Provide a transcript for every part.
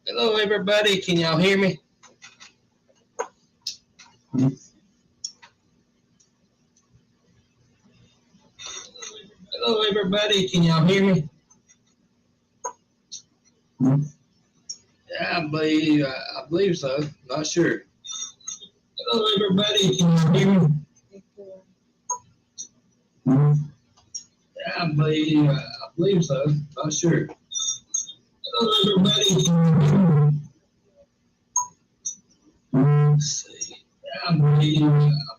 Hello, everybody. Can y'all hear me? Hello, everybody. Can y'all hear me? Yeah, I believe so. Not sure. Hello, everybody. Can y'all hear me? Yeah, I believe so. Not sure. Hello, everybody. Can y'all hear me? Let's see. Yeah, I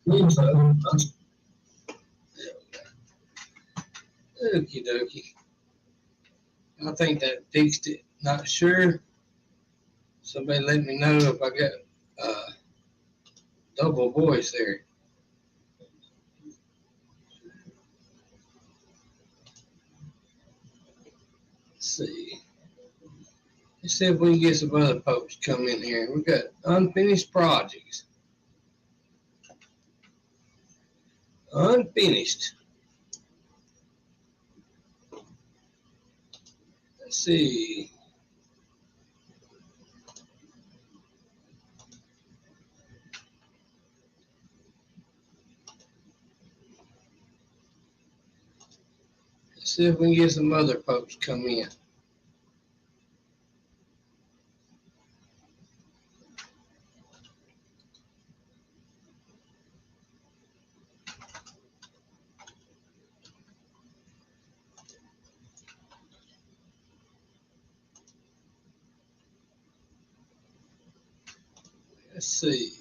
believe so. Okie dokie. I think that fixed it. Not sure. Somebody let me know if I got double voice there. Let's see. Let's see if we can get some other folks to come in here. We got unfinished projects. Unfinished. Let's see. Let's see if we can get some other folks to come in. Let's see.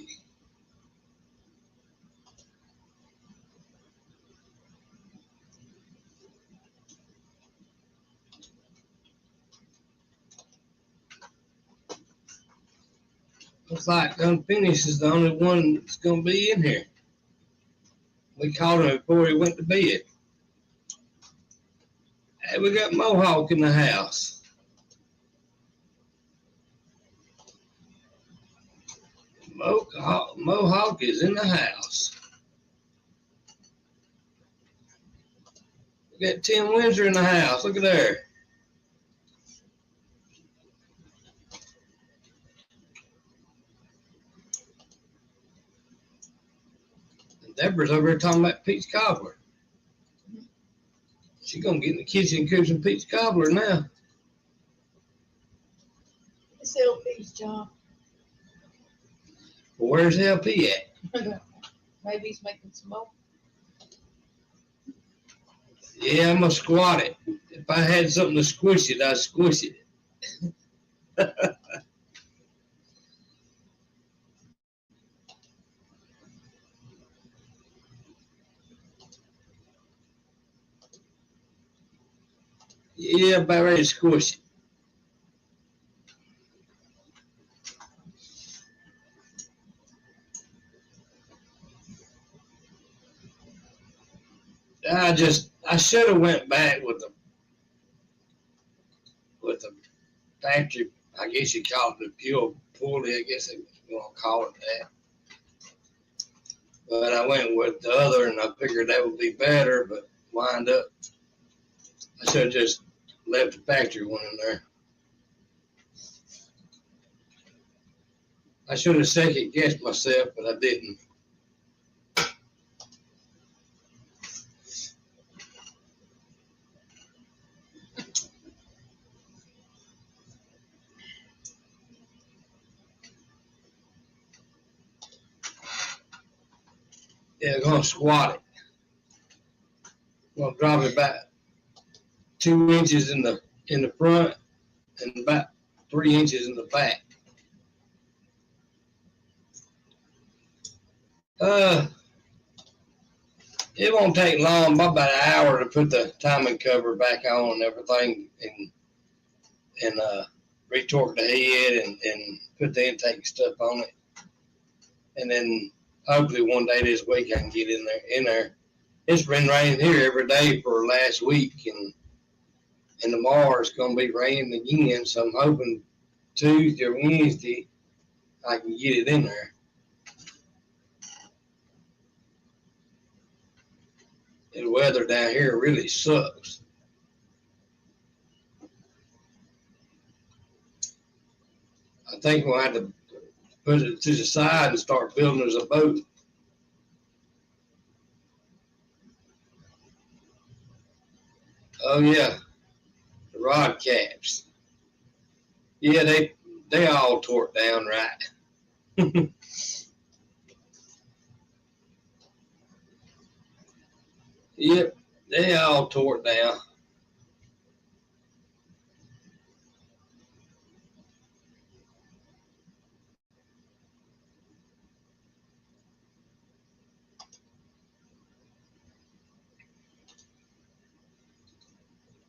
Looks like unfinished is the only one that's going to be in here. We called him before he went to bed. Hey, we got Mohawk in the house. Mohawk is in the house. We got Tim Windsor in the house. Look at there. And Deborah's over here talking about peach cobbler. She's going to get in the kitchen and cook some peach cobbler now. It's LP's job. Well, where's LP at? Maybe he's making some more. Yeah, I'm going to squat it. If I had something to squish it, I'd squish it. Yeah, about ready to squish it. I should have went back with the factory. I guess you call it the pure pulley. I guess they want to call it that. But I went with the other, and I figured that would be better. But wind up, I should have just left the factory one in there. I should have second guessed myself, but I didn't. Yeah, gonna squat it. Gonna drop it back 2 inches in the front and about 3 inches in the back. It won't take long, about an hour to put the timing cover back on and everything, and retorque the head and put the intake stuff on it, and then hopefully one day this week I can get in there. It's been raining here every day for last week, and tomorrow it's gonna be raining again. So I'm hoping Tuesday or Wednesday I can get it in there. The weather down here really sucks. I think we'll have to put it to the side and start building as a boat. Oh yeah, the rod caps. Yeah, they all tore down right. Yep, they all tore down.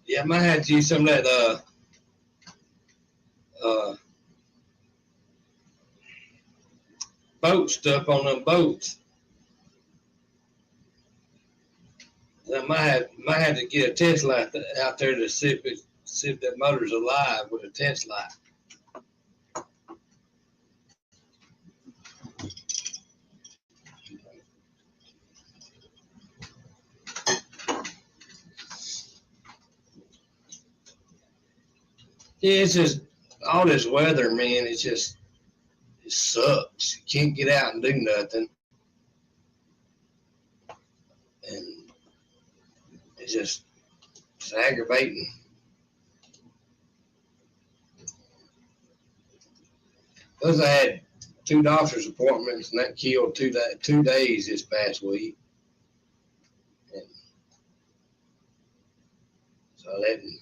Yeah, I might have to use some of that boat stuff on them boats. I might have to get a test light out there to see if that motor's alive with a test light. Yeah, it's just all this weather, man. It sucks. You can't get out and do nothing, and it's aggravating. Because I had 2 doctor's appointments, and that killed 2 days this past week. And so I didn't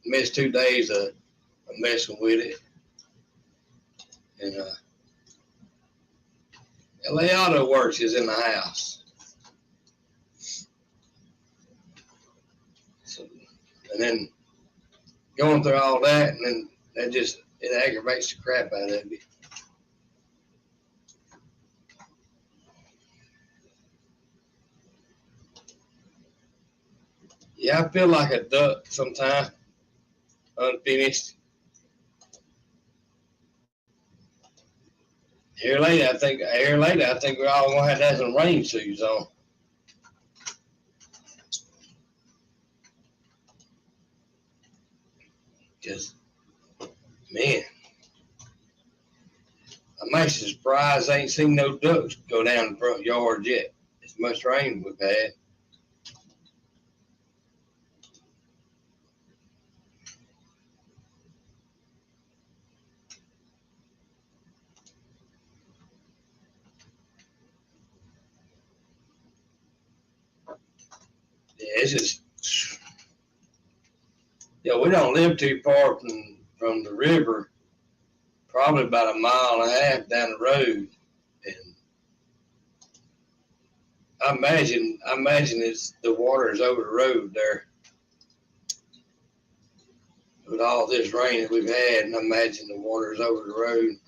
miss 2 days of messing with it. And LA Auto Works is in the house. So, and then going through all that, and then it aggravates the crap out of you. Yeah, I feel like a duck sometimes, unfinished. Here later, I think we're all gonna have to have some rain suits on. Cause, man, I'm actually surprised I ain't seen no ducks go down the front yard yet. As much rain we've had. Yeah, it's just, we don't live too far from the river. Probably about 1.5 miles down the road, and I imagine it's the water is over the road there. With all this rain that we've had, and I imagine the water is over the road.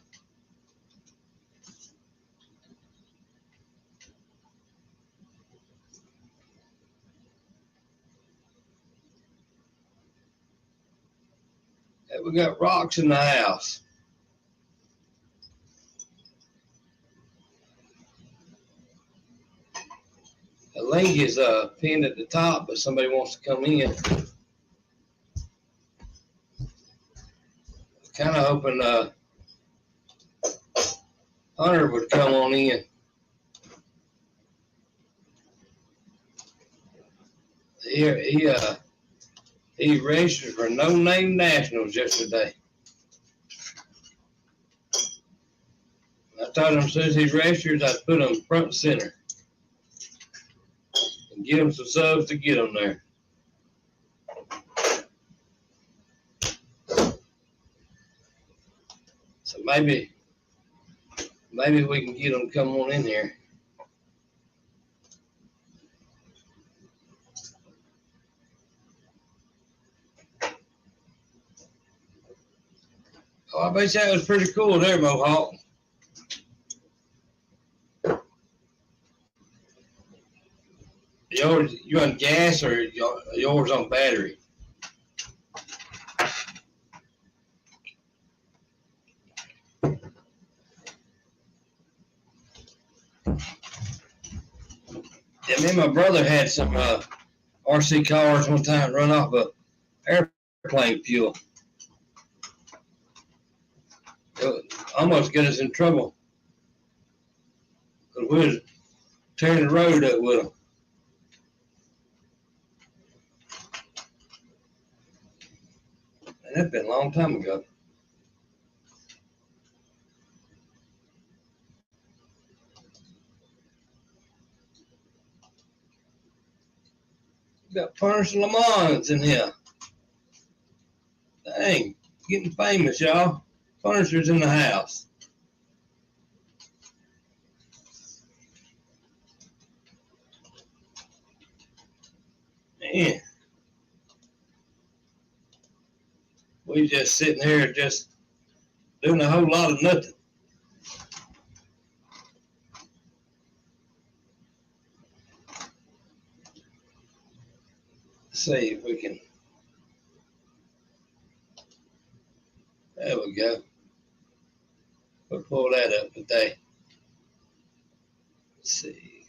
Hey, we got rocks in the house. The link is pinned at the top, but somebody wants to come in. Kind of hoping Hunter would come on in. He registered for No Name Nationals yesterday. I told him as soon as he registers, I'd put him front and center and give him some subs to get him there. So maybe we can get him to come on in here. Oh, I bet that was pretty cool there, Mohawk. Yours, you on gas or yours on battery? Yeah, me and my brother had some RC cars one time run off of airplane fuel. It almost got us in trouble because we was tearing the road up with them. And that's been a long time ago. We got Furnace Lamont in here. Dang, getting famous, y'all. Furniture's in the house. Man, we just sitting here just doing a whole lot of nothing. Let's see if we can. There we go. We'll pull that up today. Let's see.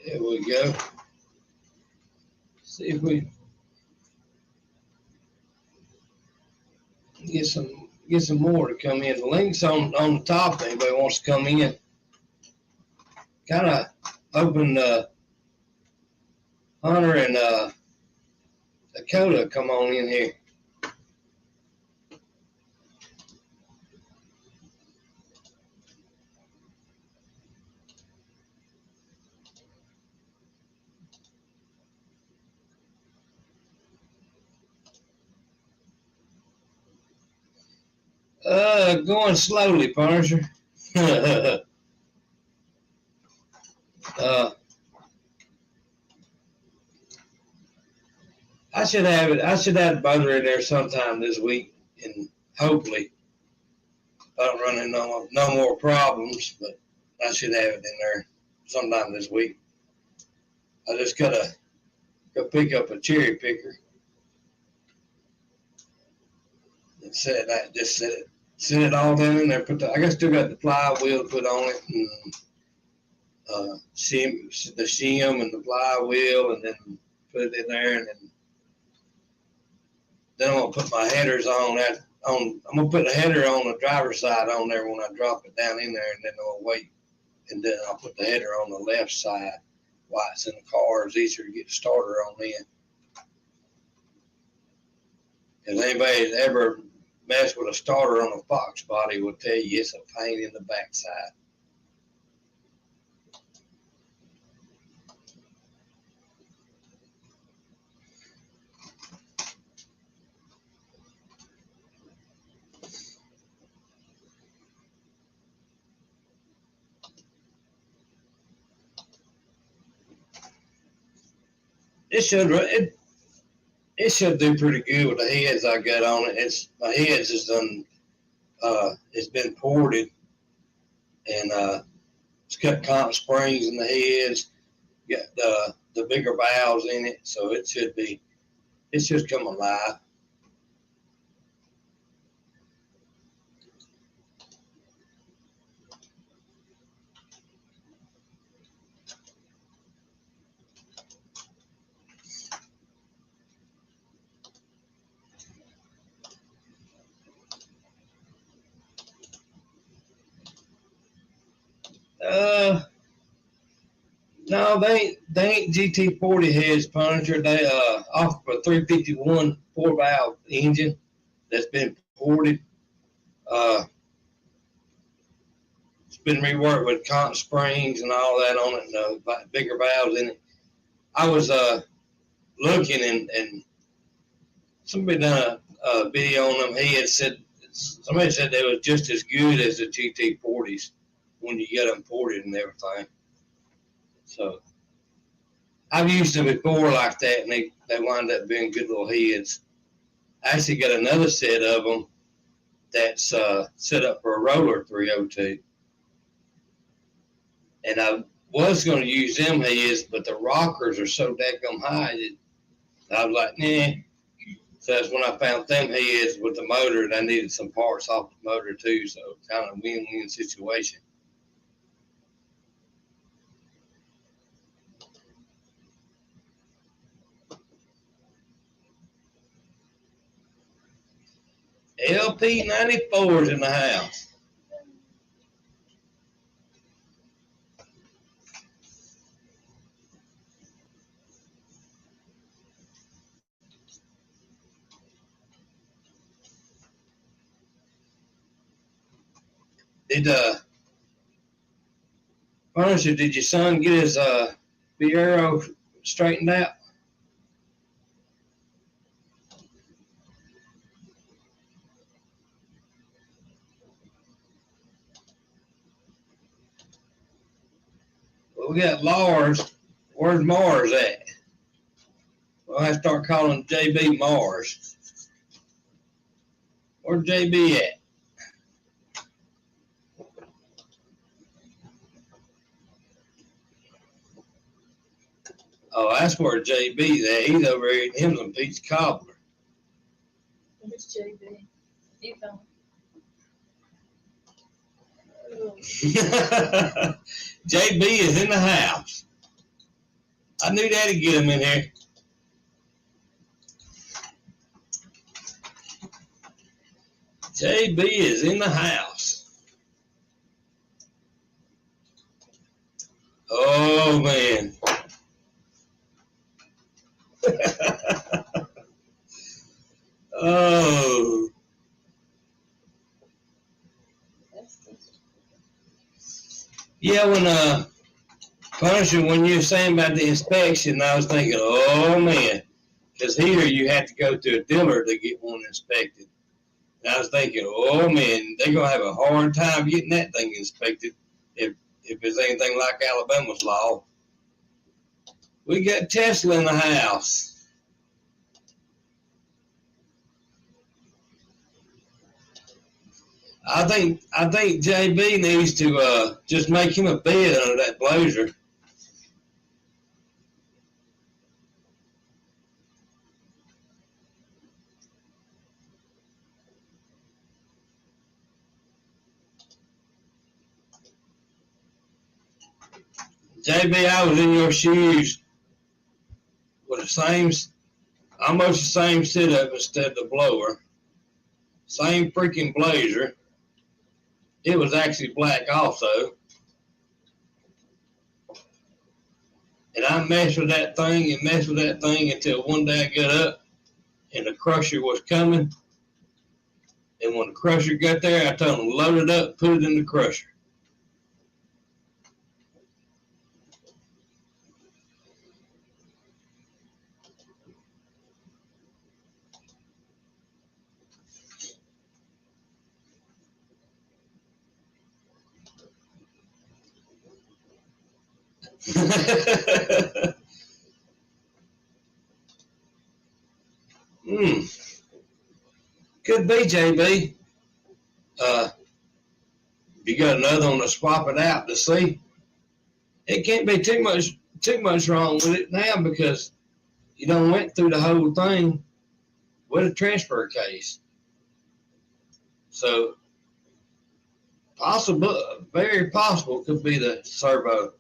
There we go. See if we get some more to come in. The link's on the top if anybody wants to come in. Kind of hoping Hunter and Dakota come on in here. Going slowly, Punisher. I should have it. I should have Butter in there sometime this week, and hopefully, I don't run into no more problems. But I should have it in there sometime this week. I just gotta go pick up a cherry picker and set it all down in there. I still got the flywheel to put on it, and the shim and the flywheel, and then put it in there, and then I'm gonna put my headers on that. I'm gonna put the header on the driver's side on there when I drop it down in there, and then I'll wait, and then I'll put the header on the left side while it's in the car. It's easier to get the starter on in. If anybody's ever messed with a starter on a Fox body, will tell you it's a pain in the backside. It should do pretty good with the heads I got on it. My heads is done. It's been ported, and it's got comp springs in the heads. Got the bigger valves in it, so it should come alive. No, they ain't GT40 heads, Punisher. They off a 351 4-valve engine that's been ported. It's been reworked with conch springs and all that on it, and bigger valves in it. I was looking, and somebody done a video on them. Somebody said they was just as good as the GT40s when you get them ported and everything. So I've used them before like that, and they wind up being good little heads. I actually got another set of them that's set up for a roller 302. And I was going to use them heads, but the rockers are so dadgum high that I was like, nah. So that's when I found them heads with the motor, and I needed some parts off the motor too, so kind of win-win situation. LP94's in the house. Punisher, did your son get his Fiero straightened out? Well, we got Lars. Where's Mars at? Well, I start calling JB Mars. Where's JB at? Oh, that's where JB's at. He's over here eating him some pizza cobbler. Where's JB? He's on. JB is in the house. I knew Dad'd get him in here. JB is in the house. Oh, man. Oh. Yeah, when Punisher, when you were saying about the inspection, I was thinking, oh man, because here you have to go to a dealer to get one inspected. And I was thinking, oh man, they're gonna have a hard time getting that thing inspected if it's anything like Alabama's law. We got Tesla in the house. I think JB needs to just make him a bed under that blazer. JB, I was in your shoes with the same, almost the same setup instead of the blower. Same freaking blazer. It was actually black also. And I messed with that thing and messed with that thing until one day I got up and the crusher was coming. And when the crusher got there, I told them, load it up, put it in the crusher. Could be, JB. You got another one to swap it out to see. It can't be too much wrong with it now because you done went through the whole thing with a transfer case. So possible, very possible could be the servo.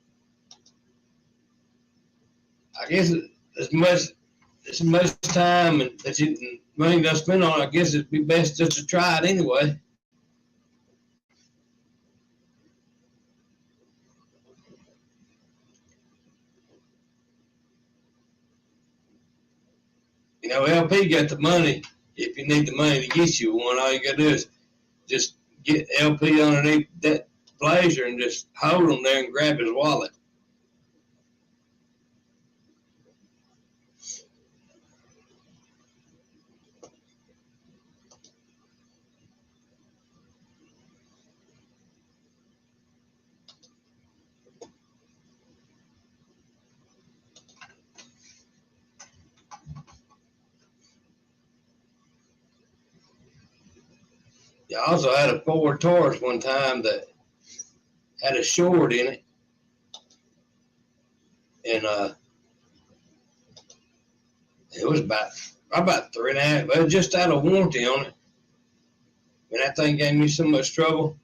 I guess as much time that you money to spend on it, I guess it'd be best just to try it anyway. You know, LP got the money. If you need the money to get you one, all you gotta do is just get LP underneath that blazer and just hold him there and grab his wallet. I also had a Ford Taurus one time that had a short in it, and it was about 3.5. But it was just out of warranty on it. And that thing gave me so much trouble.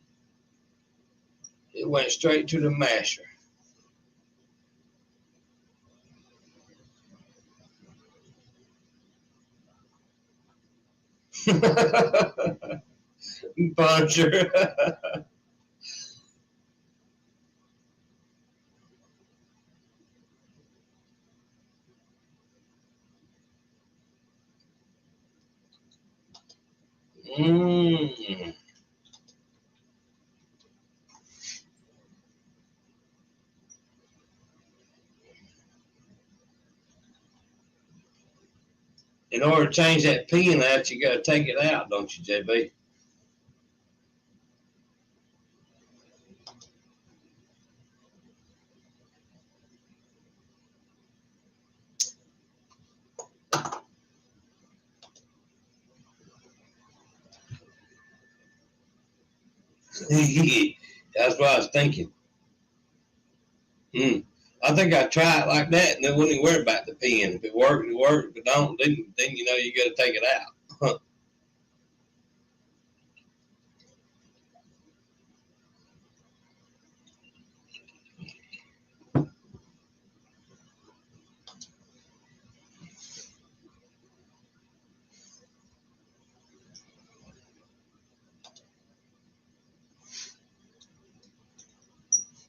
It went straight to the masher. Puncher. Mm. In order to change that pin out, you got to take it out, don't you, JB? That's what I was thinking. I think I try it like that, and then wouldn't even worry about the pin. If it worked, it worked. If it don't, then you know you got to take it out.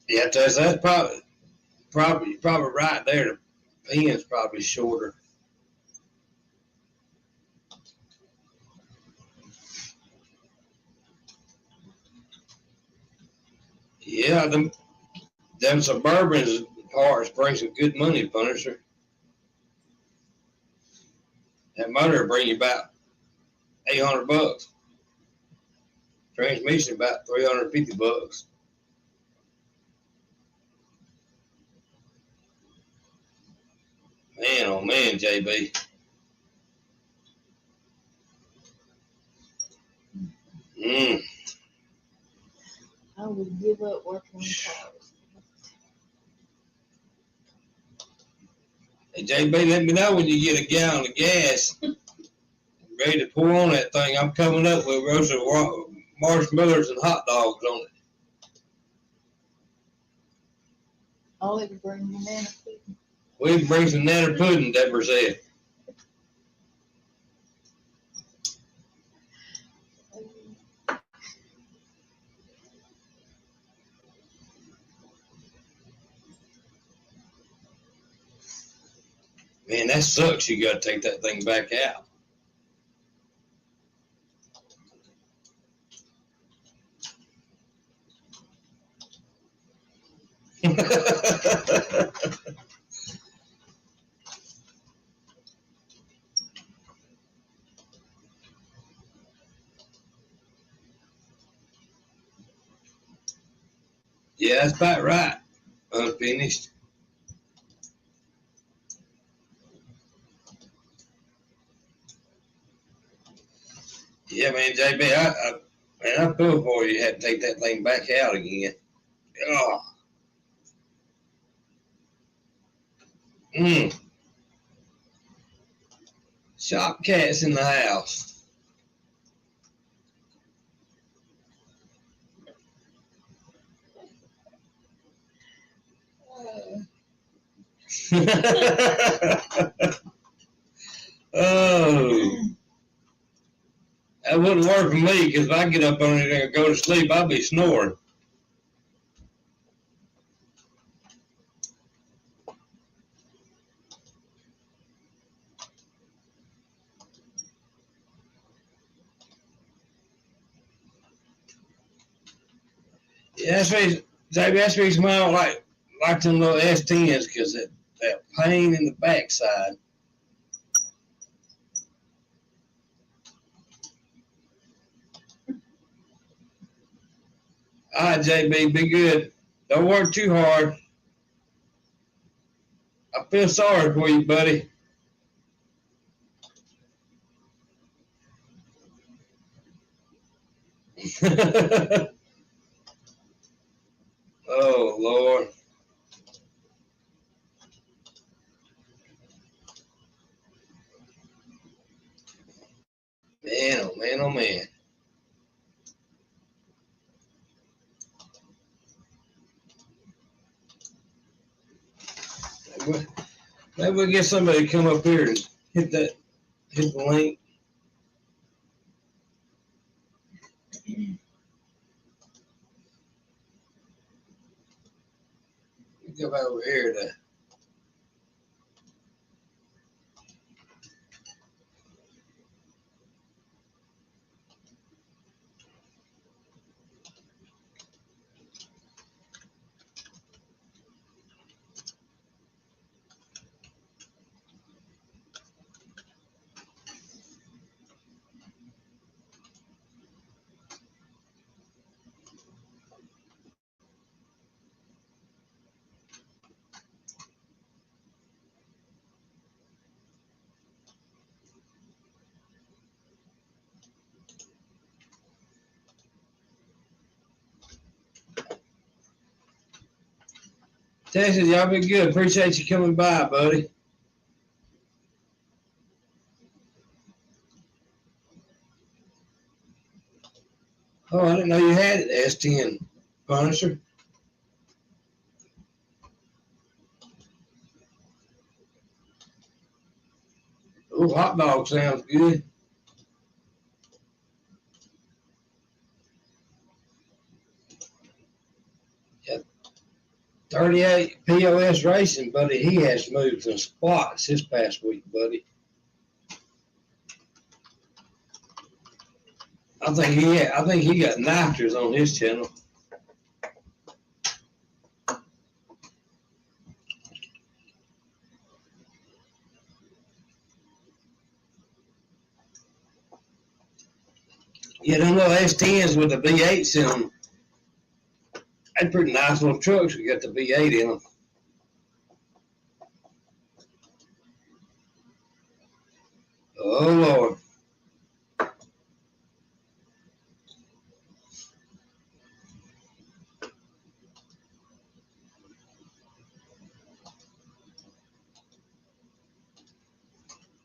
Yeah, that's probably right there. The pin's probably shorter. Yeah, them Suburbans parts bring some good money, Punisher. That motor will bring you about $800. Transmission about $350. Man, oh man, JB. Mm. I would give up working on cars. Hey, JB, let me know when you get a gallon of gas ready to pour on that thing. I'm coming up with roasted marshmallows and hot dogs on it. All it would bring banana pudding. We can bring some nanner pudding, Deborah said. Man, that sucks. You got to take that thing back out. Yeah, that's about right. Unfinished. Yeah, man, JB, I feel for you. You had to take that thing back out again. Oh. Mm. Shop cats in the house. Oh. That wouldn't work for me because if I get up on it and go to sleep, I'll be snoring. Yeah, that's the reason why I don't like them little S10s, because that pain in the backside. All right, JB, be good. Don't work too hard. I feel sorry for you, buddy. Oh, Lord. Man, oh, man, oh, man. Maybe we'll get somebody to come up here and hit the link. Go over here to. Texas, y'all be good. Appreciate you coming by, buddy. Oh, I didn't know you had an S10 Punisher. Oh, hot dog sounds good. Yep. 38 POS Racing, buddy. He has moved some spots this past week, buddy. I think he got Nitrous on his channel. Yeah, them little S10s with the V8s in them. They're pretty nice little trucks. We got the V8 in them. Oh, Lord.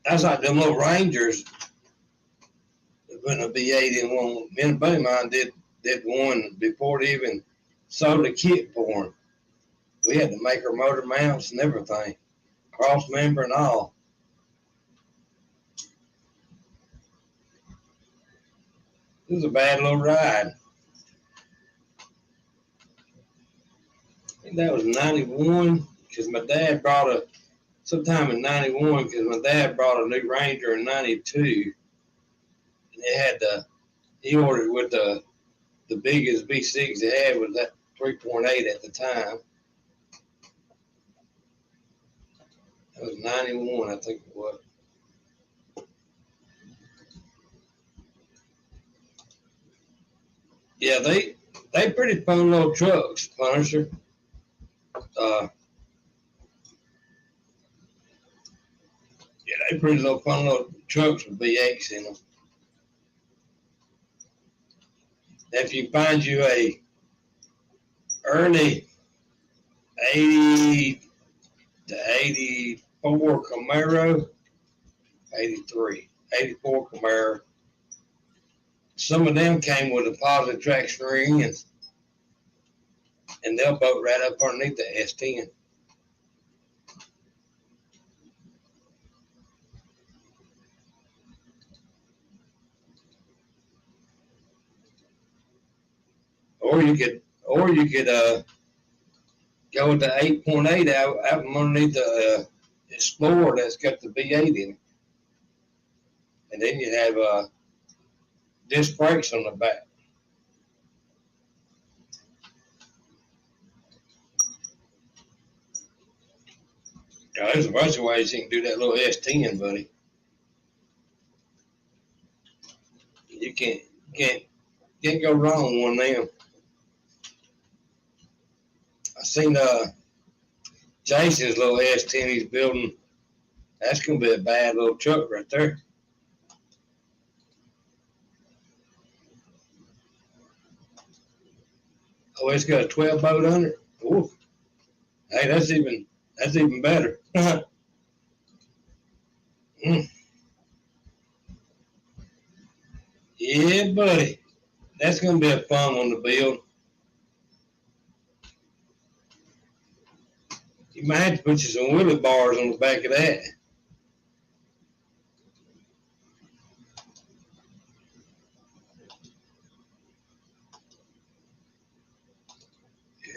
That's like them little Rangers. Putting a V8 in one. Me and a buddy of mine did one before they even sold the kit for them. We had to make our motor mounts and everything, cross member and all. It was a bad little ride. I think that was 91, because my dad brought sometime in 91, because my dad brought a new Ranger in 92. And he ordered with the biggest V6 they had was that 3.8 at the time. That was 91, I think it was. Yeah, they pretty fun little trucks, Punisher. Yeah, they pretty little fun little trucks with V8s in them. If you find you a early 80 to 84 Camaro, 83, 84 Camaro, some of them came with a positive traction ring, and they'll boat right up underneath the S10. Or you could go with the 8.8 out from underneath the Explorer that's got the V8 in it. And then you have disc brakes on the back. There's a bunch of ways you can do that little S10, buddy. You can't go wrong with one of them. I seen Jason's little S10 he's building. That's gonna be a bad little truck right there. Oh, it's got a 12 boat under it. Ooh. Hey, that's even better. Yeah, buddy. That's gonna be a fun one to build. You might have to put you some wheelie bars on the back of that.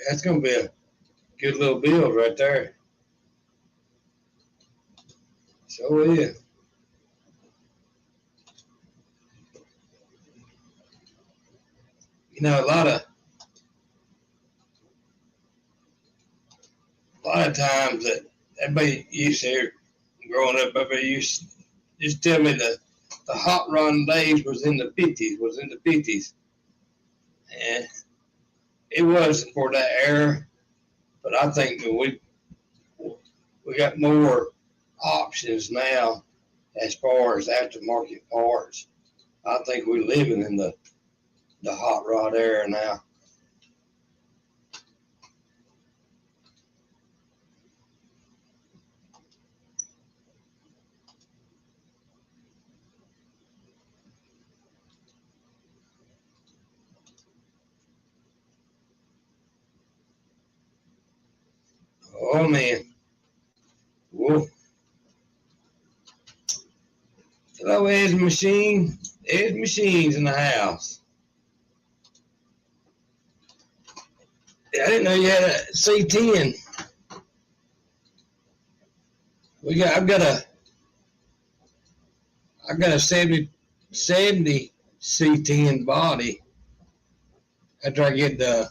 That's gonna be a good little build right there. So is. You know, a lot of times that everybody used to hear growing up, everybody used to just tell me that the hot rod days was in the 50s. And it was for that era, but I think that we got more options now as far as aftermarket parts. I think we're living in the hot rod era now. Oh man. Whoa. Hello, Ed's machine. Ed's machines in the house. I didn't know you had a C10. I've got a 70 C10 body. After I get the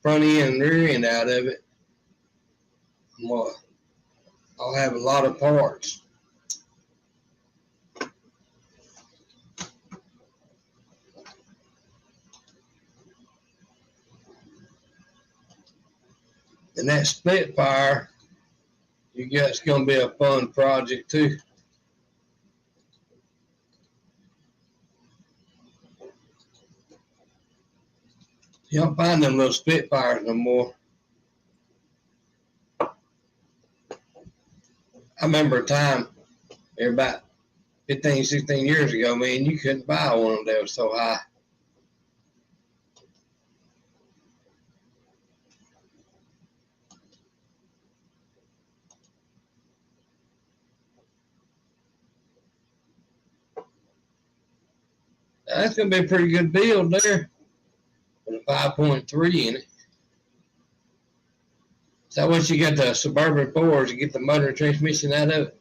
front end and rear end out of it, I'll have a lot of parts. And that Spitfire, it's going to be a fun project too. You don't find them little Spitfires no more. I remember a time, about 15, 16 years ago, man, you couldn't buy one that was so high. That's going to be a pretty good build there with a 5.3 in it. So once you get the Suburban 4s, you get the motor and transmission out of it.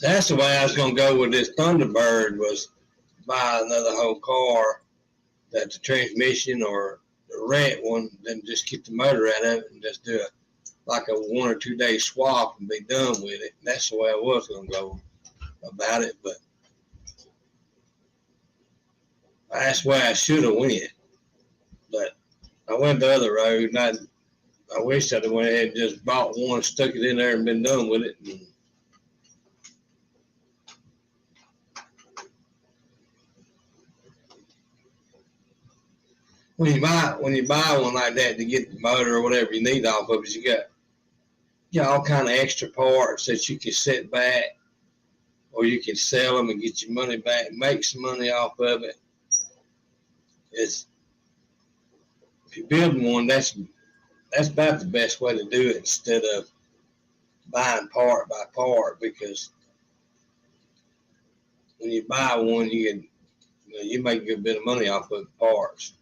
That's the way I was going to go with this Thunderbird, was buy another whole car that the transmission or the rent one, then just get the motor out of it and just do like a 1 or 2 day swap and be done with it. That's the way I was going to go about it, but that's where I should have went. But I went the other road, and I wish I'd have went ahead and just bought one, stuck it in there, and been done with it. And when you buy one like that to get the motor or whatever you need off of it, you got all kind of extra parts that you can set back, or you can sell them and get your money back, make some money off of it. If you're building one, that's about the best way to do it, instead of buying part by part, because when you buy one, you make a good bit of money off of the parts.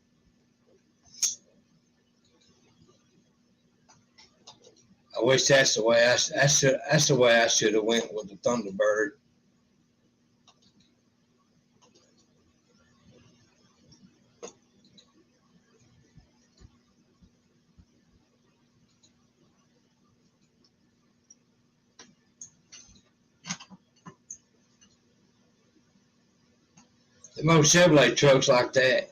I wish that's the way I should have went with the Thunderbird. Most Chevrolet trucks like that.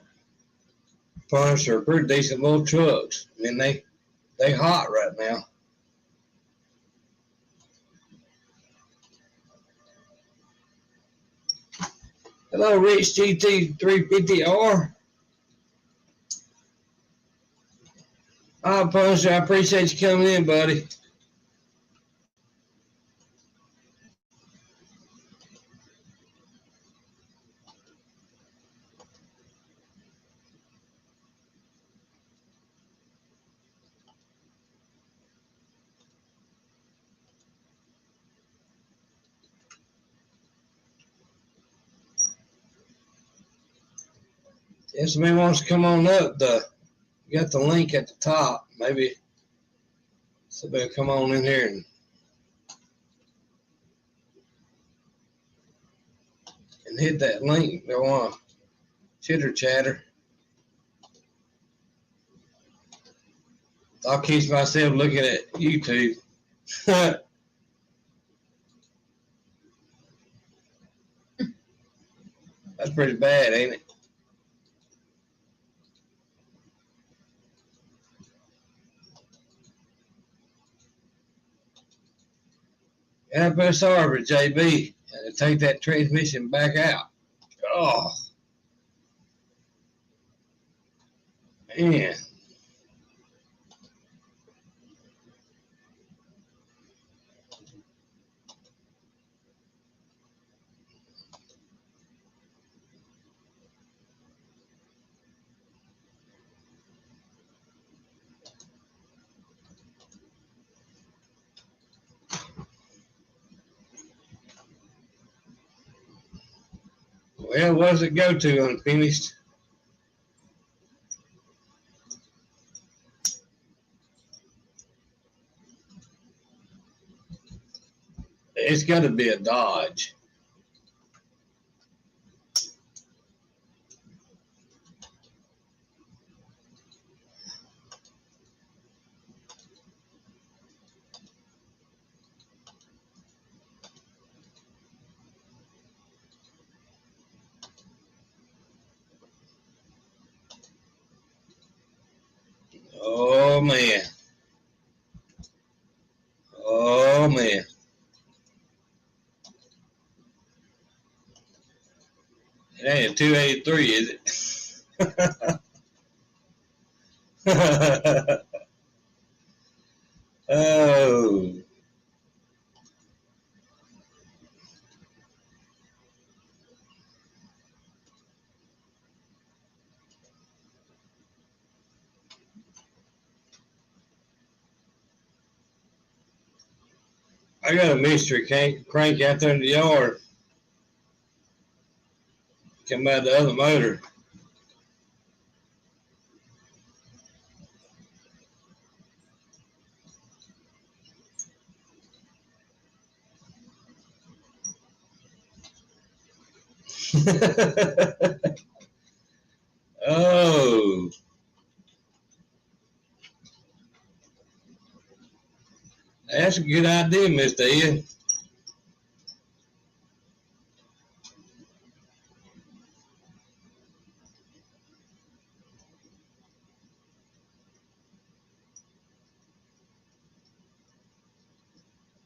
Punch are pretty decent little trucks. I mean, they hot right now. Hello, Rich GT 350R. Oh, Punch, I appreciate you coming in, buddy. If somebody wants to come on up, you got the link at the top. Maybe somebody will come on in here and hit that link. They want to chitter chatter. I'll catch myself looking at YouTube. That's pretty bad, ain't it? Yeah, but sorry for JB. And take that transmission back out. Oh, man. Well, what does it go to unfinished? It's got to be a Dodge. Oh, man. Oh, man. It ain't a 283, is it? Oh. I got a mystery crank out there in the yard. Come out the other motor. Oh. That's a good idea, Mr. Ed.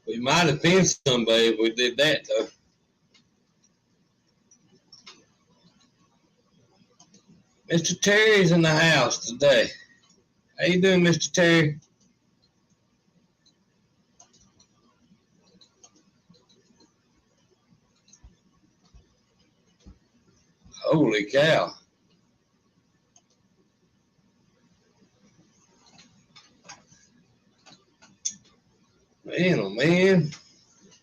We might offend somebody if we did that, though. Mr. Terry's in the house today. How you doing, Mr. Terry? Holy cow. Man, oh man.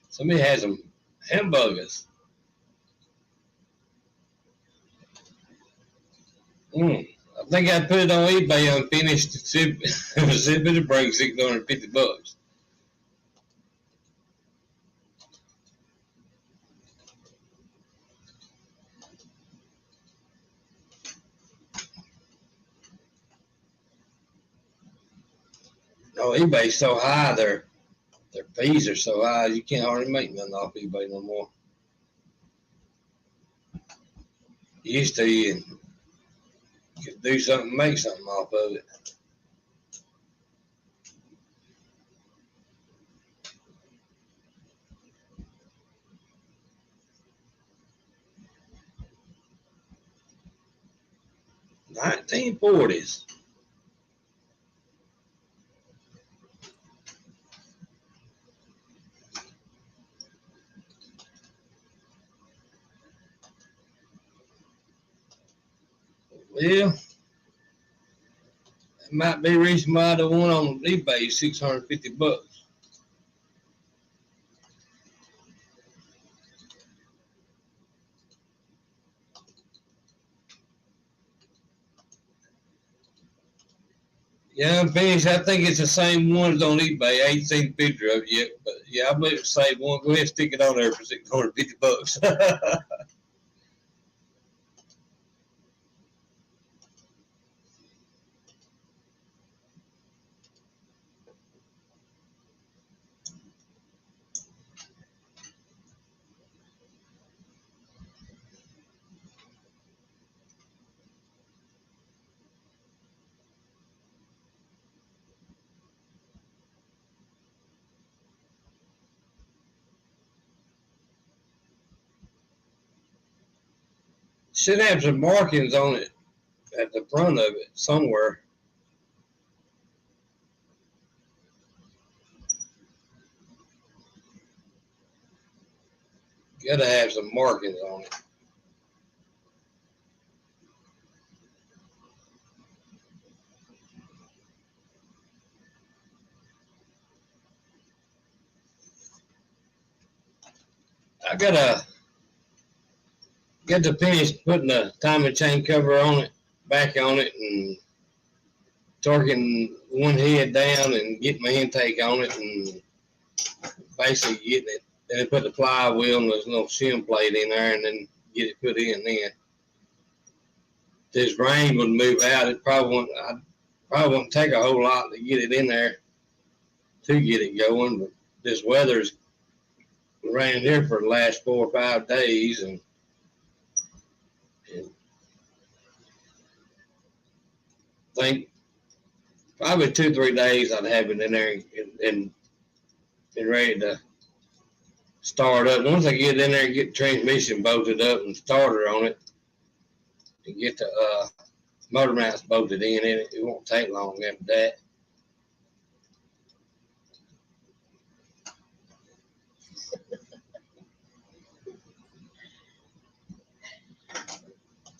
Somebody had some hamburgers. I think I'd put it on eBay unfinished to see if it brings $650. Oh, eBay's so high, their fees are so high, you can't hardly make nothing off eBay no more. Used to, you could do something, make something off of it. $1940s. Well, it might be reason why the one on eBay is $650. Yeah, I'm finished. I think it's the same ones on eBay. I ain't seen a picture of it yet, but yeah, I believe it's the same one. Go ahead and stick it on there for $650. Should have some markings on it at the front of it somewhere. Gotta have some markings on it. I got to finish putting the timing chain cover on it, back on it, and torquing one head down and getting my intake on it and basically getting it. Then I put the flywheel and there's no shim plate in there and then get it put in then. If this rain would move out, it probably wouldn't take a whole lot to get it in there to get it going, but this weather's rained here for the last 4 or 5 days and I think probably 2 or 3 days I'd have it in there and been ready to start up. Once I get in there and get the transmission bolted up and starter on it and get the motor mounts bolted in it, it won't take long after that.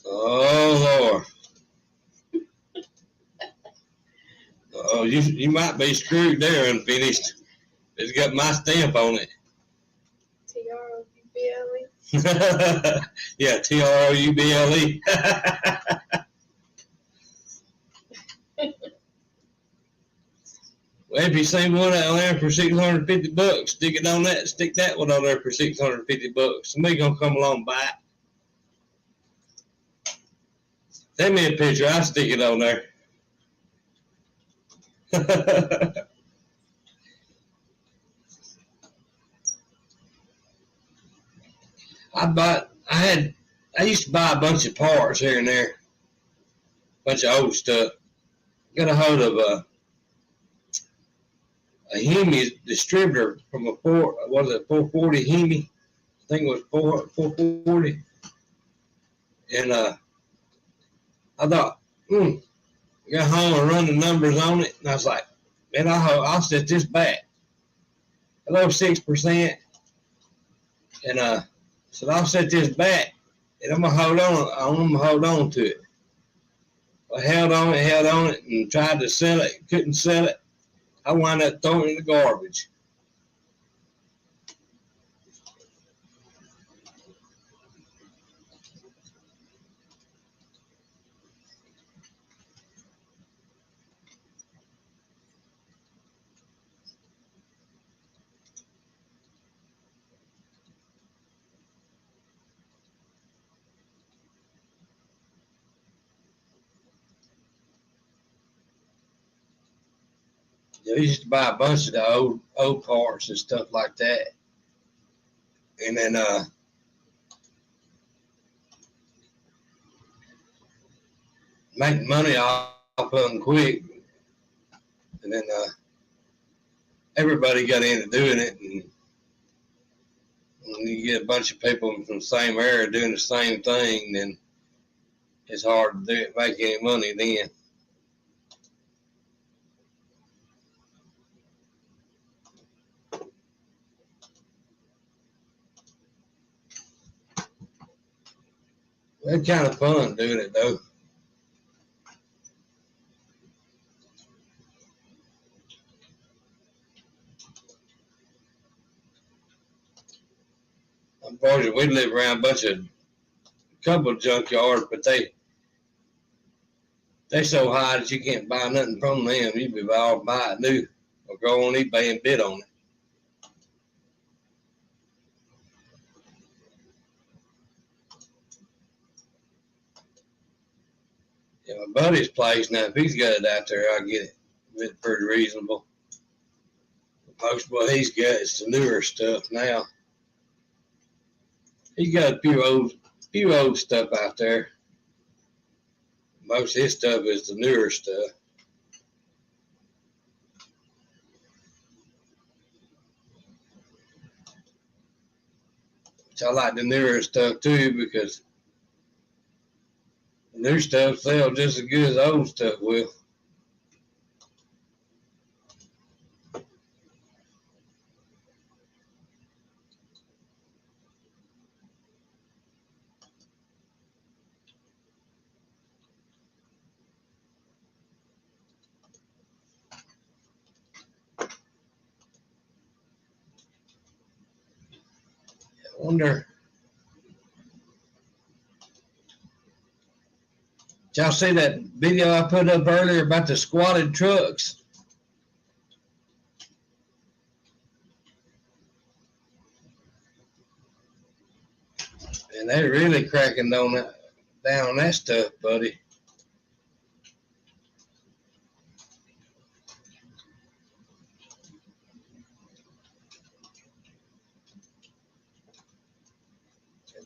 Oh Lord. Oh, you might be screwed there, unfinished. It's got my stamp on it. TROUBLE. Yeah, TROUBLE. Well, if you see one out there for $650, stick it on that. Stick that one on there for $650. Somebody gonna come along and buy it. Send me a picture. I'll stick it on there. I used to buy a bunch of parts here and there, a bunch of old stuff. Got a hold of a Hemi distributor from a 440 Hemi? I think it was 440. And I thought, I got home and run the numbers on it, and I was like, man, I'll set this back. Hello, 6%. And said, I'll set this back, and I'm gonna hold on to it. I held on it, and tried to sell it, couldn't sell it. I wound up throwing it in the garbage. I used to buy a bunch of the old parts and stuff like that. And then make money off of them quick. And then everybody got into doing it. And when you get a bunch of people from the same area doing the same thing, then it's hard to do it, make any money then. It's kind of fun doing it though. Unfortunately, we live around a couple of junkyards, but they so high that you can't buy nothing from them. You be all buy it new or go on eBay and bid on it. Yeah, my buddy's place now, if he's got it out there, I get it. It's pretty reasonable. Most of what he's got is the newer stuff now. He's got a few old stuff out there. Most of his stuff is the newer stuff. Which I like the newer stuff too, because the new stuff sells just as good as the old stuff will. I wonder, did y'all see that video I put up earlier about the squatted trucks? And they're really cracking down on that stuff, buddy.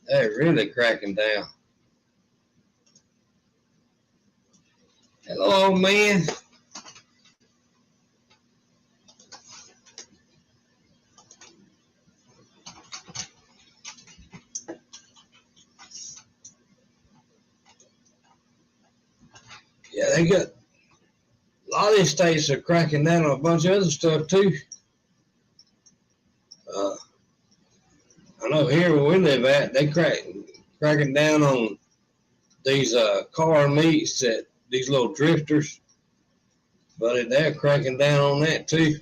They're really cracking down. Hello, old man. Yeah, they got a lot of these states are cracking down on a bunch of other stuff too. I know here where we live at, they cracking down on these car meets that these little drifters, but they're cracking down on that too.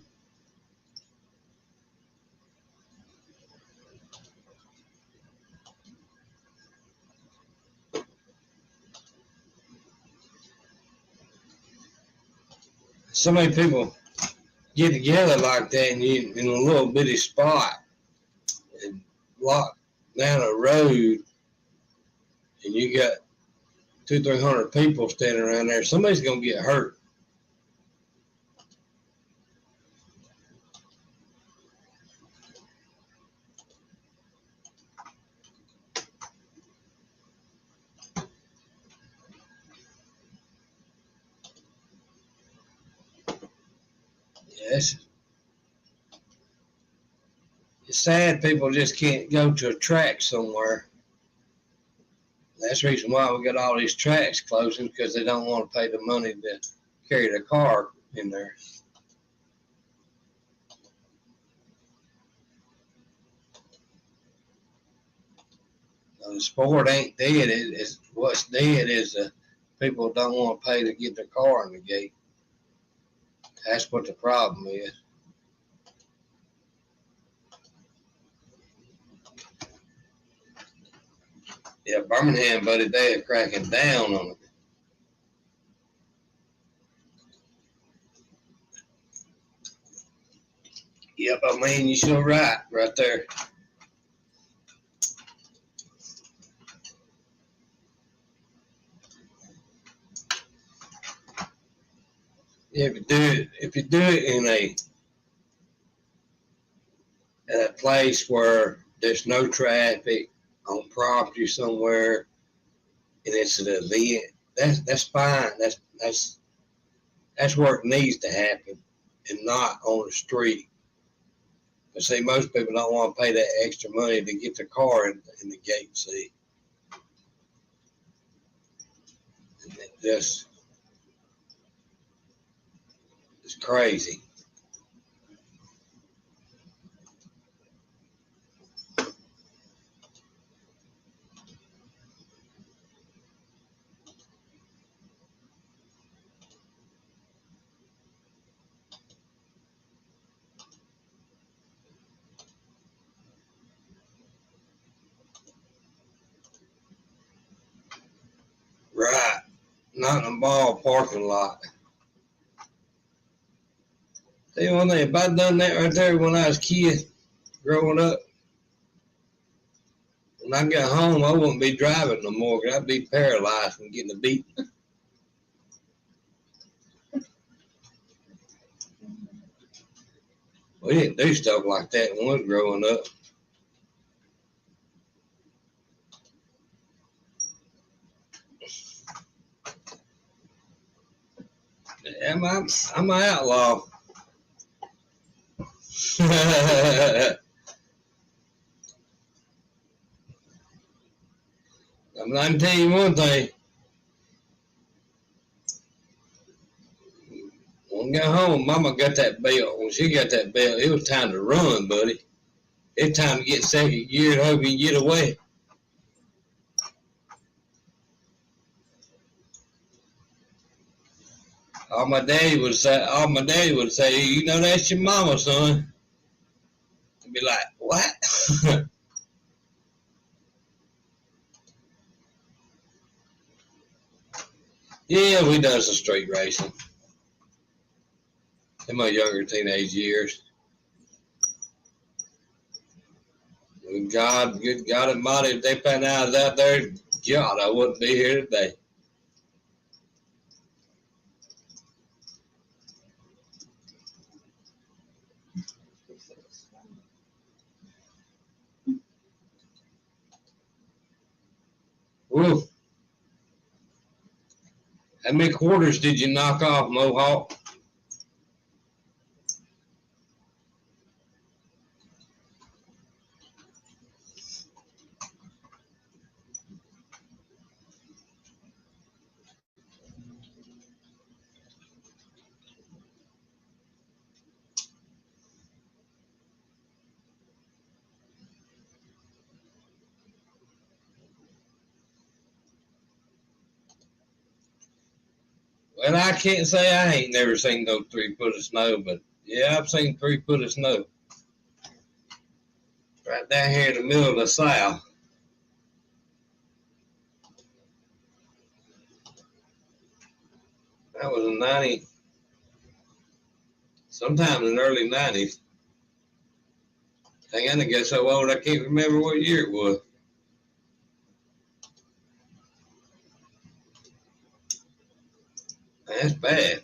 So many people get together like that in a little bitty spot and lock down a road, and you got 200-300 people standing around there. Somebody's gonna get hurt. Yes. It's sad people just can't go to a track somewhere. That's the reason why we got all these tracks closing, because they don't want to pay the money to carry the car in there. Now, the sport ain't dead. What's dead is people don't want to pay to get their car in the gate. That's what the problem is. Yeah, Birmingham, buddy, they are cracking down on it. Yep, I mean, you're sure right there. If you do it in a place where there's no traffic on property somewhere, and it's an event, that's fine. That's where it needs to happen, and not on the street. But see, most people don't want to pay that extra money to get their car in the gate. See, and it's crazy. Right, not in a mall parking lot. Tell you one thing, if I'd done that right there when I was a kid, growing up, when I got home, I wouldn't be driving no more because I'd be paralyzed from getting a beat. We didn't do stuff like that when we was growing up. I'm an outlaw. I'm going to tell you one thing. When I got home, Mama got that belt. When she got that belt, it was time to run, buddy. It's time to get second gear and hope you can get away. All my daddy would say, you know that's your mama, son. I'd be like, what? Yeah, we done some street racing in my younger teenage years. Good God Almighty, if they found out I was out there, God, I wouldn't be here today. Woo. How many quarters did you knock off, Mohawk? Well, I can't say I ain't never seen no 3 foot of snow, but yeah, I've seen 3 foot of snow. Right down here in the middle of the South. That was in 90, sometime in the early 90s. Dang, I didn't get so old I can't remember what year it was. That's bad.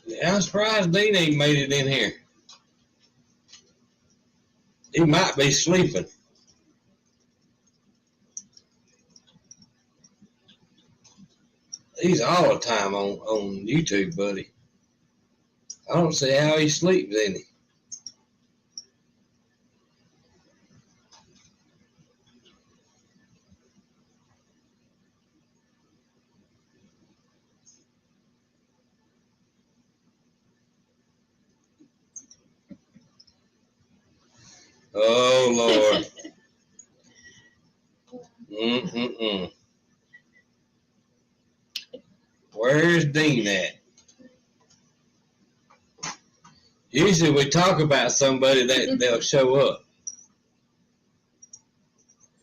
Yeah, I'm surprised Dean ain't made it in here. He might be sleeping. He's all the time on YouTube, buddy. I don't see how he sleeps any. Oh, Lord. Where's Dean at? Usually we talk about somebody that they'll show up.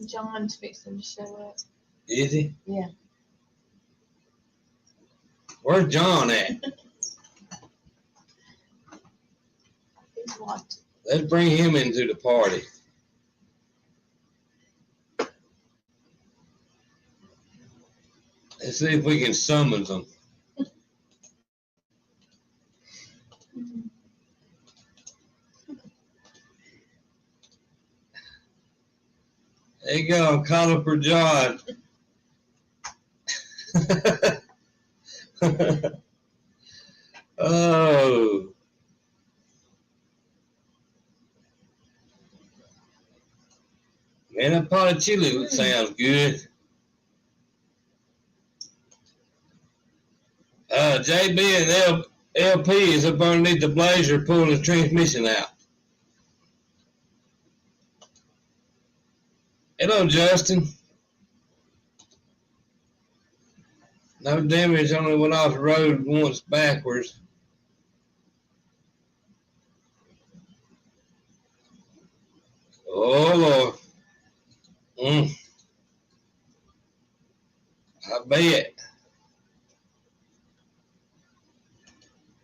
John's fixing to show up. Is he? Yeah. Where's John at? He's watching. Let's bring him into the party. Let's see if we can summon them. There you go, calling for John. Oh. Man, that pot of chili sounds good. JB and LP is up underneath the blazer pulling the transmission out. Hello, Justin. No damage, only went off the road once backwards. Oh, Lord. I bet.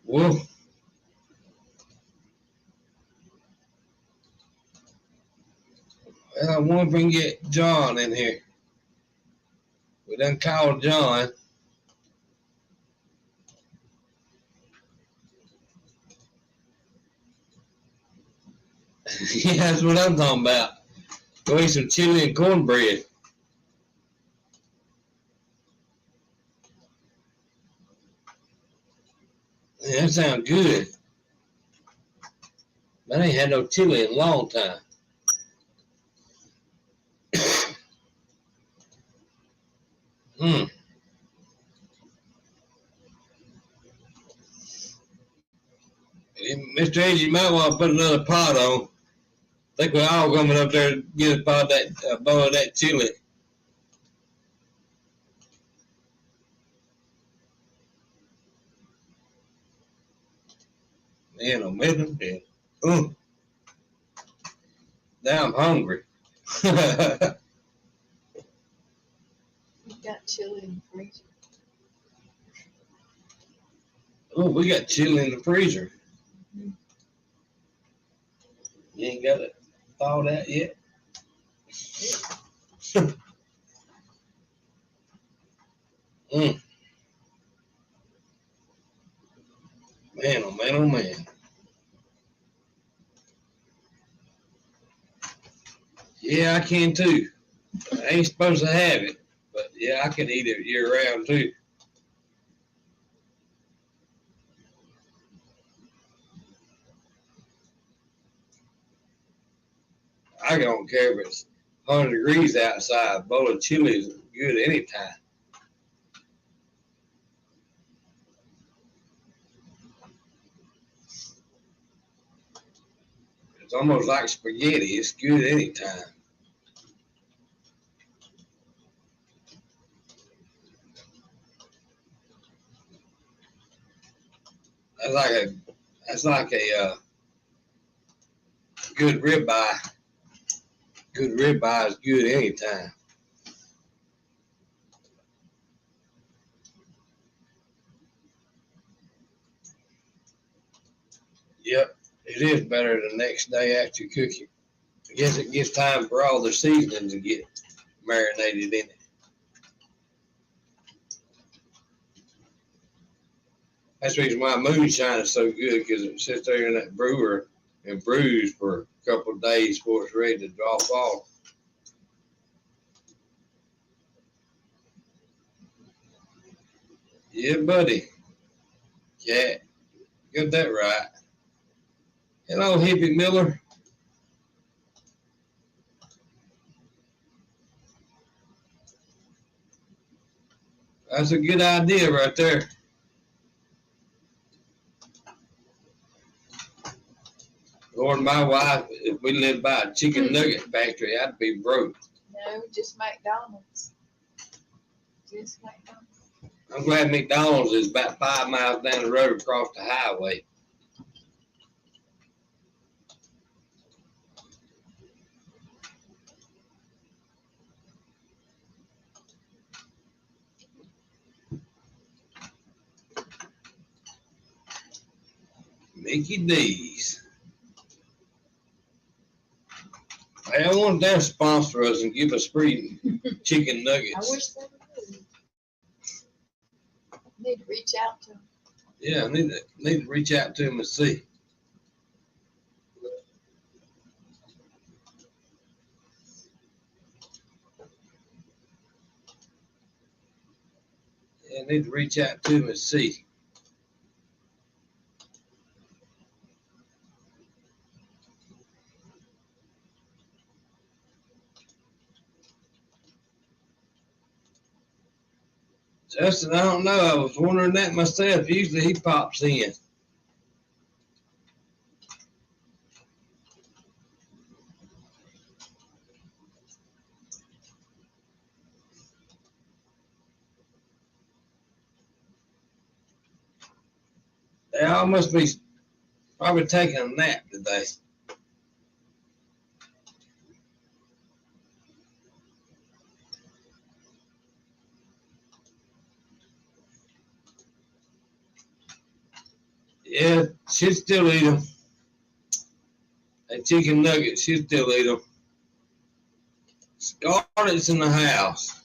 Whoa. Well, I wonder if we can get John in here. We done called John. Yeah, that's what I'm talking about. Go eat some chili and cornbread. Yeah, that sounds good. I ain't had no chili in a long time. Mr. Edge, you might want to put another pot on. I think we're all coming up there to get a pot of that bowl of that chili. Man, I'm missing it. Now I'm hungry. You got chili in the freezer. Oh, we got chili in the freezer. You ain't got it thawed out yet? Man, oh man, oh man. Yeah, I can too. I ain't supposed to have it, but yeah, I can eat it year round too. I don't care if it's 100 degrees outside. A bowl of chili is good anytime. It's almost like spaghetti. It's good anytime. That's like a good ribeye. Good ribeye is good anytime. Yep, it is better the next day after you cook it. I guess it gives time for all the seasonings to get marinated in it. That's the reason why moonshine is so good, because it sits there in that brewer and brews for a couple of days before it's ready to drop off. Yeah, buddy. Cat. Got that right. Hello, Hippie Miller. That's a good idea right there. Lord, my wife, if we lived by a chicken nugget factory, I'd be broke. No, just McDonald's. Just McDonald's. I'm glad McDonald's is about 5 miles down the road across the highway. Mickey D's. Hey, I want them to sponsor us and give us free chicken nuggets. I wish they would. Need to reach out to them. Yeah, I need to reach out to them and see. I need to reach out to him and see. Justin, I don't know. I was wondering that myself. Usually he pops in. They all must be probably taking a nap today. Yeah, she'd still eat them. That chicken nugget, she'd still eat them. Scarlett's in the house.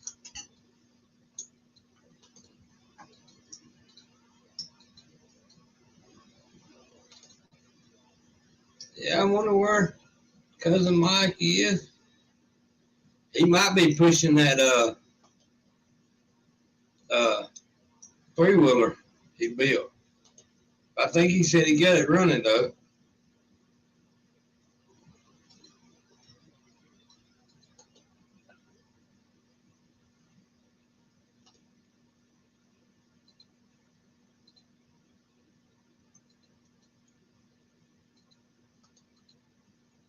Yeah, I wonder where Cousin Mike is. He might be pushing that 3-wheeler he built. I think he said he got it running though.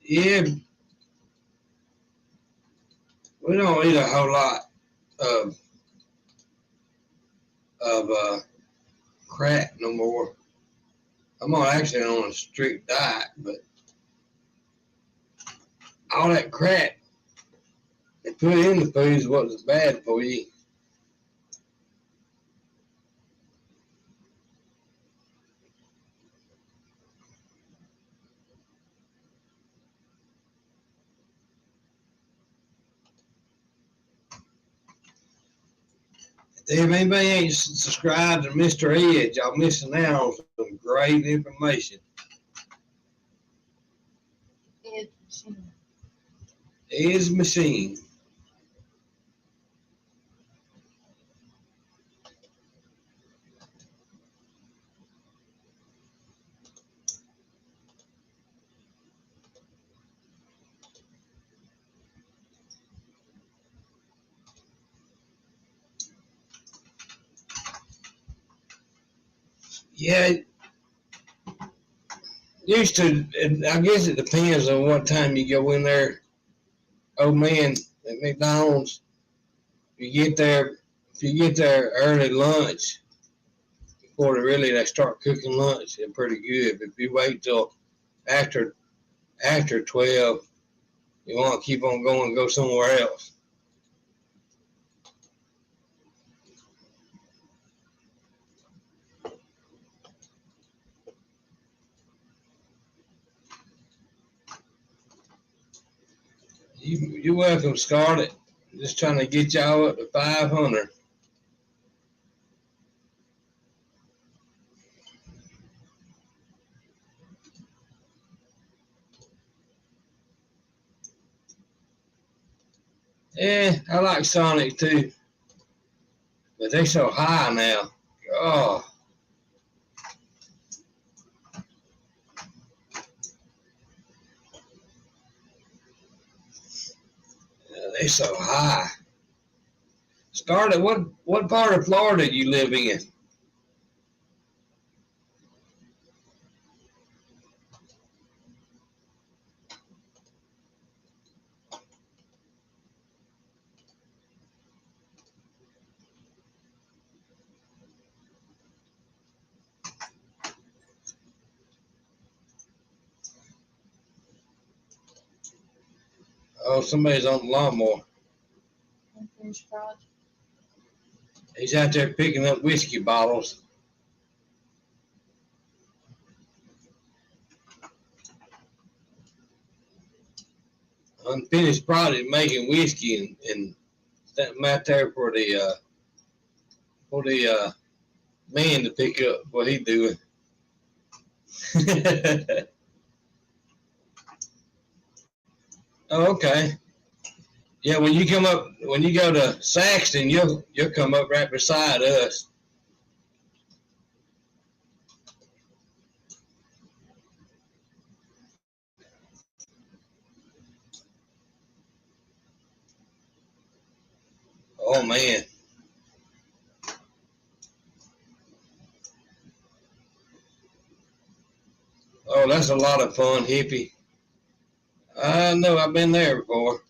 Yeah, we don't eat a whole lot of crap no more. I'm actually on a strict diet, but all that crap they put in the foods wasn't bad for you. If anybody ain't subscribed to Mr. Edge, y'all missing out on some great information. Ed's Machine. Yeah, used to, I guess it depends on what time you go in there. Oh man, at McDonald's, if you get there early lunch, before they start cooking lunch, they're pretty good. But if you wait till after 12, you want to keep on going and go somewhere else. You're welcome, Scarlett. Just trying to get y'all up to 500. Yeah, I like Sonic too, but they're so high now. Oh, they're so high. Scarlett, what part of Florida do you live in? Oh, somebody's on the lawnmower. He's out there picking up whiskey bottles. Unfinished product making whiskey and something out there for the man to pick up what he doing. Oh, okay. Yeah, when you go to Saxton, you'll come up right beside us. Oh man. Oh, that's a lot of fun, hippie. I know, I've been there before.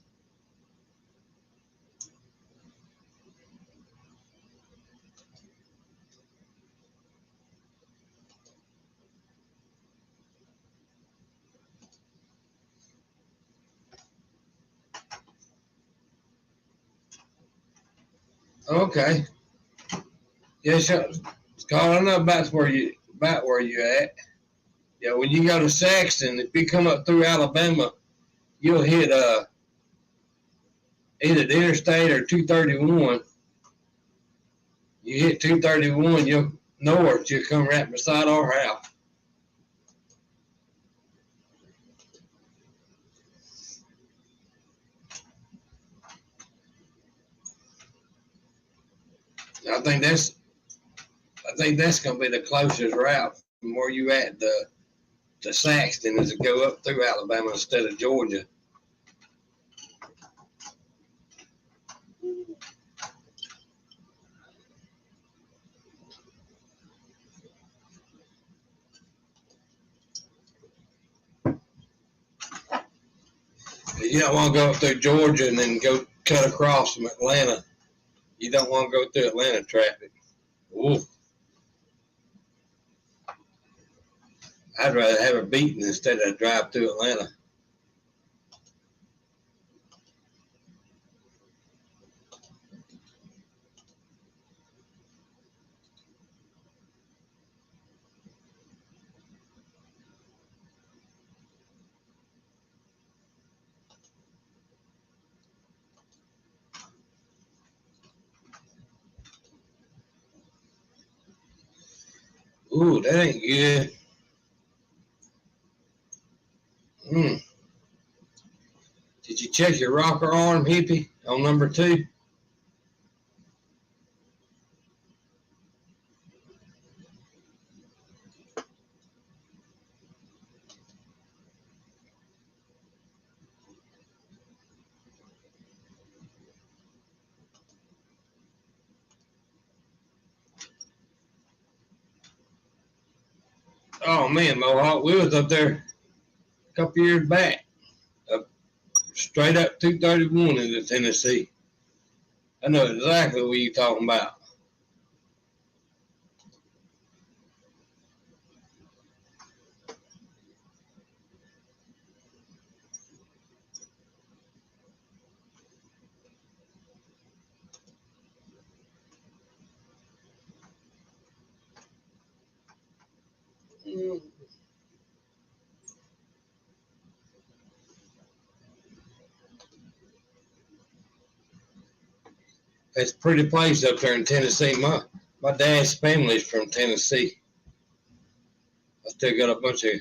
Okay. Yes, Scott, I know about where you at. Yeah, when you go to Saxton, if you come up through Alabama, you'll hit either the interstate or 231. You hit 231, you'll north, you'll come right beside our house. I think that's I think that's gonna be the closest route from where you at to Saxton is to go up through Alabama instead of Georgia. You don't want to go up through Georgia and then go cut across from Atlanta. You don't want to go through Atlanta traffic. Ooh, I'd rather have a beating instead of drive through Atlanta. Ooh, that ain't good. Hmm. Did you check your rocker arm, hippie, on number 2? Oh man, Mohawk, we was up there a couple years back, up, straight up 231 into Tennessee. I know exactly what you're talking about. Mm. It's a pretty place up there in Tennessee. My dad's family's from Tennessee. I still got a bunch of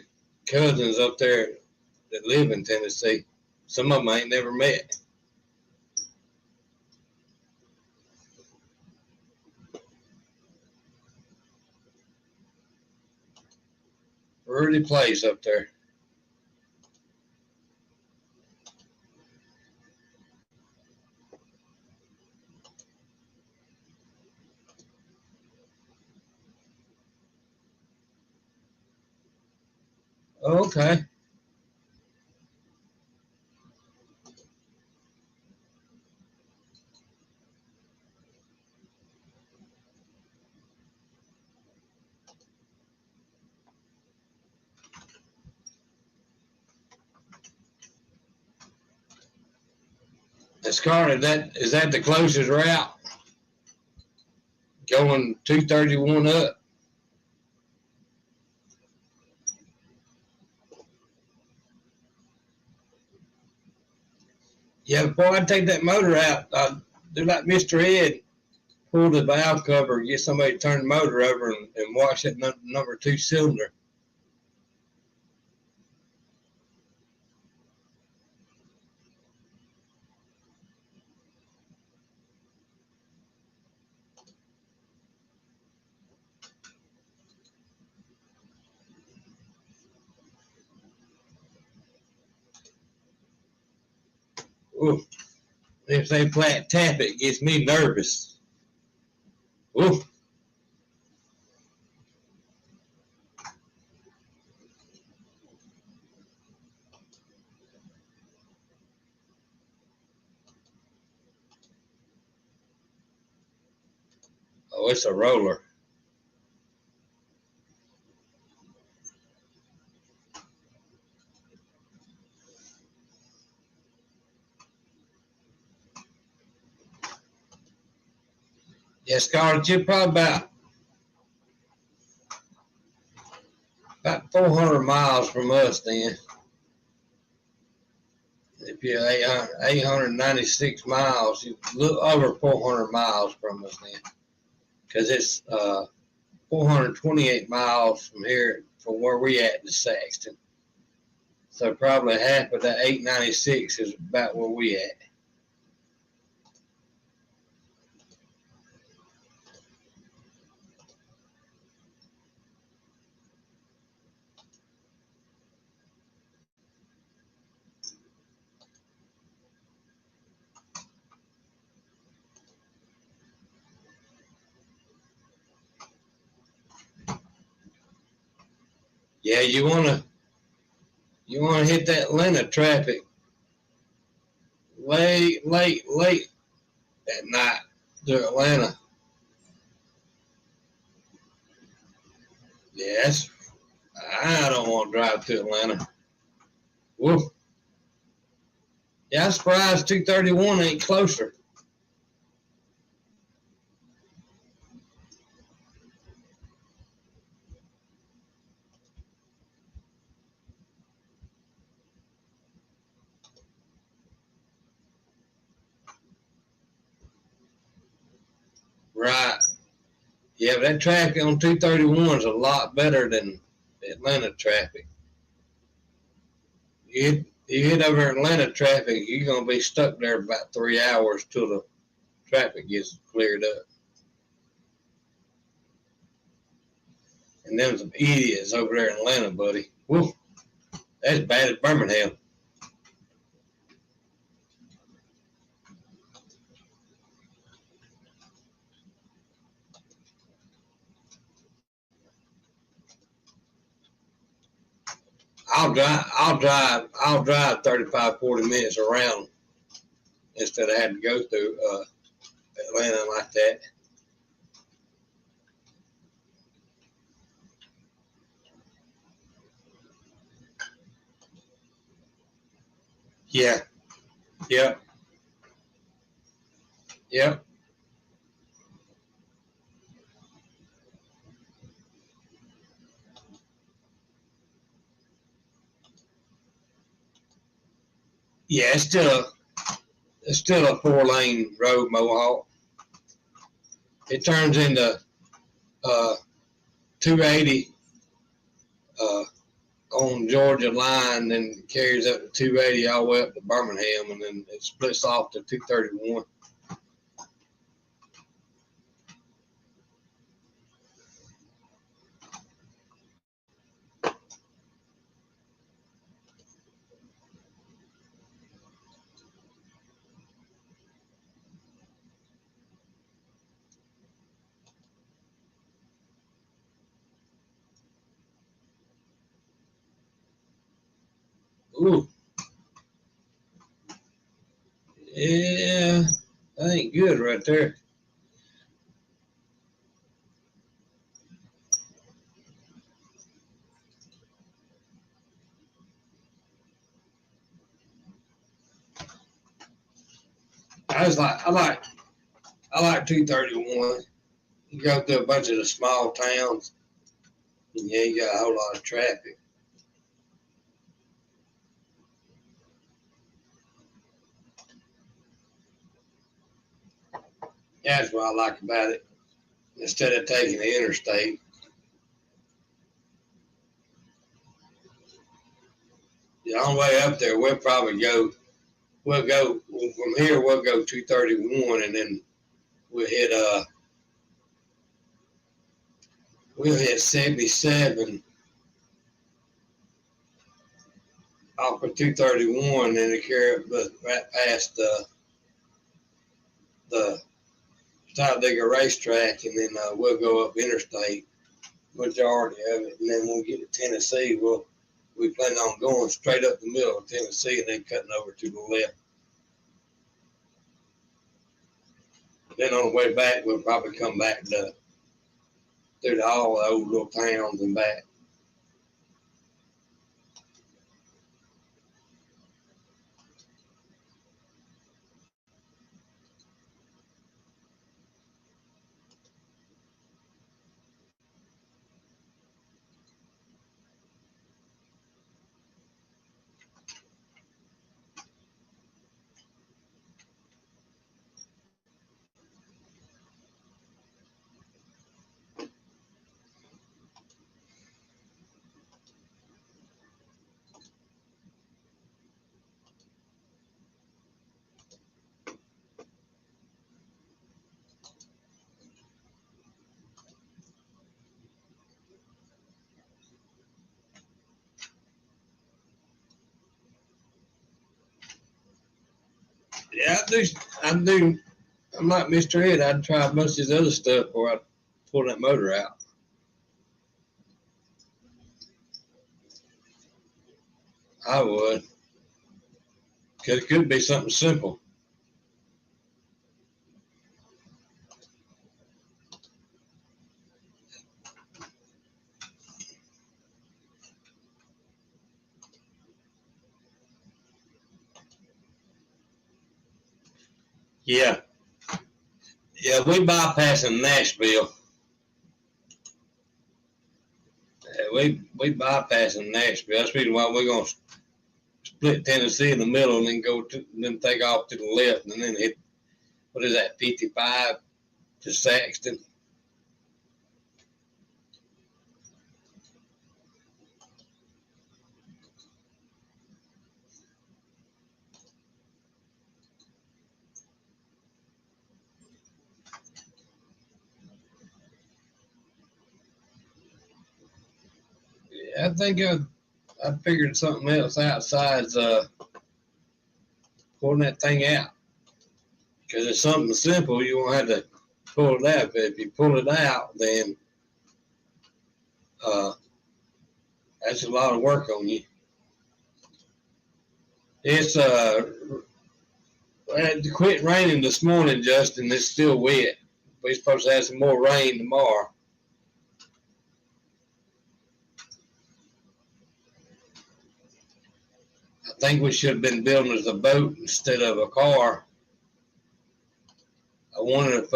cousins up there that live in Tennessee. Some of them I ain't never met. Pretty place up there. Okay. Scarlett, is that the closest route? Going 231 up? Yeah, before I take that motor out, I do like Mr. Ed, pull the valve cover, get somebody to turn the motor over and wash that number 2 cylinder. Ooh, If they flat tap it, gets me nervous. Oof. Oh, it's a roller. Yeah, Scarlett, you're probably about 400 miles from us then. If you're 896 miles, you're a little over 400 miles from us then. Because it's 428 miles from here, from where we at to Saxton. So probably half of that 896 is about where we at. Yeah, you wanna hit that Atlanta traffic late at night to Atlanta. Yes, I don't want to drive to Atlanta. Woof. Yeah, I'm surprised 231 ain't closer. Right. Yeah, but that traffic on 231 is a lot better than Atlanta traffic. You hit over Atlanta traffic, you're gonna be stuck there about 3 hours till the traffic gets cleared up. And them some idiots over there in Atlanta, buddy. Woo, that's bad as Birmingham. I'll drive 35, 40 minutes around instead of having to go through Atlanta like that. Yeah. Yep. Yep. Yeah, it's still a 4-lane road, Mohawk. It turns into 280 on Georgia line, then carries up to 280 all the way up to Birmingham, and then it splits off to 231. Ooh, yeah, that ain't good right there. I like 231. You go through a bunch of the small towns, and yeah, you got a whole lot of traffic. That's what I like about it. Instead of taking the interstate, the only way up there, we'll go from here. We'll go 231, and then we'll hit 77 off of 231, and then carry it right past the Talladega racetrack, and then we'll go up interstate, majority of it, and then when we get to Tennessee, we plan on going straight up the middle of Tennessee and then cutting over to the left. Then on the way back, we'll probably come back through all the old little towns and back. Yeah, I'm like Mr. Ed. I'd try a bunch of this other stuff before I pull that motor out. I would. Because it could be something simple. Yeah. Yeah, we bypassing Nashville. We bypassing Nashville. That's the reason why we're going to split Tennessee in the middle and then take off to the left and then hit, what is that, 55 to Saxton. Yeah, I think I figured something else outside pulling that thing out. Because it's something simple, you won't have to pull it out. But if you pull it out, then that's a lot of work on you. It's it quit raining this morning, Justin. It's still wet. We're supposed to have some more rain tomorrow. I think we should have been building as a boat instead of a car. I wonder if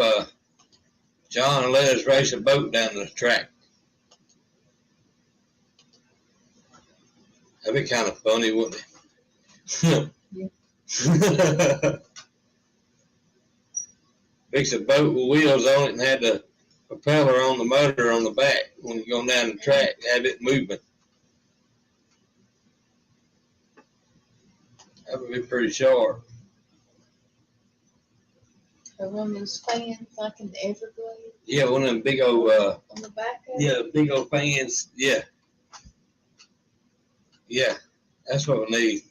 John let us race a boat down the track. That'd be kind of funny, wouldn't it? Yeah. Fix a boat with wheels on it and had the propeller on the motor on the back when you're going down the track, have it moving. That would be pretty sharp. Or one of those fans like in the Everglades. Yeah, one of them big old on the back of yeah, big old fans. Yeah. Yeah. That's what we need.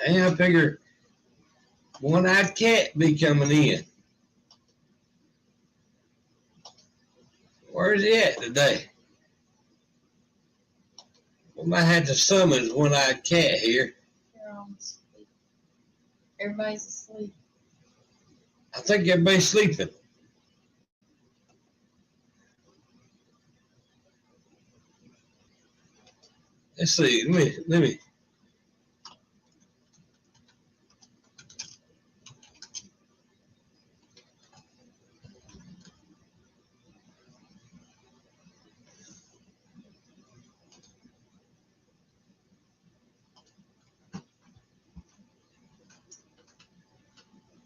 And I figure one-eyed cat be coming in. Where's he at today? We might have to summon one-eyed cat here. They're on sleep. Everybody's asleep. I think everybody's sleeping. Let's see. Let me.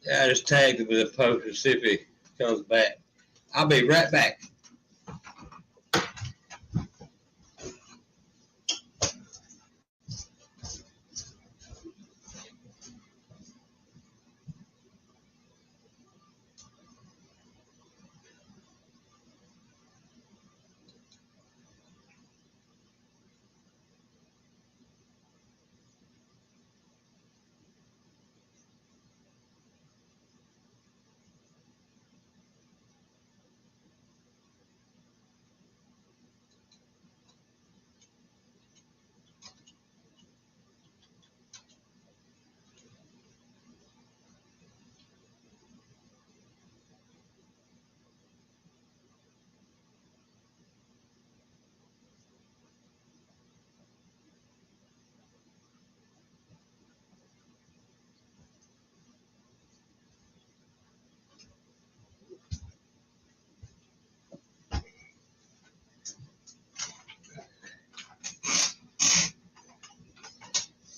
Yeah, I just tagged him with a post to see if he comes back. I'll be right back.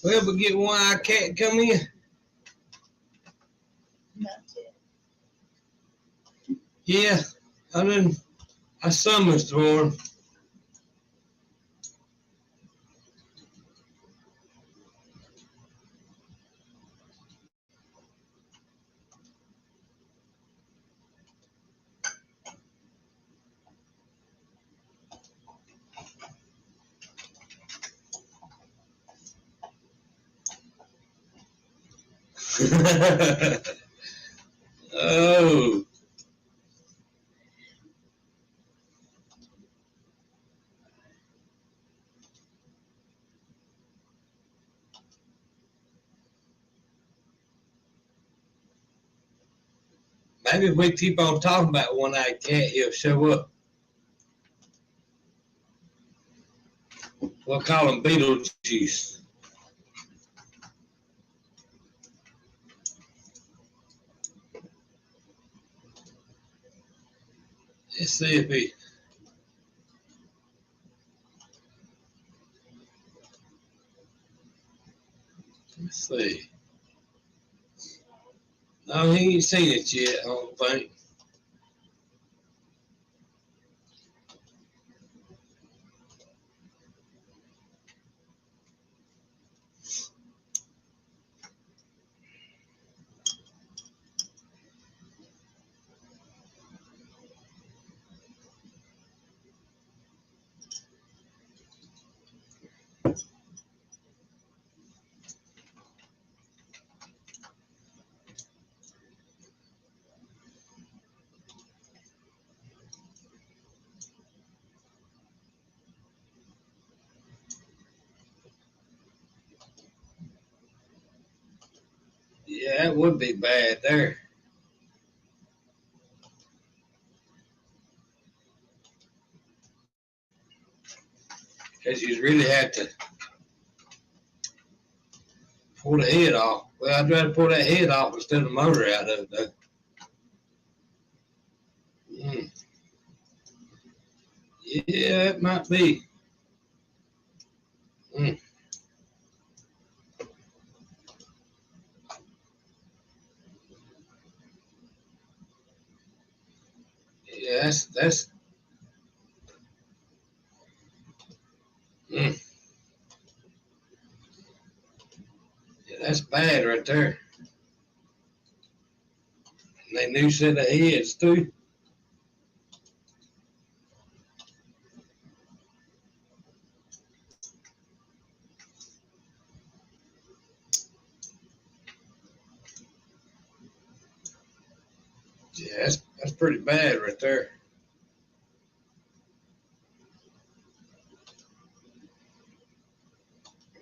We ever get one-eyed cat come in? Not yet. Yeah, I summoned one. Oh, maybe if we keep on talking about one-eyed cat, he'll show up. We'll call him Beetlejuice. Let's see if he. Let's see. No, he ain't seen it yet, I don't think. Yeah, that would be bad there. Because you really have to pull the head off. Well, I'd rather pull that head off instead of the motor out of it, though. Mm. Yeah, it might be. Mm. Yeah, that's mm. Yeah, that's bad right there. And they new set of heads too. Yeah, that's pretty bad right there.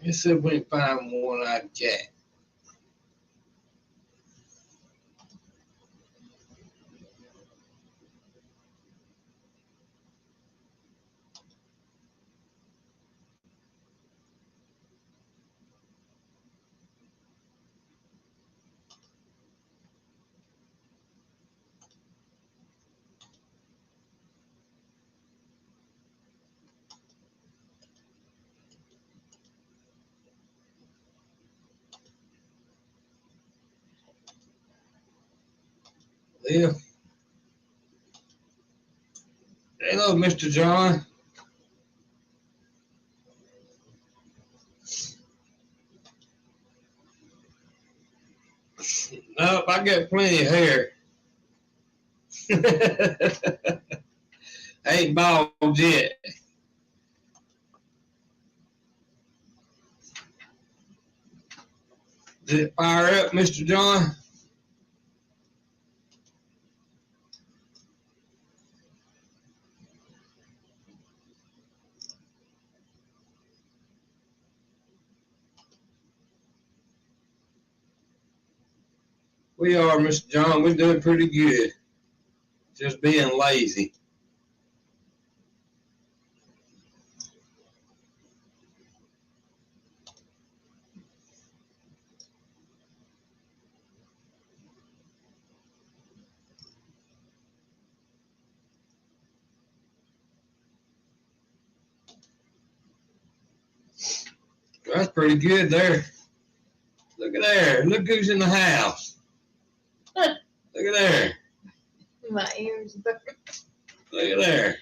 Let's see if we can find one-eyed cat. Yeah. Hello, Mr. John. Nope, I got plenty of hair. I ain't bald yet. Did it fire up, Mr. John? We are, Mr. John. We're doing pretty good. Just being lazy. That's pretty good there. Look at there. Look who's in the house. Look at there. My ears burn. Look at there.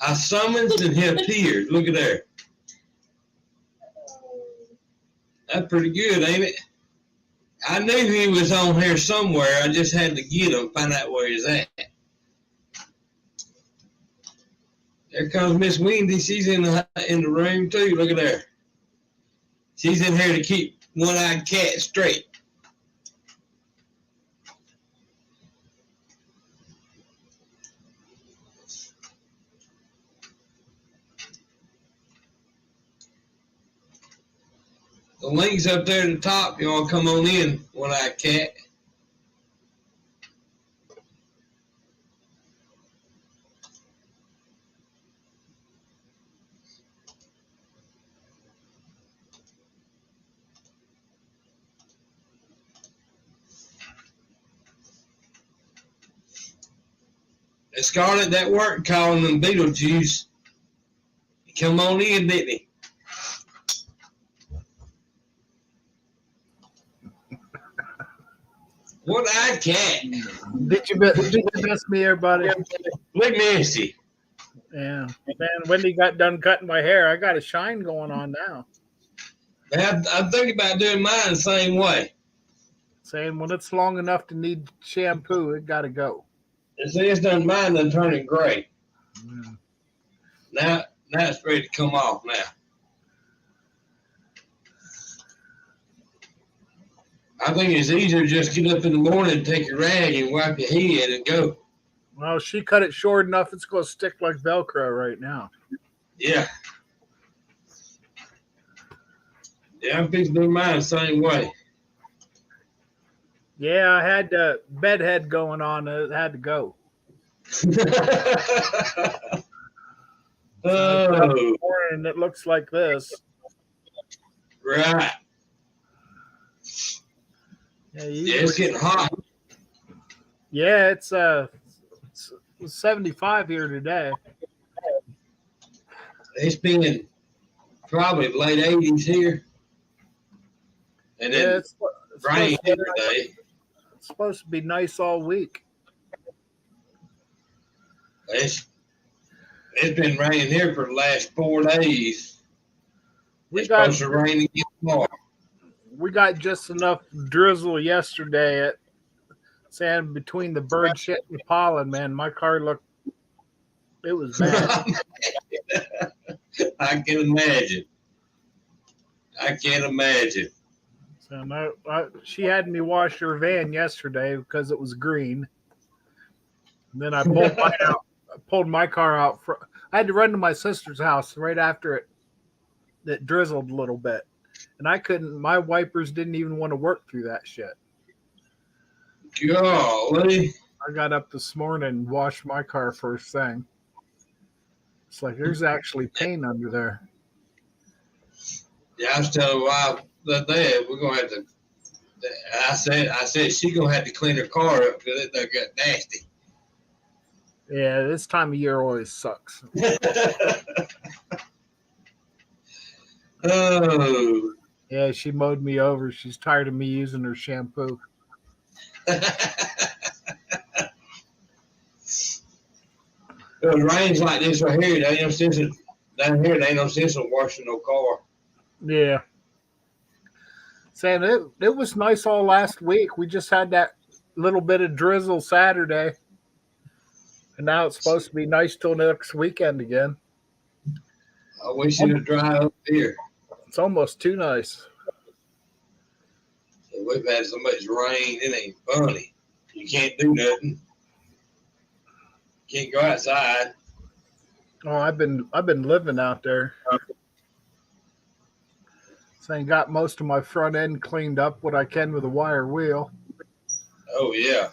I summoned and he appeared. Look at there. That's pretty good, ain't it? I knew he was on here somewhere. I just had to get him, find out where he's at. There comes Miss Wendy. She's in the room too. Look at there. She's in here to keep one-eyed cat straight. The link's up there at the top. You all come on in, one-eyed cat. And Scarlett, that worked calling them Beetlejuice. He come on in, didn't he? One-eyed cat. Did you miss me, everybody? We missed you. Yeah. Man, Wendy got done cutting my hair. I got a shine going on now. I'm thinking about doing mine the same way. Saying when it's long enough to need shampoo, it got to go. And see, it's done mine done turning gray. Now it's ready to come off now. I think it's easier to just get up in the morning, take your rag and wipe your head and go. Well, she cut it short enough, it's going to stick like Velcro right now. Yeah. Yeah, I'm fixing to do mine the same way. Yeah, I had the bedhead going on. It had to go. Oh. And it looks like this. Right. Yeah, It's getting hot. Yeah, it's 75 here today. It's been probably late 80s here. And then Yeah, it's rain every day. It's supposed to be nice all week. It's been raining here for the last 4 days. It's supposed to rain again tomorrow. We got just enough drizzle yesterday at saying between the bird shit and the pollen, man. My car it was bad. I can imagine. So she had me wash her van yesterday because it was green. And then I pulled mine out. I pulled my car out. I had to run to my sister's house right after it drizzled a little bit. And I couldn't, my wipers didn't even want to work through that shit. Golly. I got up this morning and washed my car first thing. It's like there's actually paint under there. Yeah, I was telling Wild the other day we're gonna have to. I said she's gonna have to clean her car up because it done got nasty. Yeah, this time of year always sucks. Oh. Yeah, she mowed me over. She's tired of me using her shampoo. It rains like this right here. There ain't no sense of, down here. There ain't no sense of washing no car. Yeah. Saying it was nice all last week. We just had that little bit of drizzle Saturday. And now it's supposed to be nice till next weekend again. I wish it would dry up here. It's almost too nice. We've had so much rain, it ain't funny. You can't do nothing. Can't go outside. Oh, I've been living out there. Saying got most of my front end cleaned up what I can with a wire wheel. Oh yeah.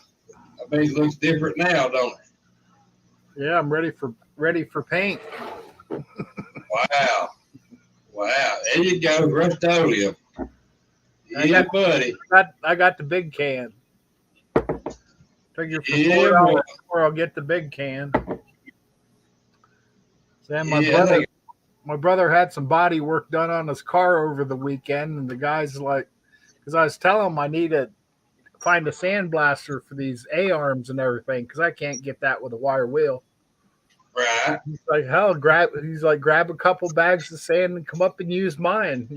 I bet it looks different now, don't it? Yeah, I'm ready for paint. Wow. There you go, Rust-Oleum. Yeah, buddy. I got the big can. Figure for Yeah, $4 I'll get the big can. Sam, my brother my brother had some body work done on his car over the weekend, and the guy's like, because I was telling him I need to find a sandblaster for these A arms and everything, because I can't get that with a wire wheel. Right. He's like, hell, grab a couple bags of sand and come up and use mine.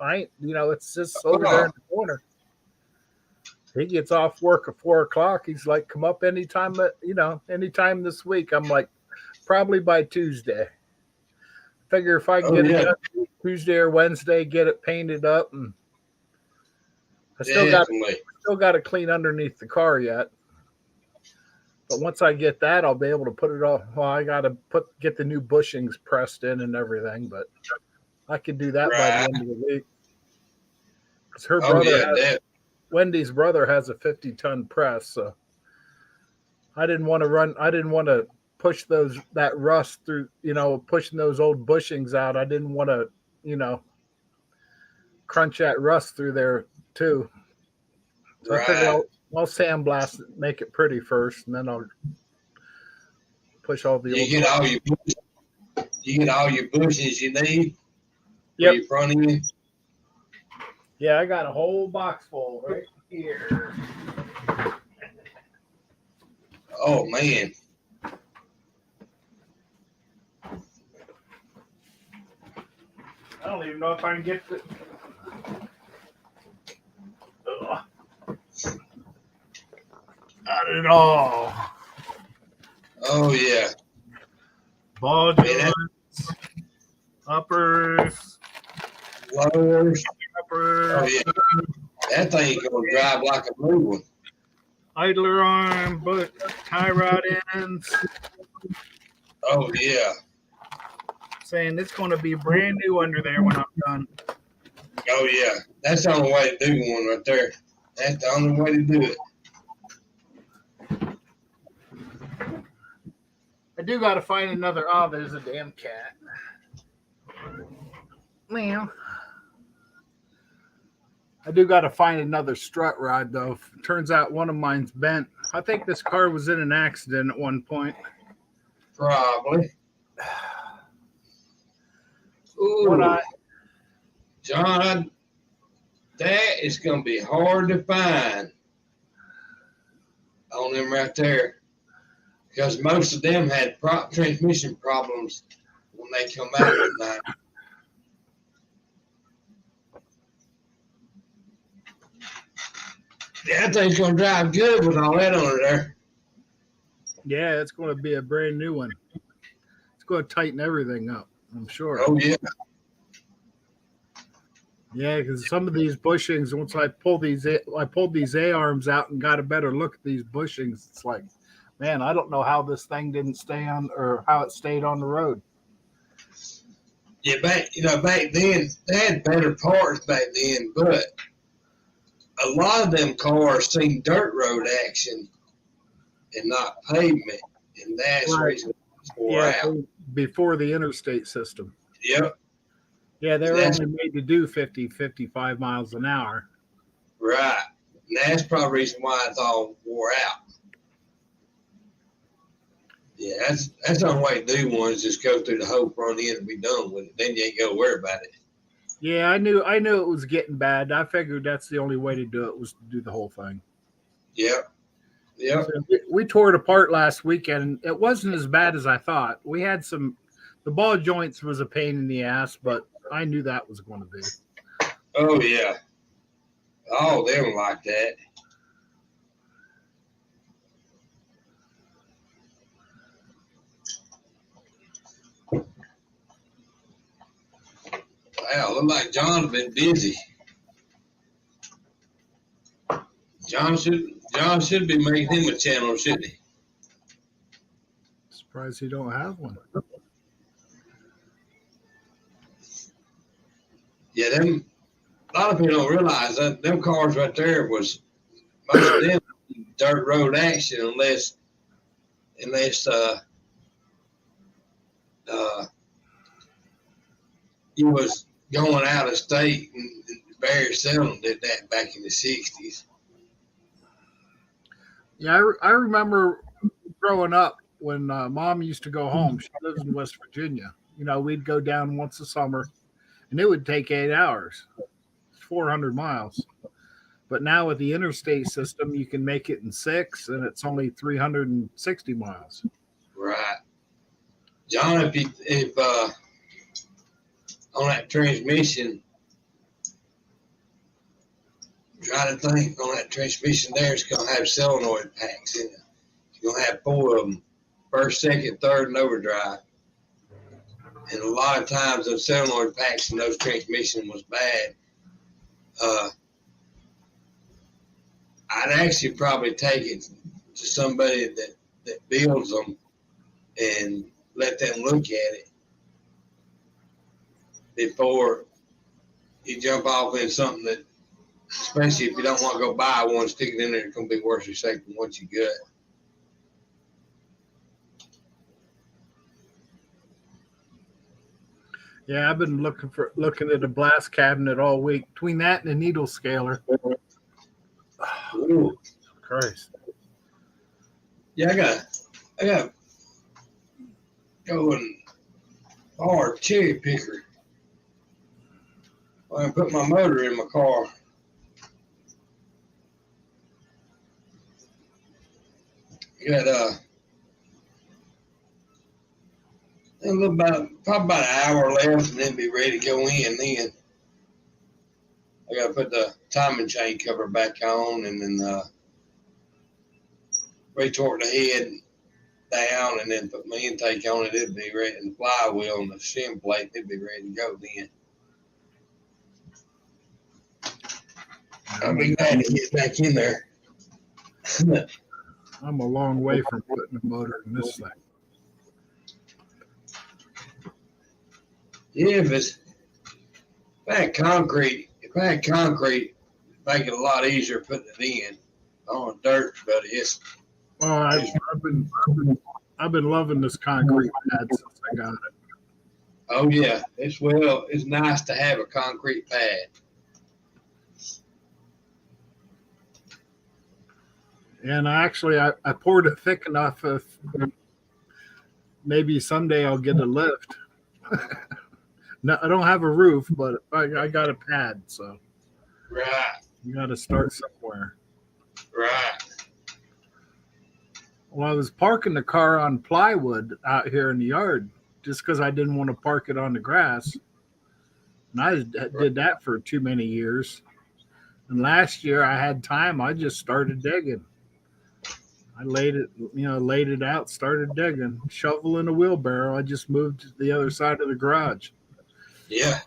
I ain't, it's just over there in the corner. He gets off work at 4:00. He's like, come up anytime, anytime this week. I'm like, probably by Tuesday. Figure if I can get it done Tuesday or Wednesday, get it painted up, and I still got to clean underneath the car yet. But once I get that, I'll be able to put it all. Well, I got to get the new bushings pressed in and everything, but I could do that by the end of the week. Because her brother, Wendy's brother, has a 50-ton press, so I didn't want to push that rust through. Pushing those old bushings out. I didn't want to, crunch that rust through there too. So I figured I'll sandblast it, make it pretty first, and then I'll push all the. You get all your bushes you need. Yep. In front of you. Yeah, I got a whole box full right here. Oh man. I don't even know if I can get the. Not at all. Oh yeah. Ball joints, uppers, lowers. uppers. Oh yeah. That thing gonna drive like a new one. Idler arm, but tie rod ends. Oh yeah. Saying it's going to be brand new under there when I'm done. Oh yeah. That's the only way to do one right there. That's the only way to do it. I do got to find another. Oh, there's a damn cat. Well, I do got to find another strut rod, though. Turns out one of mine's bent. I think this car was in an accident at one point. Probably. Ooh. John, that is going to be hard to find on them right there. Because most of them had transmission problems when they come out at night. That thing's going to drive good with all that under there. Yeah, it's going to be a brand new one. It's going to tighten everything up, I'm sure. Oh, yeah. Yeah, because some of these bushings, once I pulled these A arms out and got a better look at these bushings, it's like, man, I don't know how this thing didn't stay on, or how it stayed on the road. Yeah, back then they had better parts back then, but a lot of them cars seen dirt road action and not pavement, and that's the reason it's wore out. Before the interstate system. Yep. Yeah, they were only made to do 50, 55 miles an hour. Right. And that's probably the reason why it's all wore out. Yeah, that's the only way to do one is just go through the whole front end and be done with it. Then you ain't got to worry about it. Yeah, I knew it was getting bad. I figured that's the only way to do it was to do the whole thing. Yep. Yep. So we tore it apart last weekend, and it wasn't as bad as I thought. We had the ball joints was a pain in the ass, but I knew that was going to be. Oh, yeah. Oh, they were like that. Wow, look like John's been busy. John should be making him a channel, shouldn't he? Surprised he don't have one. Yeah, a lot of people don't realize that them cars right there was most of them dirt road action unless you was going out of state, and very seldom did that back in the 60s. Yeah, I remember growing up when Mom used to go home. She lives in West Virginia. we'd go down once a summer, and it would take 8 hours, 400 miles. But now with the interstate system, you can make it in 6, and it's only 360 miles. Right. John, if on that transmission, try to think on that transmission there, it's going to have solenoid packs in it. It's going to have 4 of them, first, second, third, and overdrive. And a lot of times those solenoid packs in those transmissions was bad. I'd actually probably take it to somebody that builds them and let them look at it before you jump off in something that, especially if you don't want to go buy one, stick it in there, it's going to be worse than once you get. Yeah, I've been looking at a blast cabinet all week. Between that and a needle scaler. Ooh. Christ. Yeah, I got going hard cherry picker. I put my motor in my car. I got probably about an hour left, and then be ready to go in. Then I got to put the timing chain cover back on, and then retort the head down, and then put my intake on it. It'd be ready, and the flywheel and the shim plate. It'd be ready to go then. I'll be glad to get back in there. I'm a long way from putting a motor in this thing. Yeah, if I had concrete, make it a lot easier putting it in. On dirt, but it's. Well, I've been loving this concrete pad since I got it. Oh yeah, it's nice to have a concrete pad. And I poured it thick enough. If maybe someday I'll get a lift. No, I don't have a roof, but I got a pad, so Right. you got to start somewhere. Right. Well, I was parking the car on plywood out here in the yard just because I didn't want to park it on the grass. And I did that for too many years. And last year I had time. I just started digging. I laid it out, started digging, shovel in a wheelbarrow. I just moved to the other side of the garage. Yeah.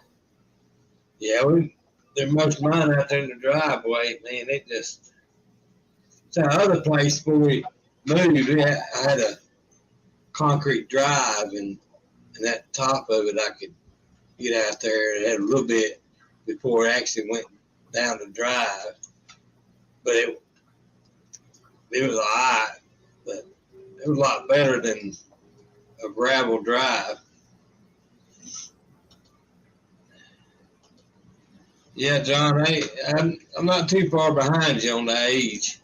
Yeah, there most mine out there in the driveway, man. It's the other place where we moved. I had a concrete drive, and that top of it, I could get out there. It had a little bit before it actually went down the drive, but it was all right. But it was a lot better than a gravel drive. Yeah, John, hey, I'm not too far behind you on the age.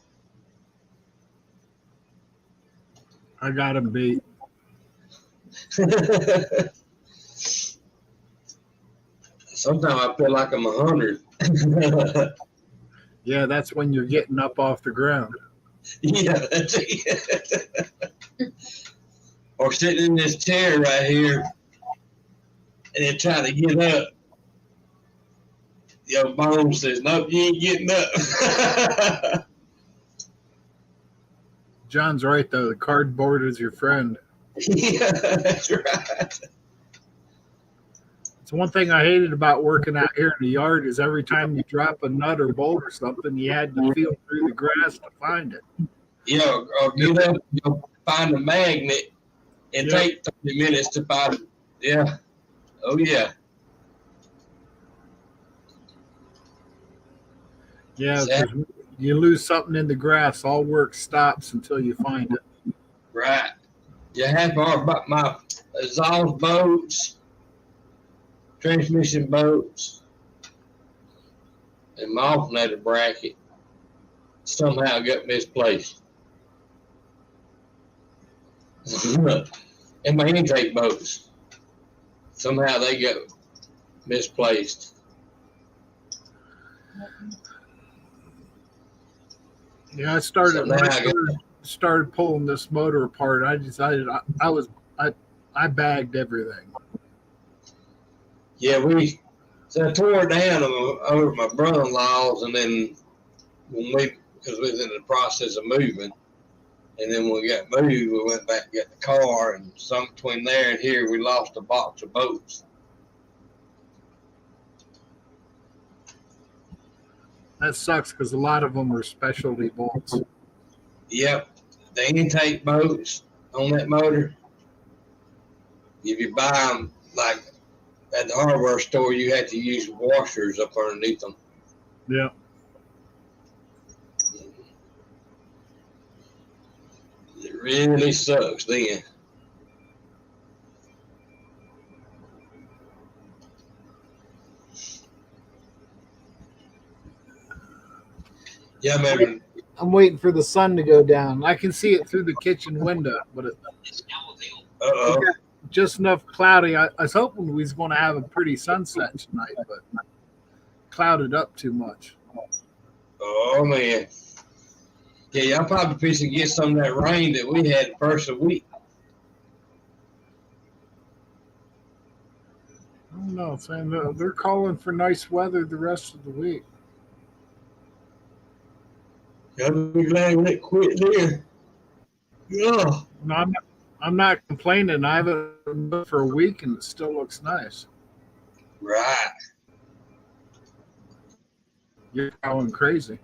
I got him beat. Sometimes I feel like I'm 100. Yeah, that's when you're getting up off the ground. Yeah, that's it. Or sitting in this chair right here and then trying to get up. Your bone says, nope, you ain't getting up. John's right, though. The cardboard is your friend. Yeah, that's right. It's one thing I hated about working out here in the yard is every time you drop a nut or bolt or something, you had to feel through the grass to find it. Yeah, or get up, find a magnet and take 30 minutes to find it. Yeah. Oh, yeah. Yeah, exactly. You lose something in the grass, all work stops until you find it. Right. You have my exhaust bolts, transmission bolts, and my alternator bracket somehow got misplaced. And my intake bolts. somehow they got misplaced. Yeah, I started So when now I I got, started pulling this motor apart. I decided I bagged everything. yeah, so I tore it down over my brother-in-law's, and then because we was in the process of moving, and then when we got moved, we went back and got the car, and some between there and here, we lost a box of bolts. That sucks because a lot of them are specialty bolts. Yep, the intake bolts on that motor, if you buy them like at the hardware store, you have to use washers up underneath them. Yeah. It really sucks then. Yeah, I remember. I'm waiting for the sun to go down. I can see it through the kitchen window, but it Uh-oh. got just enough cloudy. I was hoping we was going to have a pretty sunset tonight, but clouded up too much. Oh, man. Yeah, y'all probably fixing to get some of that rain that we had the first of the week. I don't know, saying they're calling for nice weather the rest of the week. Y'all be glad when it quit there. Yeah. No, I'm not complaining. I haven't looked for a week and it still looks nice. Right. You're going crazy.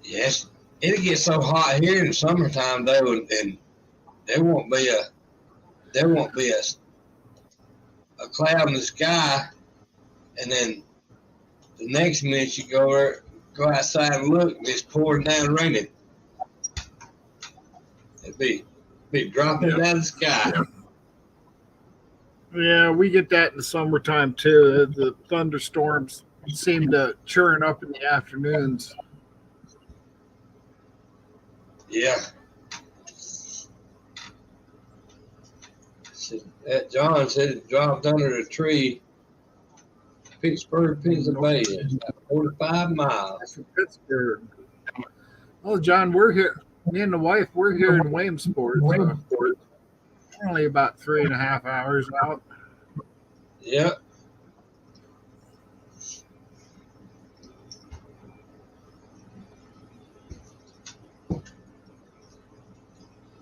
Yes. It'll get so hot here in the summertime, though, and there won't be a cloud in the sky, and then the next minute you go outside and look, and it's pouring down raining. It'd be dropping Yeah. out of the sky. Yeah, we get that in the summertime too. The thunderstorms seem to churn up in the afternoons. Yeah. John said it dropped under a tree, Pittsburgh, Pennsylvania. It's about 45 miles. From Pittsburgh. Oh, John, we're here. Me and the wife, we're here in Williamsport. So we're only about 3.5 hours out. Yep.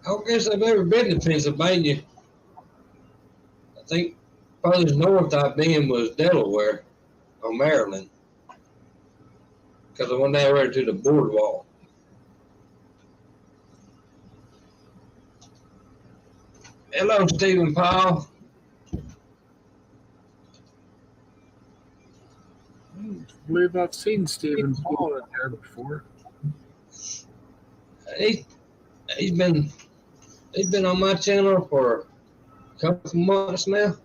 I don't guess I've ever been to Pennsylvania. I think furthest north I've been was Delaware or Maryland. Because I went down there to the boardwalk. Hello, Stephen Paul. I believe I've seen Stephen Paul in there before. He's been on my channel for a couple months now.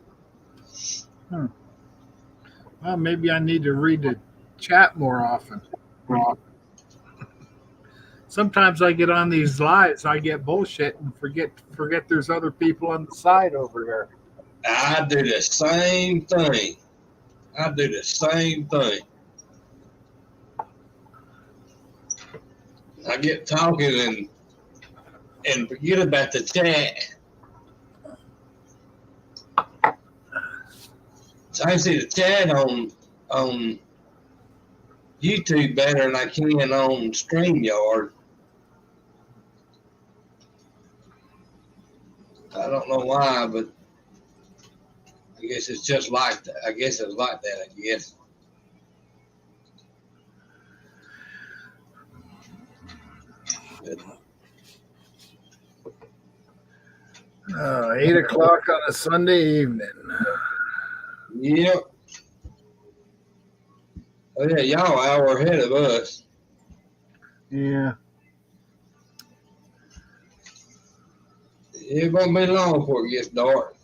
Well, maybe I need to read the chat more often. Sometimes I get on these lives, I get bullshit and forget there's other people on the side over there. I do the same thing. I get talking and forget about the chat. So I can see the chat on YouTube better than I can on StreamYard. I don't know why, but I guess it's just like that. I guess. But, 8 o'clock on a Sunday evening. yep. Oh yeah, y'all an hour ahead of us. Yeah. It won't be long before it gets dark.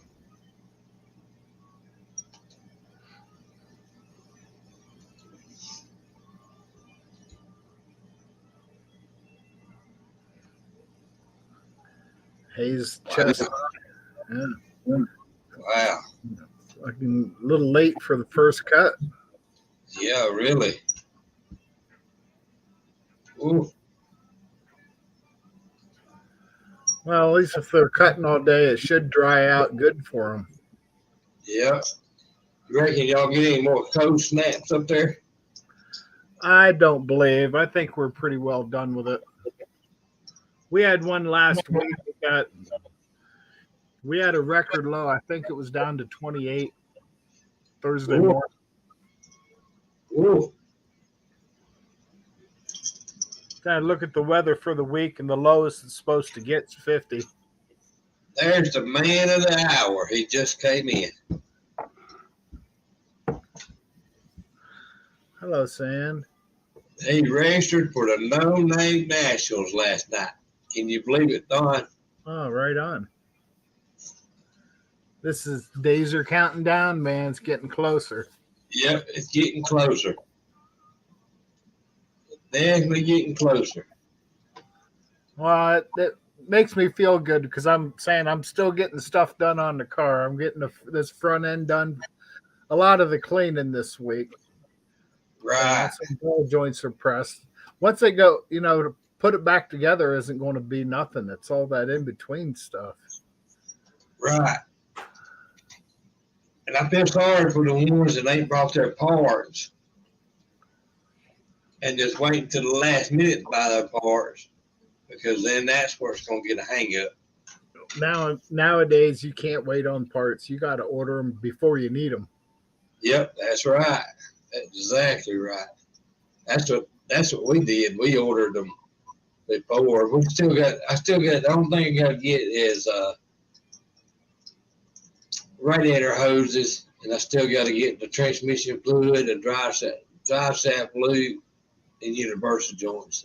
Hayes Chestnut. Yeah. Wow. Fucking a little late for the first cut. Yeah, really. Ooh. Well, at least if they're cutting all day, it should dry out good for them. Yeah. You reckon y'all get any more cold snaps up there? I don't believe. I think we're pretty well done with it. We had one last week. We had a record low. I think it was down to 28 Thursday Ooh. morning. Ooh. Kind of look at the weather for the week, and the lowest it's supposed to get is 50. There's the man of the hour. He just came in. Hello, Sand. He registered for the No Name Nationals last night. Can you believe it, Don? Oh, right on. Days are counting down, man. It's getting closer. Yep, it's getting closer. Definitely getting closer. Well, it makes me feel good because I'm saying I'm still getting stuff done on the car. I'm getting this front end done. A lot of the cleaning this week. Right. Some ball joints are pressed. Once they go, to put it back together isn't going to be nothing. It's all that in between stuff. Right. And I feel sorry for the ones that ain't brought their parts and just waiting till the last minute to buy their parts, because then that's where it's going to get a hang up. Nowadays, you can't wait on parts. You got to order them before you need them. Yep, that's right. That's exactly right. That's what we did. We ordered them before. I still got the only thing I got to get is radiator hoses, and I still got to get the transmission fluid, the drive shaft lube, and universal joints,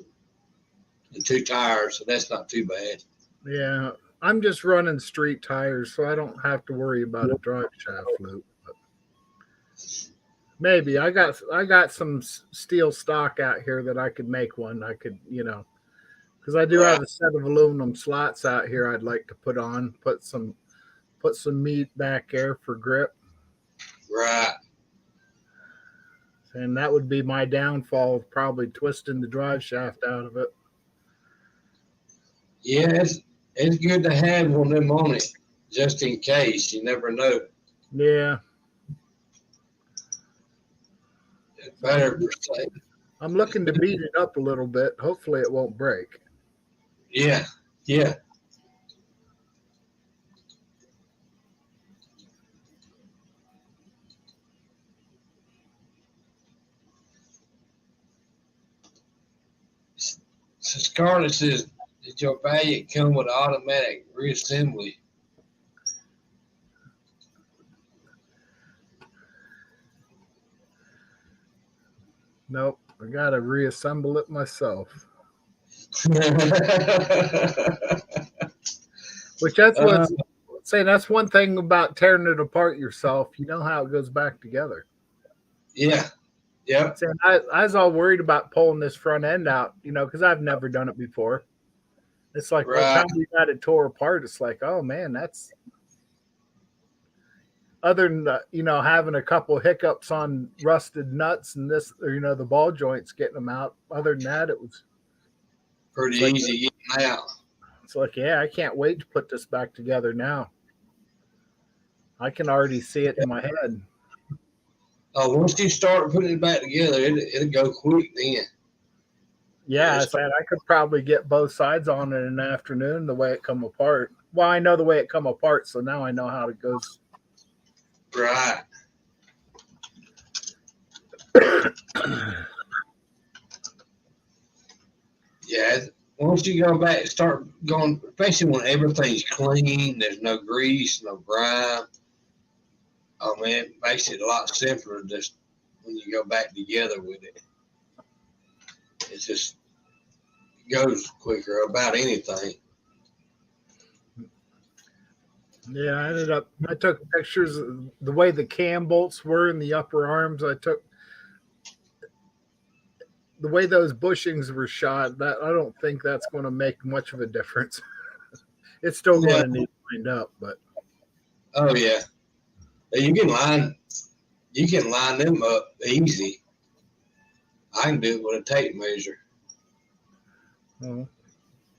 and 2 tires. So that's not too bad. Yeah, I'm just running street tires, so I don't have to worry about a drive shaft loop. But maybe I got some steel stock out here that I could make one. I could, because I do have a set of aluminum slots out here. I'd like to put some meat back there for grip. Right. And that would be my downfall, probably twisting the drive shaft out of it. Yeah, it's good to have one of them on it, just in case. You never know. Yeah. It's better for safe. I'm looking to beat it up a little bit. Hopefully it won't break. Yeah, yeah. So Scarlett says, did your Valiant come with automatic reassembly? Nope. I got to reassemble it myself. Which that's one thing about tearing it apart yourself. You know how it goes back together. Yeah. Yep. Saying I was all worried about pulling this front end out, because I've never done it before. It's like, by the time we got it tore apart, it's like, oh man, that's other than having a couple hiccups on rusted nuts and this, or the ball joints getting them out. Other than that, it was pretty easy getting out. It's like, yeah, I can't wait to put this back together now. I can already see it in my head. Oh, once you start putting it back together, it'll go quick then. Yeah, I said I could probably get both sides on in an afternoon the way it come apart. Well, I know the way it come apart, so now I know how it goes. Right. Yeah, once you go back, start going, especially when everything's clean, there's no grease, no grime. Oh man, it makes it a lot simpler just when you go back together with it. It just goes quicker about anything. Yeah, I took pictures of the way the cam bolts were in the upper arms. I took the way those bushings were shot. That I don't think that's going to make much of a difference. It's still going to need to wind up, but Oh yeah. You can line them up easy. I can do it with a tape measure. Well,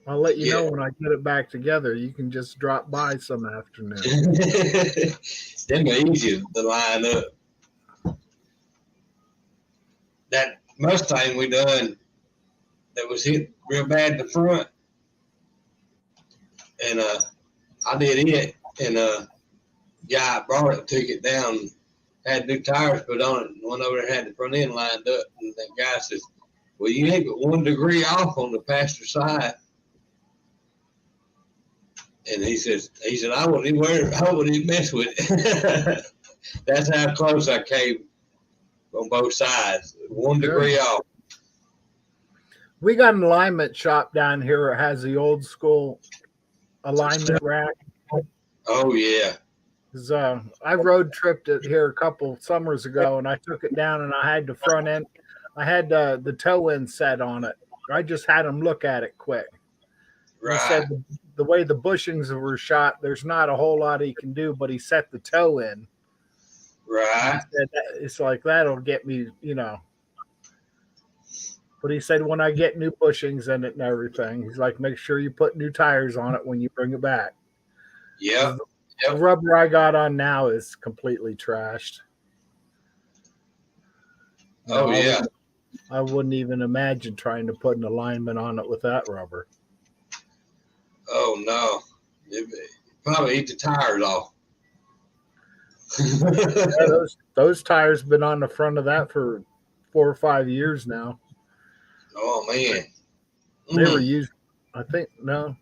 I'll let you Yeah. know when I get it back together. You can just drop by some afternoon. Them are easy to line up. That Mustang we done that was hit real bad in the front, and I did it, and guy brought it, took it down, had new tires put on it, and went over there had the front end lined up, and that guy says, "Well, you ain't but 1 degree off on the passenger side." And he said, I wouldn't even mess with it. That's how close I came on both sides. 1 degree off. We got an alignment shop down here that has the old school alignment rack. Oh yeah. I road tripped it here a couple summers ago, and I took it down, and I had the front end. I had the toe end set on it. I just had him look at it quick. Right. He said the way the bushings were shot, there's not a whole lot he can do, but he set the toe in. Right. It's like that'll get me, But he said when I get new bushings in it and everything, he's like, make sure you put new tires on it when you bring it back. Yep. The rubber I got on now is completely trashed. Oh yeah. I wouldn't even imagine trying to put an alignment on it with that rubber. Oh no. It probably eat the tires off. Yeah, those tires been on the front of that for 4 or 5 years now. Oh man. They were used, I think, no,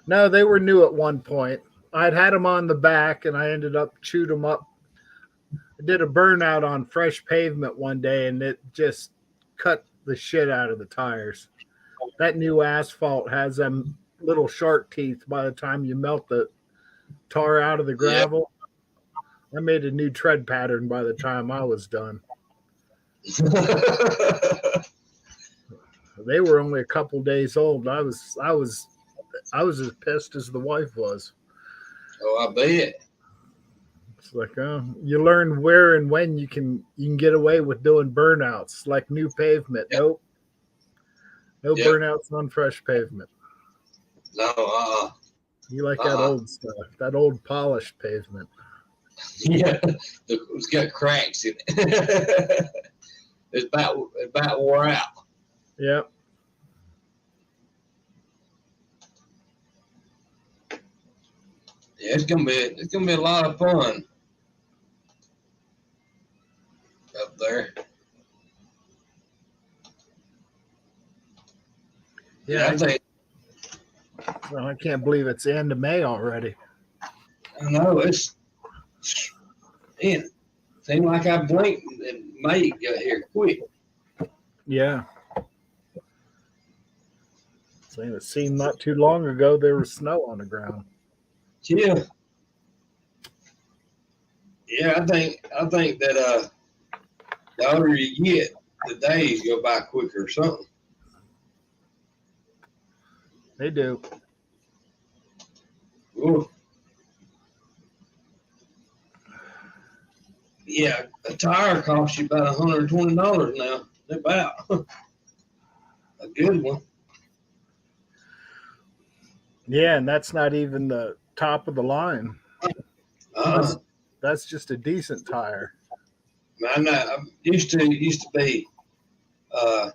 they were new at one point. I'd had them on the back, and I ended up chewed them up. I did a burnout on fresh pavement one day, and it just cut the shit out of the tires. That new asphalt has them little shark teeth by the time you melt the tar out of the gravel. Yep. I made a new tread pattern by the time I was done. They were only a couple days old. I was as pissed as the wife was. Oh, I bet. It's like, you learn where and when you can get away with doing burnouts, like new pavement. Yep. No burnouts on fresh pavement. No, You like that old stuff, that old polished pavement. Yeah, it's got cracks in it. It's about wore out. Yep. Yeah, it's gonna be a lot of fun up there. Yeah, I can't believe it's the end of May already. I know it's. Man, seemed like I blinked and May got here quick. Yeah. It seemed not too long ago there was snow on the ground. Yeah. Yeah, I think that the older you get, the days go by quicker or something. They do. Ooh. Yeah, a tire costs you about $120 now. About a good one. Yeah, and that's not even the top of the line. That's just a decent tire. I know. Used to be $7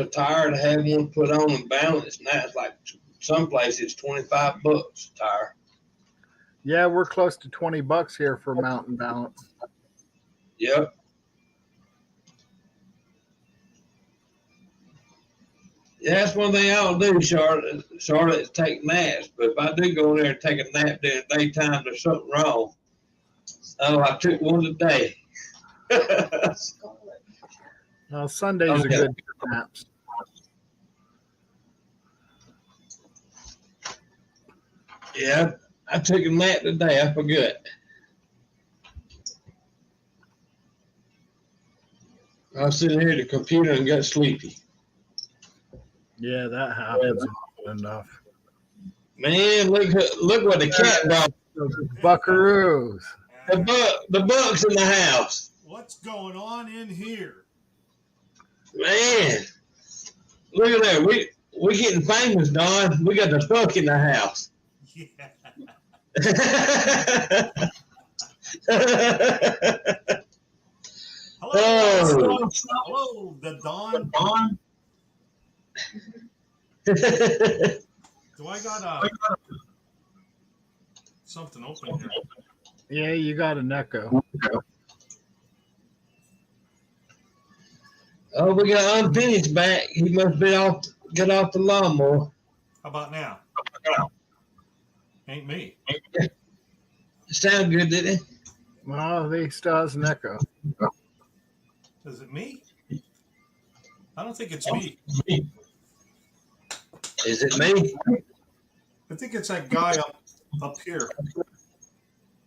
a tire to have one put on and balance. Now it's like some places $25 a tire. Yeah, we're close to $20 here for mountain balance. Yep. Yeah, that's one thing I don't do, Charlotte, is take naps. But if I do go in there and take a nap during the daytime, there's something wrong. Oh, I took one today. Well, Sundays are good for naps. Yeah, I took a nap today. I forgot. I was sitting here at the computer and got sleepy. Yeah, that happens often enough. Man, look what the cat brought. The buckaroos. The buck's in the house. What's going on in here? Man, look at that. We getting famous, Don. We got the buck in the house. Yeah. Hello. Oh. Hello, the Don. Do I got something open here? Yeah, you got an echo. Oh, we got unfinished back. He must be get off the lawnmower. How about now? Ain't me. Sound good, didn't it? Well, he still has an echo. Is it me? I don't think it's me. Is it me? I think it's that guy up here.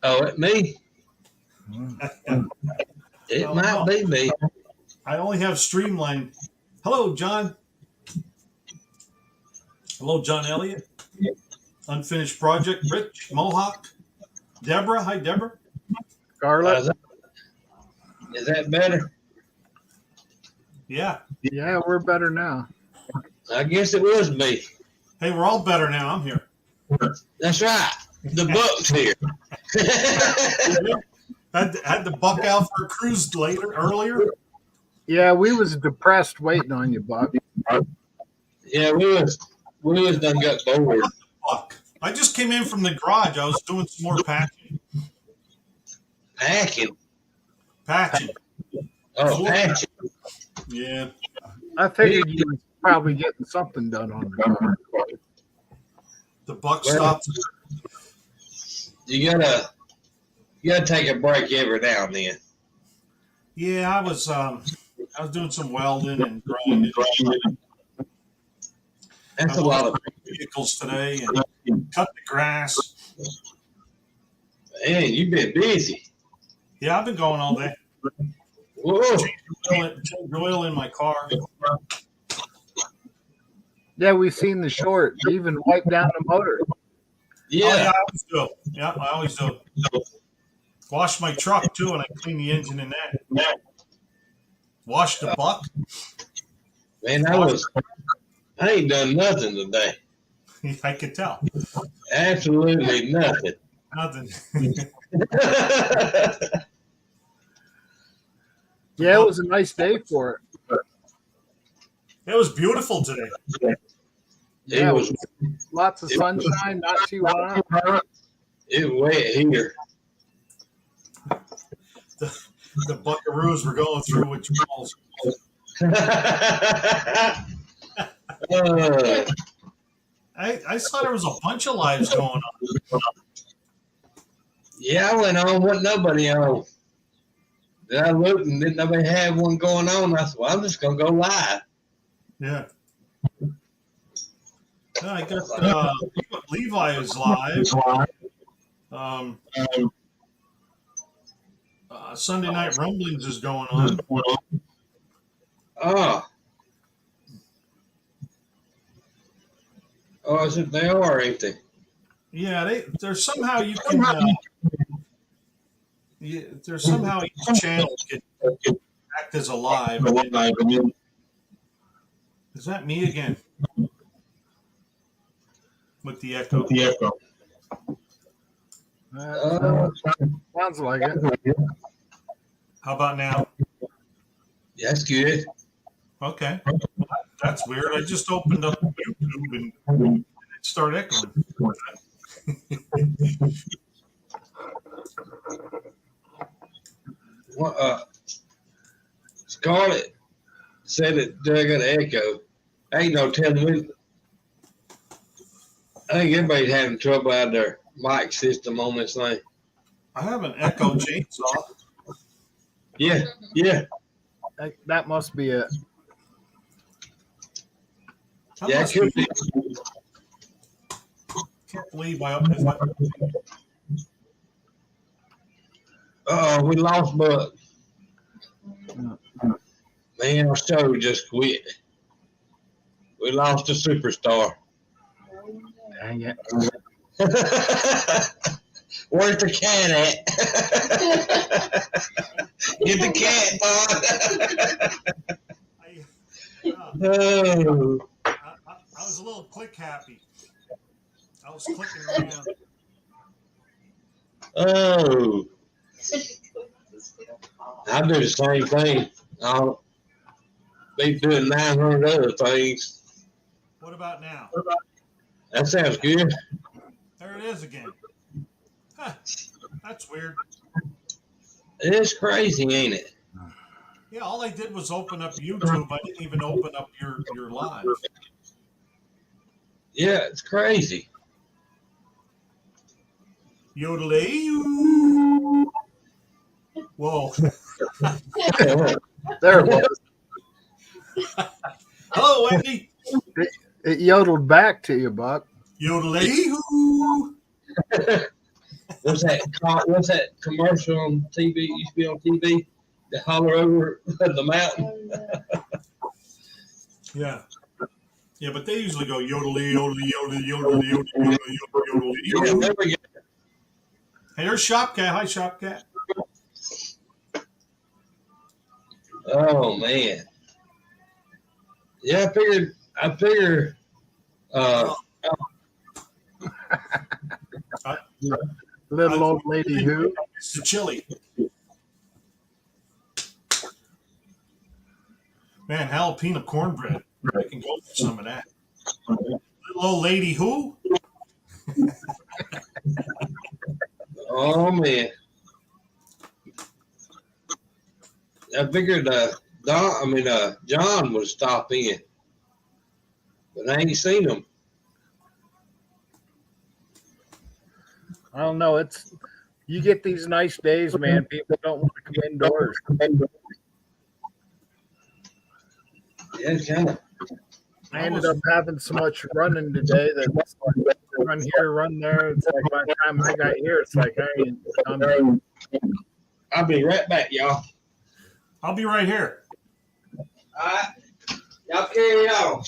Oh, it me? It Oh, might no. be me. I only have Streamline. Hello, John. Hello, John Elliott. Unfinished project. Rich Mohawk. Deborah. Hi, Deborah. Scarlett? Is that better? Yeah. Yeah, we're better now. I guess it was me. Hey, we're all better now. I'm here. That's right. The buck's here. Had the buck out for a cruise earlier. Yeah, we was depressed waiting on you, Buck. Yeah, we was done got bored. Buck. I just came in from the garage. I was doing some more patching. Packing. Patching. Oh, patching. Yeah. I figured you was probably getting something done on the car. The buck stopped. You gotta take a break every now and then. Yeah, I was doing some welding and grinding That's a lot of. vehicles today and cut the grass. Man, you've been busy. Yeah, I've been going all day. Whoa. Change oil in my car. Yeah, we seen the short. You even wiped down the motor. Oh, Yeah. yeah, I always do. Yeah, I always do. Wash my truck too, and I clean the engine in that. Wash the buck. Man, I ain't done nothing today. I could tell. Absolutely nothing. Nothing. Yeah, it was a nice day for it. It was beautiful today. Yeah, It was lots of sunshine, not too hot. it was wet here. The buckaroos were going through withdrawals. I saw there was a bunch of lives going on. Yeah, I went on, wasn't nobody on. Then I looked and didn't nobody have one going on. I said, well, I'm just gonna go live. Yeah. Yeah, I got Levi is live. Sunday Night Rumblings is going on. Oh, is it they are, ain't they? Yeah, there's somehow you can. There's somehow each channel can act as a live. Is that me again? With the echo. Sounds like it. How about now? That's good. Okay. Well, that's weird. I just opened up YouTube and it started echoing. Well, Scarlett said that they got an echo. Ain't no telling me. I think everybody's having trouble out their mic system on this thing. I have an echo chainsaw. Yeah. That must be it. That Yeah, it must could be- be. Can't believe We lost Buck. Man, our show just quit. We lost a superstar. Dang it. Where's the cat at? Get the cat, Todd. Oh. I was a little click happy. I was clicking around. Oh. I do the same thing. I'll be doing 900 other things. What about now? That sounds good. There it is again. Huh, that's weird. It is crazy, ain't it? Yeah, all I did was open up YouTube. I didn't even open up your live. Yeah, it's crazy. Yodelay. Whoa. There it was. Hello, Wendy. It yodeled back to you, Buck. Yodelay. What's that commercial on TV? It used to be on TV. The holler over the mountain. Yeah. Yeah, but they usually go yodelay, yodelay, yodelay, yodelay, yodelay, yodelay, Yeah, yodelay. there we go. Hey, there's Shopcat. Hi, Shopcat. Oh man. Yeah, I figured Little old lady who? It's the chili. Man, jalapeno cornbread. I can go for some of that. Little old lady who? oh man. I figured John would stop in. But I ain't seen him. I don't know. You get these nice days, man. People don't want to come indoors. Yeah, kind of. I ended up having so much running today that it's like run here, run there. It's like by the time I got here, it's like I'm done. I'll be right back, y'all. I'll be right here. All right. Y'all carry on.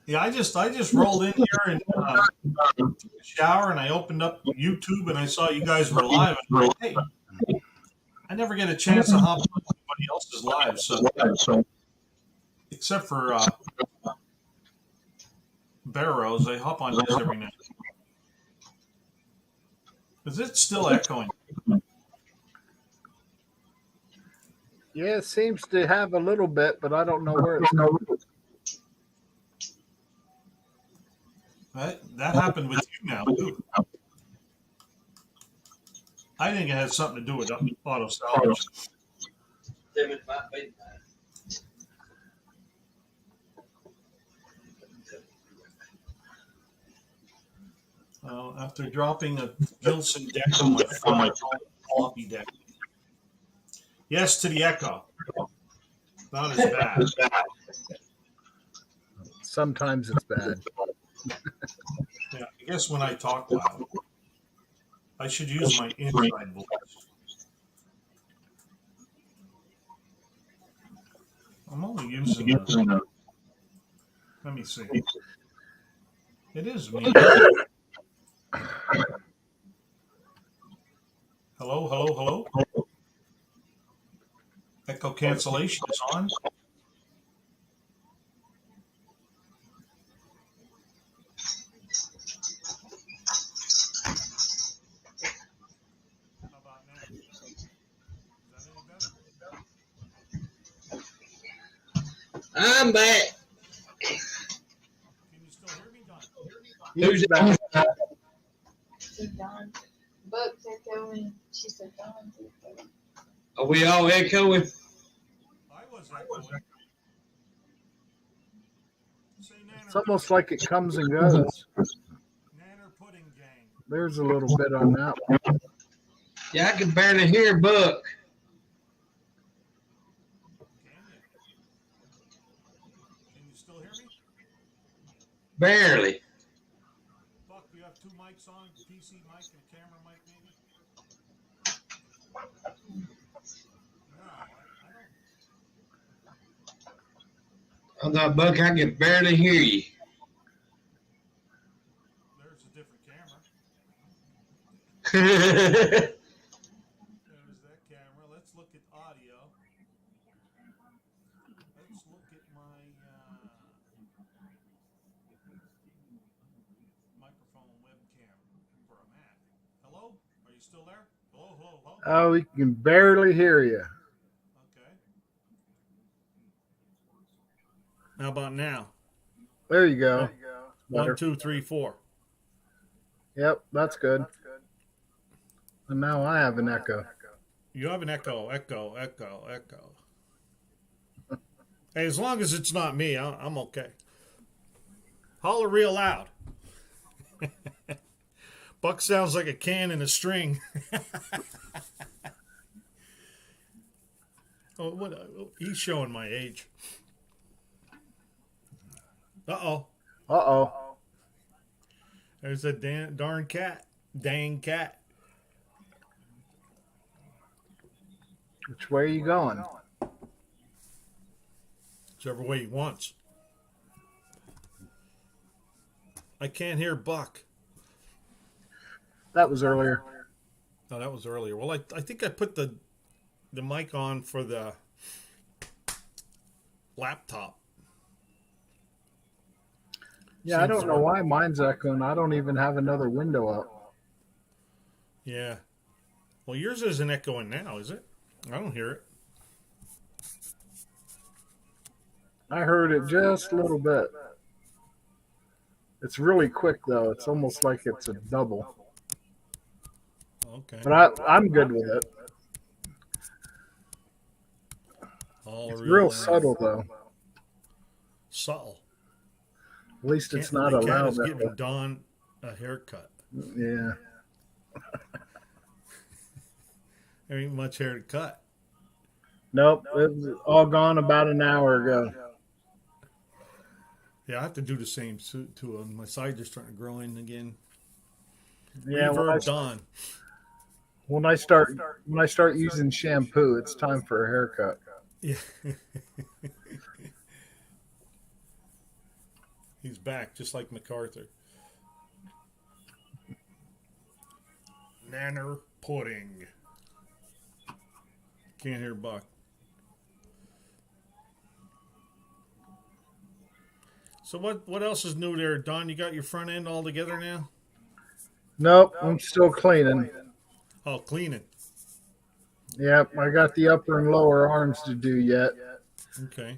Yeah, I just rolled in here and took a shower, and I opened up YouTube and I saw you guys were live. And I'm like, hey, I never get a chance to hop on somebody else's live, so except for Barrows, I hop on his every now and then. Is it still echoing? Yeah, it seems to have a little bit, but I don't know where it's going. That happened with you now, too. I think it has something to do with auto salvage. After dropping a Gilson deck on my floppy deck. Yes to the echo. Not as bad. Sometimes it's bad. Yeah, I guess when I talk loud, I should use my inside voice. I'm only using let me see. It is me. Hello, hello, hello. Echo cancellation is on. How about now? Is that any better? I'm back. Can you still hear me, Don? Who's back? Said Don. Buck's echoing. She said Don's echoing. Are we all echoing? I was echoing. Say It's almost like it comes and goes. Nanner Pudding Gang. There's a little bit on that one. Yeah, I can barely hear Buck. Can you still hear me? Barely. Buck, you have two mics on, PC mic and a camera mic maybe? No, I don't. I thought, Buck, I could barely hear you. There's a different camera. There's that camera. Let's look at audio. Let's look at my microphone webcam for a Mac. Hello? Are you still there? Hello, hello, hello? Oh, we can barely hear you. Okay. How about now? There you go. Better. 1, 2, 3, 4. Yep, that's good. And now I have an echo. You have an echo. Hey, as long as it's not me, I'm okay. Holler real loud. Buck sounds like a can in a string. Oh, what? He's showing my age. Uh-oh. Uh-oh. There's a darn cat. Dang cat. Which way are you going? Whichever way he wants. I can't hear Buck. That was earlier. No, that was earlier. Well, I think I put the mic on for the laptop. Yeah, I don't know why mine's echoing. I don't even have another window up. Yeah. Well, yours isn't echoing now, is it? I don't hear it. I heard it just a little bit. It's really quick, though. It's almost like it's a double. Okay. But I'm good with it. It's real subtle, though. Subtle. At least it's not the cat allowed. is giving Dawn a haircut. Yeah. There ain't much hair to cut. Nope. It was all gone about an hour ago. Yeah, I have to do the same to him. My sides are starting to grow in again. Yeah. Reverb Dawn. When I start using shampoo, it's time for a haircut. Yeah. He's back, just like MacArthur. Nanner pudding. Can't hear Buck. So what else is new there, Don? You got your front end all together now? Nope, I'm still cleaning. Oh, cleaning. Yep, I got the upper and lower arms to do yet. Okay.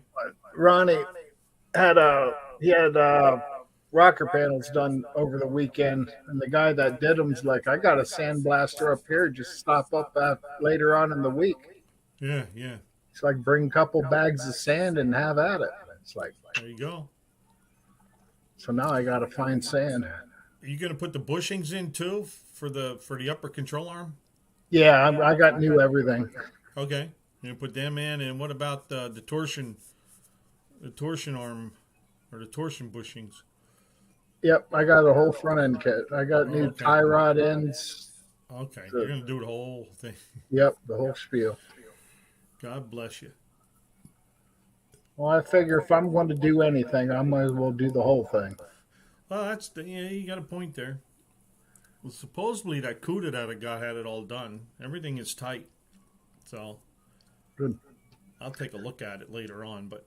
Ronnie had rocker panels done over the weekend, and the guy that did them's like, I got a sandblaster up here. Just stop up later on in the week. Yeah, yeah. It's like bring a couple bags of sand and have at it. It's like, There you go. so now I got to find sand. Are you going to put the bushings in too for the upper control arm? Yeah, I got new everything. Okay. You put them in, and what about the torsion arm or the torsion bushings? Yep, I got a whole front end kit. I got new tie rod ends. Okay, you're going to do the whole thing. Yep, the whole spiel. God bless you. Well, I figure if I'm going to do anything, I might as well do the whole thing. Well, you got a point there. Well, supposedly that CUDA that I got had it all done. Everything is tight. So Good. I'll take a look at it later on, but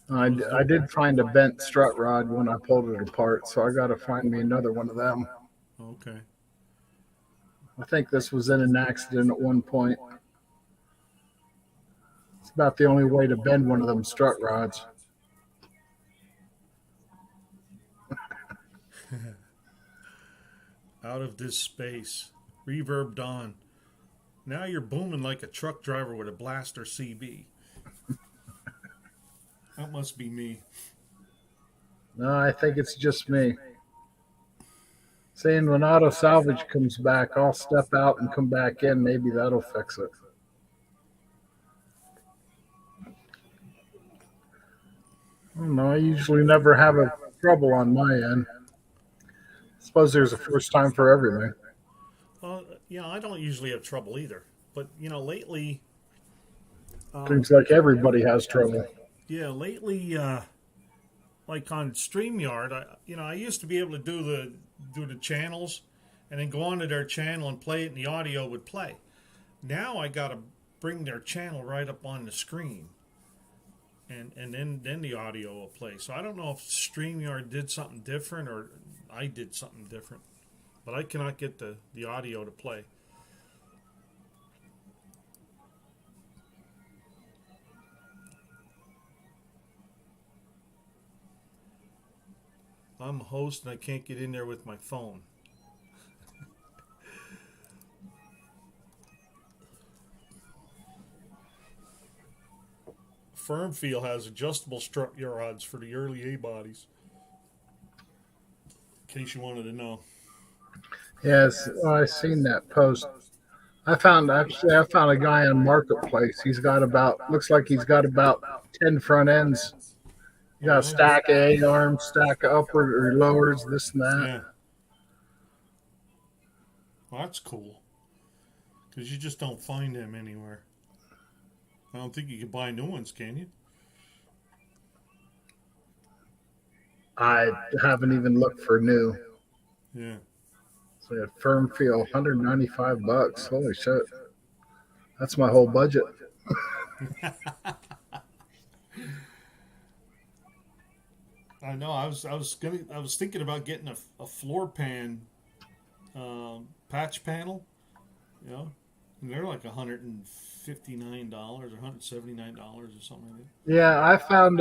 I did find a bent strut rod when I pulled it apart, so I got to find me another one of them. okay. I think this was in an accident at one point. It's about the only way to bend one of them strut rods. Out of this space. Reverb Dawn. Now you're booming like a truck driver with a Blaster CB. That must be me. No, I think it's just me. Saying when auto salvage comes back, I'll step out and come back in. Maybe that'll fix it. I don't know. I usually never have a trouble on my end. Suppose there's a first time for everything. Well, I don't usually have trouble either. But, lately... Seems like everybody has trouble. Yeah, lately, like on StreamYard, I used to be able to do the channels, and then go onto their channel and play it, and the audio would play. Now I got to bring their channel right up on the screen, and then the audio will play. So I don't know if StreamYard did something different or I did something different, but I cannot get the audio to play. I'm a host and I can't get in there with my phone. Firmfeel has adjustable strut rods for the early A bodies. In case you wanted to know. Yes, I seen that post. I found a guy on Marketplace. He's got about looks like he's got about 10 front ends. You got a stack of A arms, stack of upward or lowers, this and that. Yeah. Well, that's cool. Because you just don't find them anywhere. I don't think you can buy new ones, can you? I haven't even looked for new. Yeah. So a firm feel, $195. Holy shit. That's my whole budget. I know. I was thinking about getting a floor pan patch panel. You know, and they're like $159 or $179 or something like that. Yeah, I found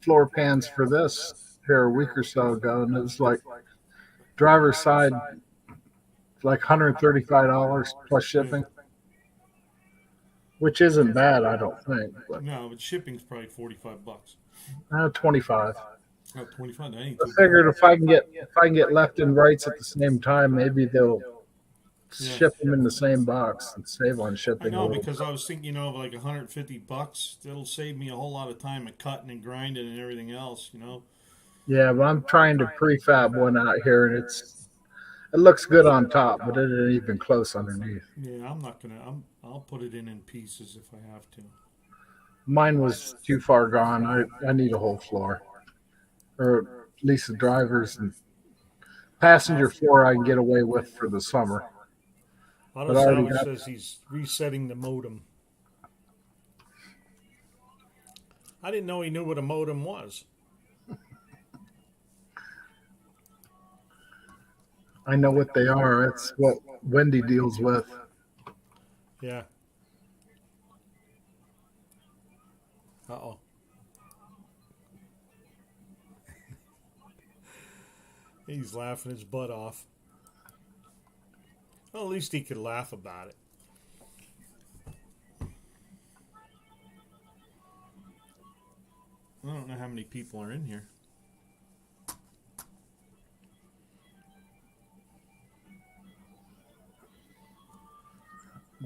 floor pans for this here a week or so ago, and it was like driver's side, like $135 plus shipping, which isn't bad, I don't think. But No, but shipping's probably $45. 25. Oh, 25. That ain't I too figured if I can get left and rights at the same time, maybe they'll ship them in the same box and save on I shipping. know, because I was thinking, of like $150. That'll save me a whole lot of time at cutting and grinding and everything else. Yeah, but I'm trying to prefab one out here, and it looks good on top, but it ain't even close underneath. Yeah, I'm not gonna. I'll put it in pieces if I have to. Mine was too far gone. I need a whole floor, or at least the drivers and passenger floor I can get away with for the summer. Auto But I already Salvage got- says he's resetting the modem. I didn't know he knew what a modem was. I know what they are. It's what Wendy deals with. Yeah. Uh-oh. He's laughing his butt off. Well, at least he could laugh about it. I don't know how many people are in here.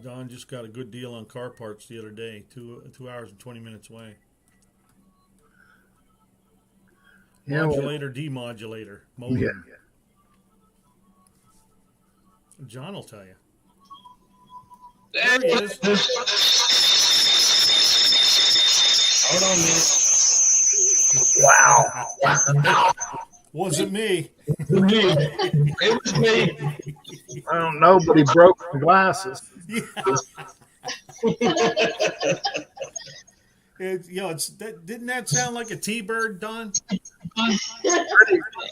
Don just got a good deal on car parts the other day, 2 hours and 20 minutes away. Yeah, well, Modulator, demodulator, modem. yeah. John will tell you. There he he is. is. Hold on a minute. Wow. Wasn't me. It was me. I don't know, but he broke the glasses. Yeah. Didn't that sound like a T-bird, Don?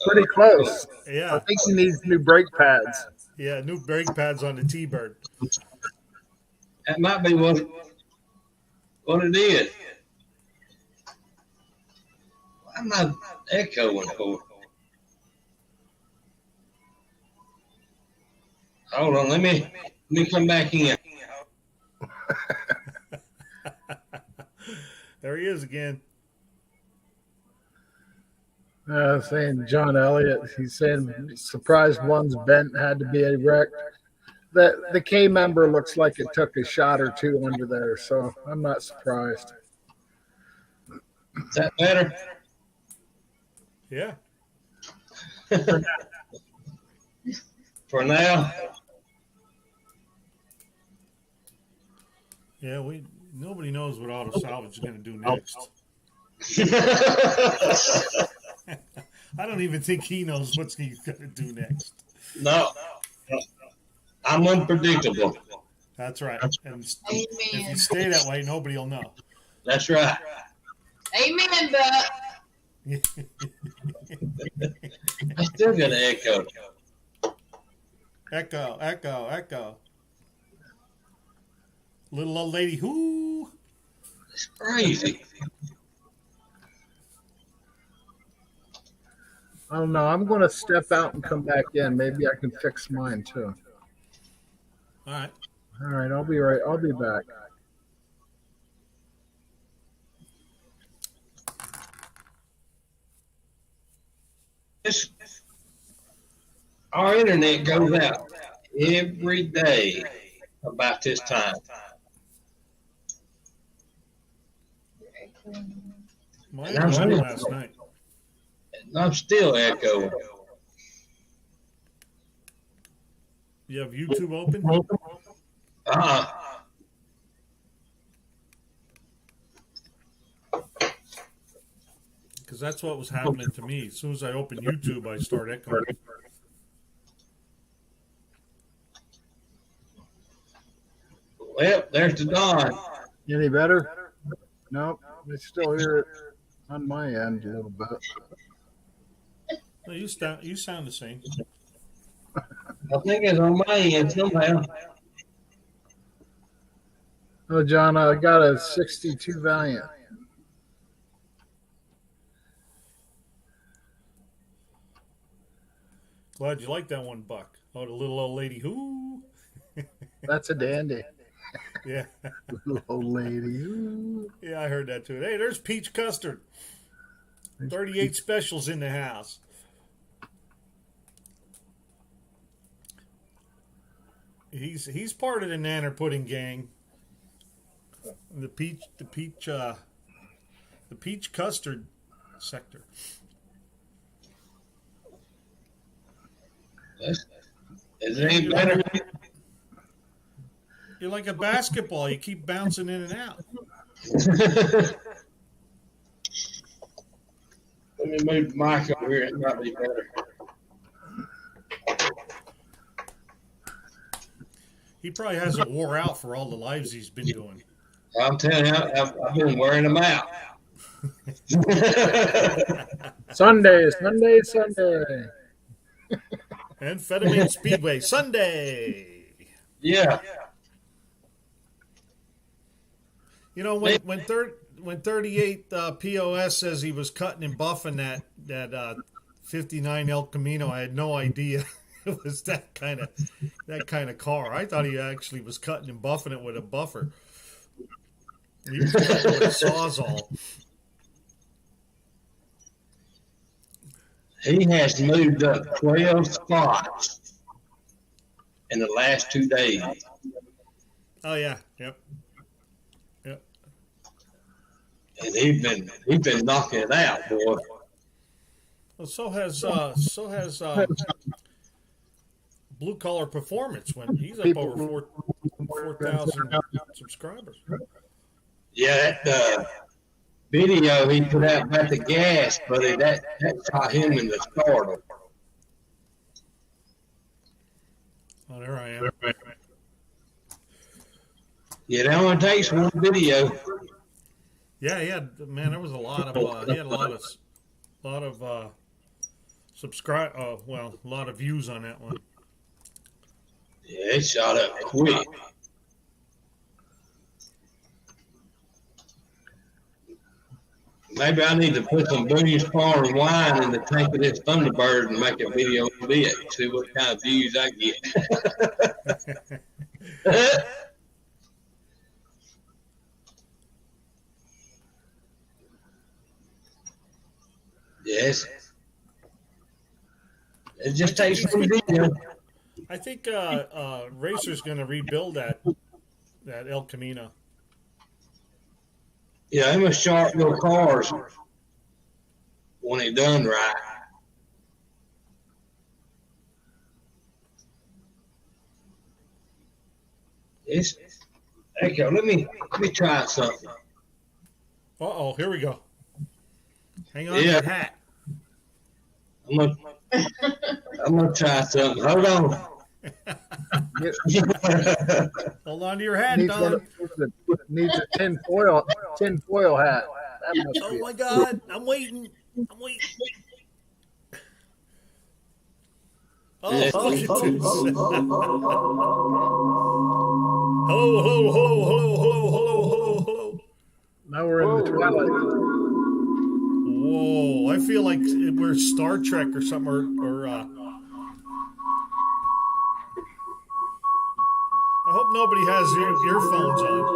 Pretty close. I Yeah. think he needs new brake pads. Yeah, new brake pads on the T-bird. That might be what it is. I'm not echoing for. Hold on, let me come back in. There he is again. Saying John Elliott, he's saying surprised one's bent had to be a wreck. The K member looks like it took a shot or two under there, so I'm not surprised. Is that better? Yeah. For now? Yeah, nobody knows what Auto Salvage is going to do next. I don't even think he knows what he's going to do next. No, I'm unpredictable. That's right. And if you Amen. stay that way, nobody will know. That's right. Amen, Buck. I still got an echo. Echo, echo, echo. Little old lady, who? It's crazy. I don't know. I'm going to step out and come back in. Maybe I can fix mine too. All right. All right, I'll be right. I'll be back. It's, our internet goes out every day about this time. Mine was on last night. And I'm still echoing. You have YouTube open? Uh-uh. Because that's what was happening to me. As soon as I opened YouTube, I start echoing. Well, there's the Don. Any better? Nope. I still hear it on my end a little bit. No, you sound the same. I think it's on my end somehow. Oh, John, I got a 62 Valiant. Glad you like that one, Buck. Oh, the little old lady, who? That's a dandy. Yeah. Little old lady. Ooh. Yeah, I heard that too. Hey, there's Peach Custard. 38 specials in the house. He's part of the Nanner Pudding gang. The peach custard sector. Is it any better? You're like a basketball. You keep bouncing in and out. Let me move the mic over here. It might be better. He probably hasn't wore out for all the lives he's been doing. I'm telling you, I've been wearing them out. Sunday. Amphetamine Speedway Sunday. Yeah. You know when 38 POS says he was cutting and buffing that 59 El Camino, I had no idea it was that kind of car. I thought he actually was cutting and buffing it with a buffer. He was cutting with a sawzall. He has moved up 12 spots in the last 2 days. Oh yeah, yep. And he's been knocking it out, boy. Well, so has Blue Collar Performance when he's up over 4,000 subscribers. Yeah, that video he put out about the gas, buddy, that shot him in the stardom. Oh, there I am. Yeah, that only takes one video. Yeah, man, there was a lot of he had a lot of a lot of views on that one. Yeah, it shot up quick. Maybe I need to put some Boone's Farm wine in the tank of this Thunderbird and make a video of it. See what kind of views I get. Yes. It just takes one video. I think Racer's going to rebuild that El Camino. Yeah, them are sharp little cars when they done right. It's echo. Let me try something. Uh-oh, here we go. Hang on to Yeah. your hat. I'm gonna try something. Hold on. Hold on to your hat, Needs, Don. needs a tin foil hat. That must Oh be my God! I'm waiting. I'm waiting. Oh, Yeah. look at this. Hello, hello, hello, hello, hello, hello, hello, hello. Now we're in the twilight. Whoa! I feel like we're Star Trek or something, or I hope nobody has earphones on.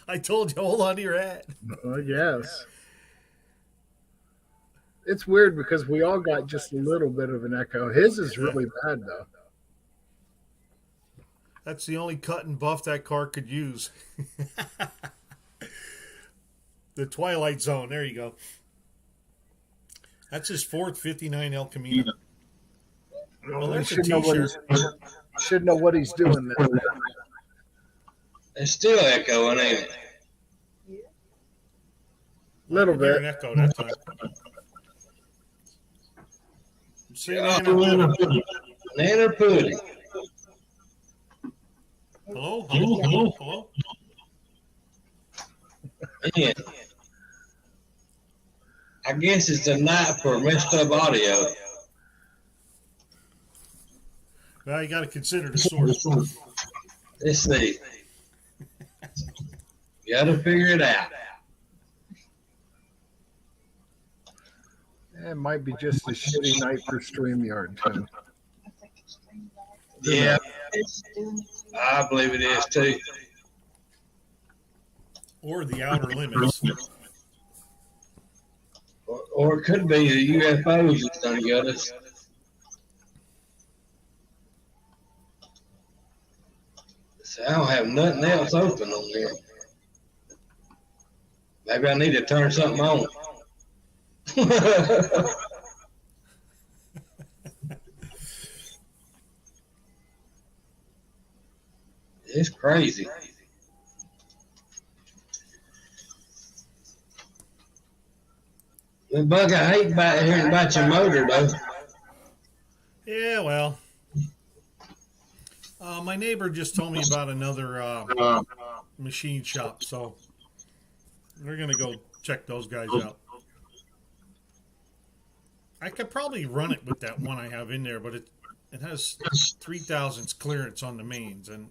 I told you, hold on to your hat. Yes. It's weird because we all got just a little bit of an echo. His is really bad though. That's the only cut and buff that car could use. The Twilight Zone. There you go. That's his fourth 59 El Camino. Well, He there's a should know what T-shirt. should know what he's doing there. It's still echoing, ain't it? Little I can hear bit. an echo that time. See you later. Nanner pudding. Hello? Hello? Hello? Hello? Yeah. I guess it's a night for messed up audio. Well, you got to consider the source. Let's see. Gotta figure it out. It might be just a shitty night for StreamYard too. I think it's been back. Yeah, It's doing it. I believe it is too. Or the outer limits. Or it could be the UFOs that's done got us. So I don't have nothing else open on there. Maybe I need to turn something on. It's crazy. Well, Buck, I hate about hearing about your motor though. Yeah, well. My neighbor just told me about another machine shop, so we're going to go check those guys out. I could probably run it with that one I have in there, but it has 3,000 clearance on the mains, and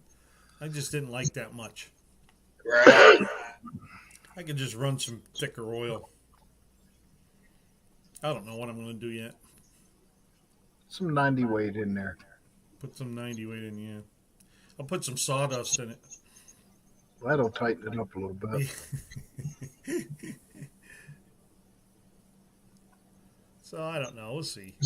I just didn't like that much. Right. I could just run some thicker oil. I don't know what I'm going to do yet. Some 90 weight in there. Put some 90 weight in, yeah. I'll put some sawdust in it. That'll tighten it up a little bit. So I don't know. We'll see.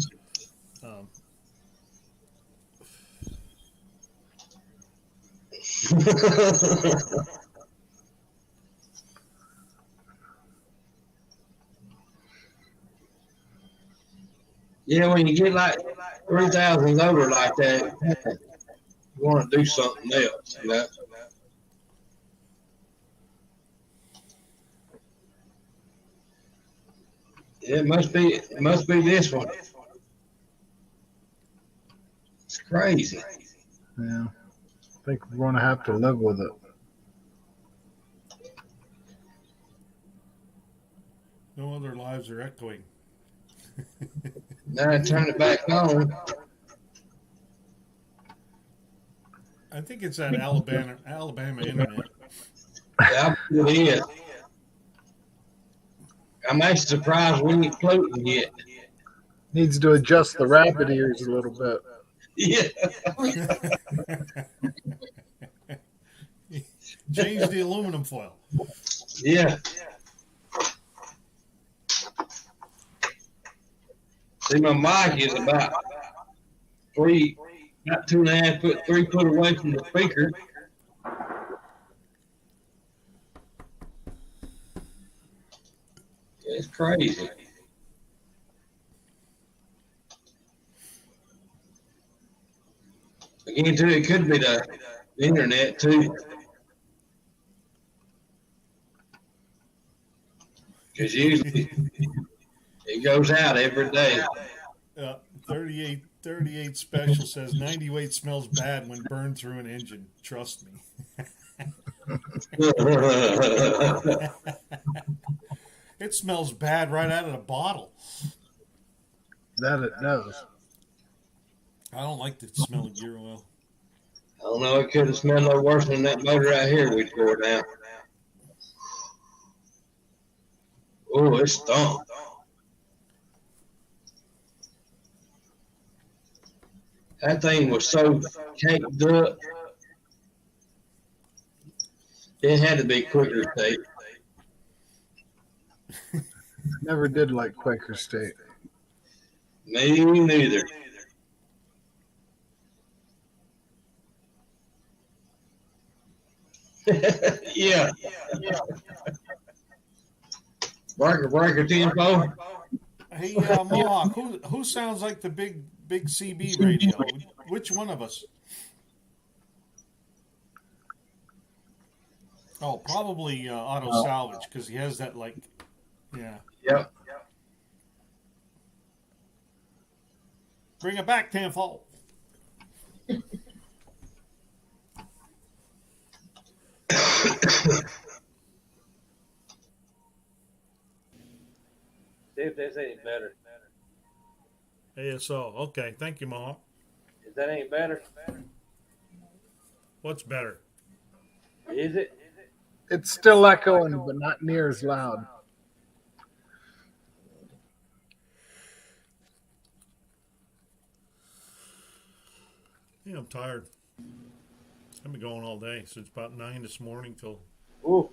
Yeah, when you get like 3,000 over like that, you want to do something else, you know? Yeah, it must be this one. It's crazy. Yeah. I think we're going to have to live with it. No other lives are echoing. Now I turn it back on. I think it's that Alabama internet. Yeah, it is. I'm actually surprised we ain't floating yet. Needs to adjust the rabbit ears a little bit. Yeah. Change the aluminum foil. Yeah. See, my mic is about 2.5 foot, 3 foot away from the speaker. It's crazy. Again, too, it could be the internet too. Because usually it goes out every day. 38 special says 98 smells bad when burned through an engine. Trust me. It smells bad right out of the bottle. That it does. I don't like the smell of gear oil. I don't know. It could have smelled no worse than that motor right here we tore down. Oh, it stunk. That thing was so caked up. It had to be Quaker State. Never did like Quaker State. Me neither. Yeah. Breaker 10-4. Hey, Mohawk, who sounds like the big CB radio? Which one of us? Oh, probably Auto Salvage, because he has that, like, yeah. Yep. Bring it back, tenfold. See if that's any better. ASO. Okay, thank you, Mohawk. Is that any better? What's better? Is it? It's still echoing, but not near as loud. Yeah, I'm tired. I've been going all day since about 9 this morning till Ooh.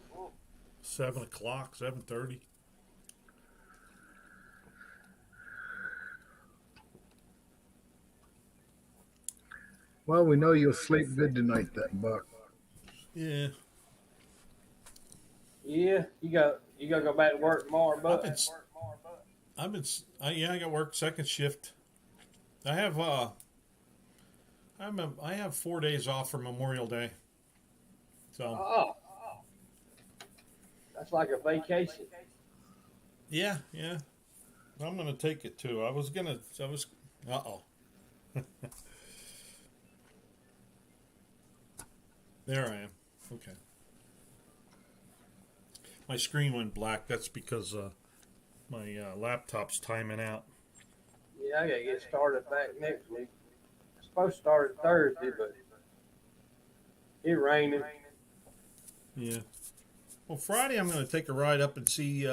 7 o'clock, 7:30. Well, we know you'll sleep good tonight, then, Buck. Yeah. Yeah, you got to go back to work tomorrow, but I got work second shift. I have I have 4 days off for Memorial Day. So that's like a vacation. yeah. I'm gonna take it too. Uh-oh. There I am. Okay. My screen went black. That's because my laptop's timing out. Yeah, I got to get started back next week. I'm supposed to start Thursday, but it raining. Yeah. Well, Friday I'm going to take a ride up and see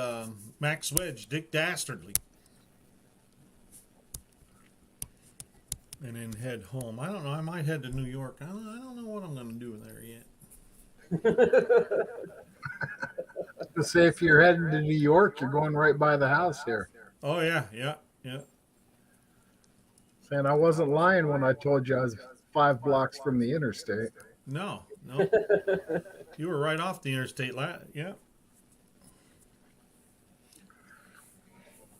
Max Wedge, Dick Dastardly. And then head home. I don't know. I might head to New York. I don't know what I'm going to do there yet. To say if you're heading to New York, you're going right by the house here. Oh, yeah. And I wasn't lying when I told you I was 5 blocks from the interstate. No. You were right off the interstate. Yeah.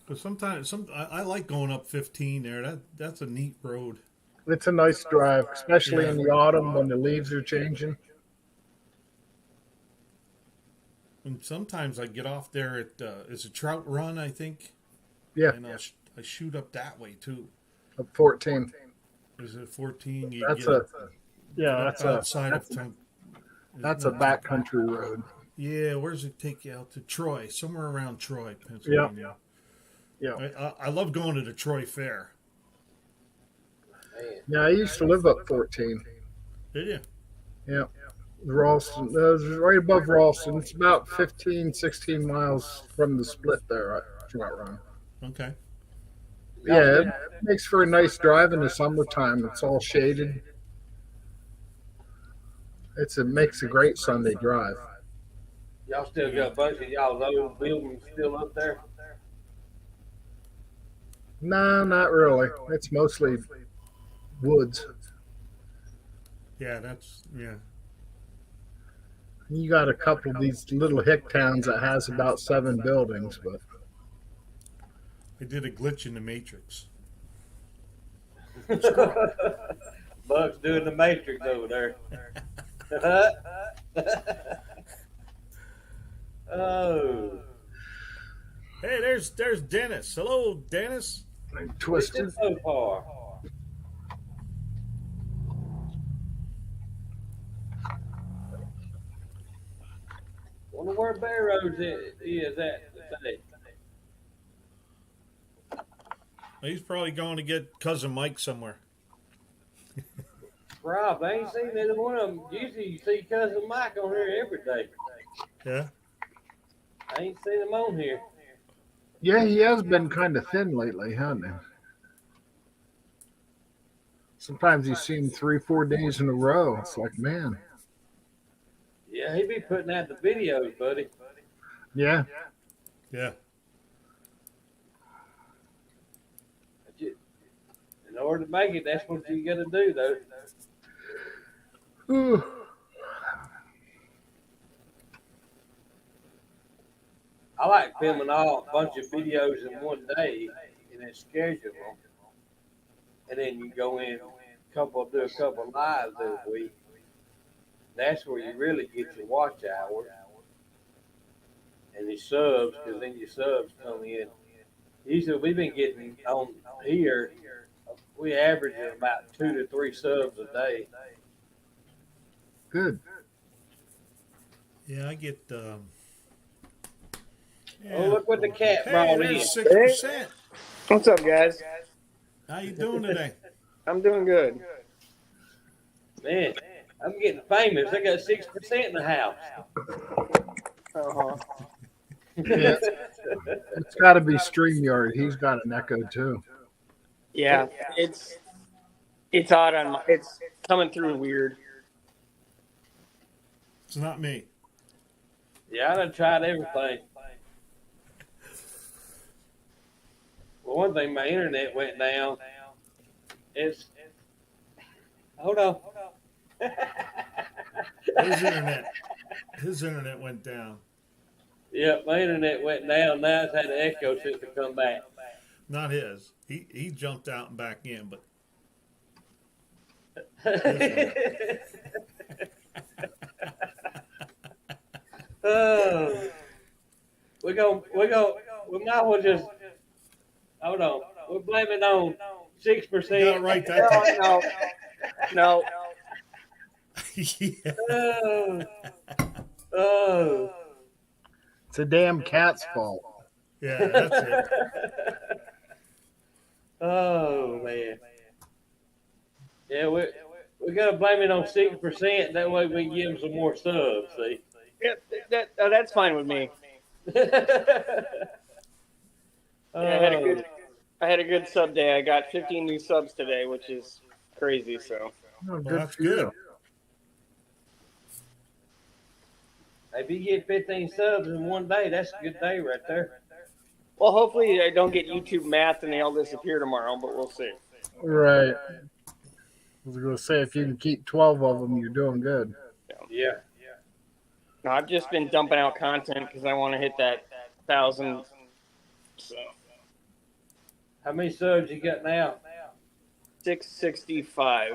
Because sometimes I like going up 15 there. That's a neat road. It's a nice drive, especially in the autumn when the leaves are changing. And sometimes I get off there at is a Trout Run, I think. Yeah. And I shoot up that way too. Up 14. Is it 14? That's outside of town. That's a backcountry road. Yeah, where does it take you out to Troy? Somewhere around Troy, Pennsylvania. Yeah. I love going to the Troy Fair. Yeah, I used to live up 14. Did you? Yeah. Ralston. It was right above Ralston. It's about 15, 16 miles from the split there, Trout Run. Okay. Yeah, it makes for a nice drive in the summertime. It's all shaded. It makes a great Sunday drive. Y'all still got a bunch of y'all's old buildings still up there? No, not really. It's mostly woods. Yeah, You got a couple of these little hick towns that has about 7 buildings, but I did a glitch in the Matrix. Buck's doing the Matrix over there. Oh. Hey, there's Dennis. Hello, Dennis. Twisted. So far. Wonder where Barrows is at today. He's probably going to get cousin Mike somewhere. Rob, I ain't seen either one of them. Usually you see cousin Mike on here every day. Yeah. I ain't seen him on here. Yeah, he has been kind of thin lately, hasn't he? Sometimes you see him 3-4 days in a row. It's like, man. Yeah, he be putting out the videos, buddy. Yeah. Yeah. In order to make it, that's what you got to do, though. Ooh. I like filming a bunch of videos in one day and then schedule them. And then you go in do a couple lives every week. That's where you really get your watch hours and your subs, because then your subs come in. Usually we've been getting on here, we average about 2 to 3 subs a day. Good. Yeah, I get. Oh, look what the cat Hey, brought in. there's 6%. What's up, guys? How you doing today? I'm doing good. Man, I'm getting famous. I got 6% in the house. Uh-huh. Yeah. It's got to be StreamYard. He's got an echo too. Yeah, it's odd on my, it's coming through weird. It's not me. Yeah, I done tried everything. Well, one thing, my internet went down. Hold on. His internet went down. Yeah, my internet went down. Now it's had an echo since it come back. Not his. He jumped out and back in, but Oh, we might as well just hold on. We're blaming on 6%. you got it right that time. No. Yeah. Oh. It's a damn cat's fault. Yeah, that's it. Oh man. Yeah, we gotta blame it on 6%. That way we can give them some more subs. See. Yeah, that's fine with me. I had a good sub day. I got 15 new subs today, which is crazy. So. Oh, Well, that's good. If you get 15 subs in one day, that's a good day right there. Well, hopefully I don't get YouTube math and they all disappear tomorrow, but we'll see. Right. I was going to say, if you can keep 12 of them, you're doing good. Yeah. No, I've just been dumping out content because I want to hit that 1,000. So How many subs you got now? 665.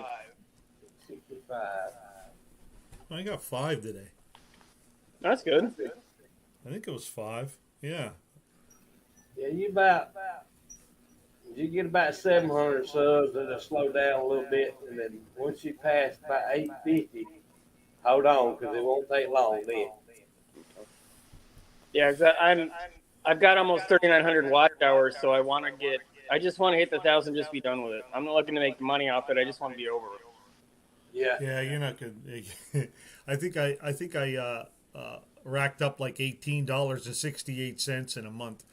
65. I got 5 today. That's good. I think it was 5. Yeah. Yeah, you get about 700 subs, and it'll slow down a little bit, and then once you pass about 850, hold on, because it won't take long then. Yeah, I've got almost 3,900 watch hours, so I just want to hit the 1,000, just be done with it. I'm not looking to make money off it. I just want to be over it. Yeah. Yeah, you're not gonna. I think I racked up like $18.68 in a month.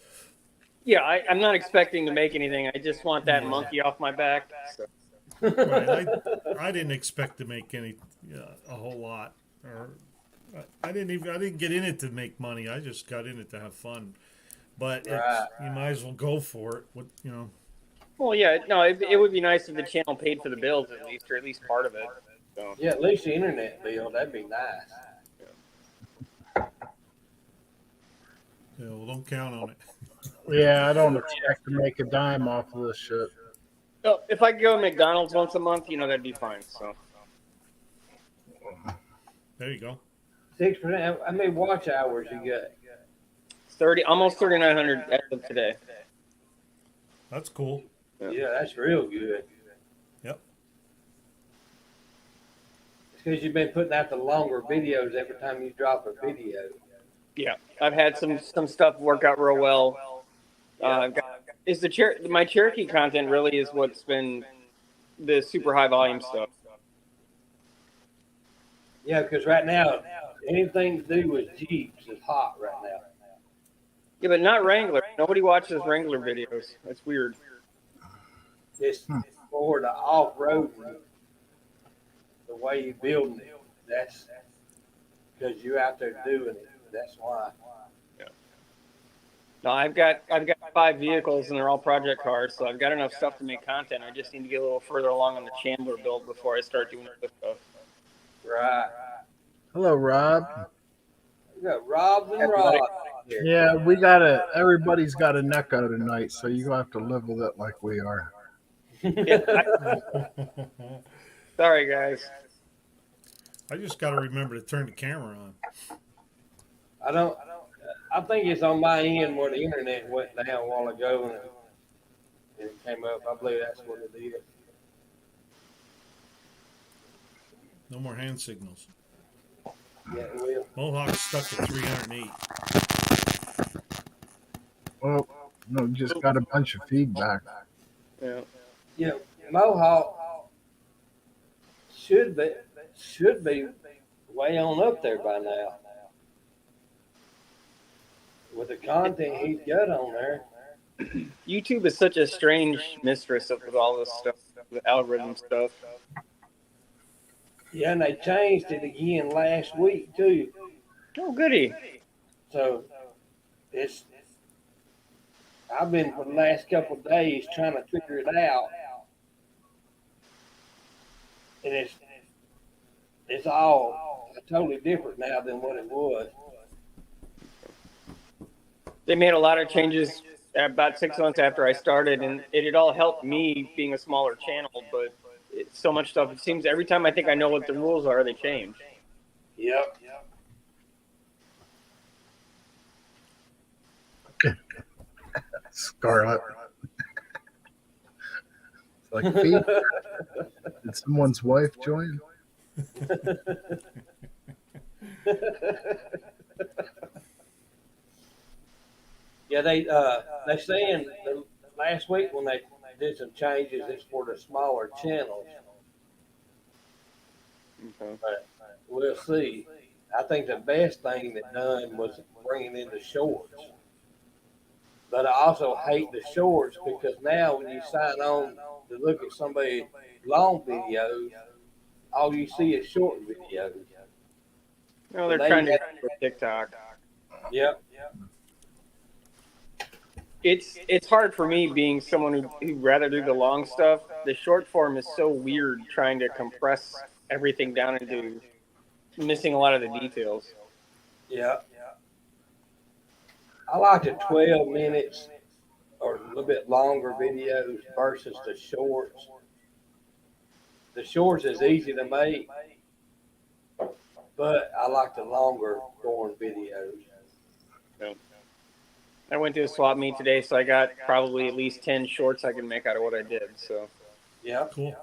Yeah, I'm not expecting to make anything. I just want that monkey off my back. So. Right. I didn't expect to make a whole lot, or I didn't get in it to make money. I just got in it to have fun. But you might as well go for it. Well, yeah, no, it would be nice if the channel paid for the bills at least, or at least part of it. So. Yeah, at least the internet bill, that'd be nice. Yeah, well, don't count on it. Yeah, I don't expect to make a dime off of this shit. Oh, if I could go to McDonald's once a month, that'd be fine. So. There you go. 6%. How many watch hours you got? almost 3,900 as of today. That's cool. Yeah, that's real good. Yep. It's because you've been putting out the longer videos every time you drop a video. Yeah, I've had some stuff work out real well. My Cherokee content really is what's been the super high volume stuff. Yeah, because right now, anything to do with Jeeps is hot right now. Yeah, but not Wrangler. Nobody watches Wrangler videos. That's weird. It's more the off-road, the way you building it. That's because you're out there doing it. That's why. No, I've got 5 vehicles and they're all project cars, so I've got enough stuff to make content. I just need to get a little further along on the Chandler build before I start doing other stuff. Right. Hello, Rob. We got Rob and Rod here. Yeah, everybody's got a Necco tonight, so you're going to have to live with it like we are. Sorry, guys. I just got to remember to turn the camera on. I think it's on my end where the internet went down a while ago and it came up. I believe that's what it is. No more hand signals. Yeah, it will. Mohawk's stuck at 308. Well, no, just got a bunch of feedback. Yeah. Yeah, Mohawk should be way on up there by now. With the content he's got on there. YouTube is such a strange mistress with all this stuff, the algorithm stuff. Yeah, and they changed it again last week too. Oh, goody. So I've been for the last couple of days trying to figure it out. And it's all totally different now than what it was. They made a lot of changes about 6 months after I started, and it had all helped me being a smaller channel, but it's so much stuff. It seems every time I think I know what the rules are, they change. Yep. Scarlet. It's like, Pete, did someone's wife join? Yeah, they saying last week when they did some changes, it's for the smaller channels. Okay. But we'll see. I think the best thing that done was bringing in the shorts. But I also hate the shorts because now when you sign on to look at somebody's long videos, all you see is short videos. No, they're trying to get for TikTok. Yep. It's hard for me being someone who'd rather do the long stuff. The short form is so weird trying to compress everything down into missing a lot of the details. Yeah. I like the 12 minutes or a little bit longer videos versus the shorts. The shorts is easy to make, but I like the longer going videos. I went to a swap meet today, so I got probably at least 10 shorts I can make out of what I did. So, Yeah. Cool.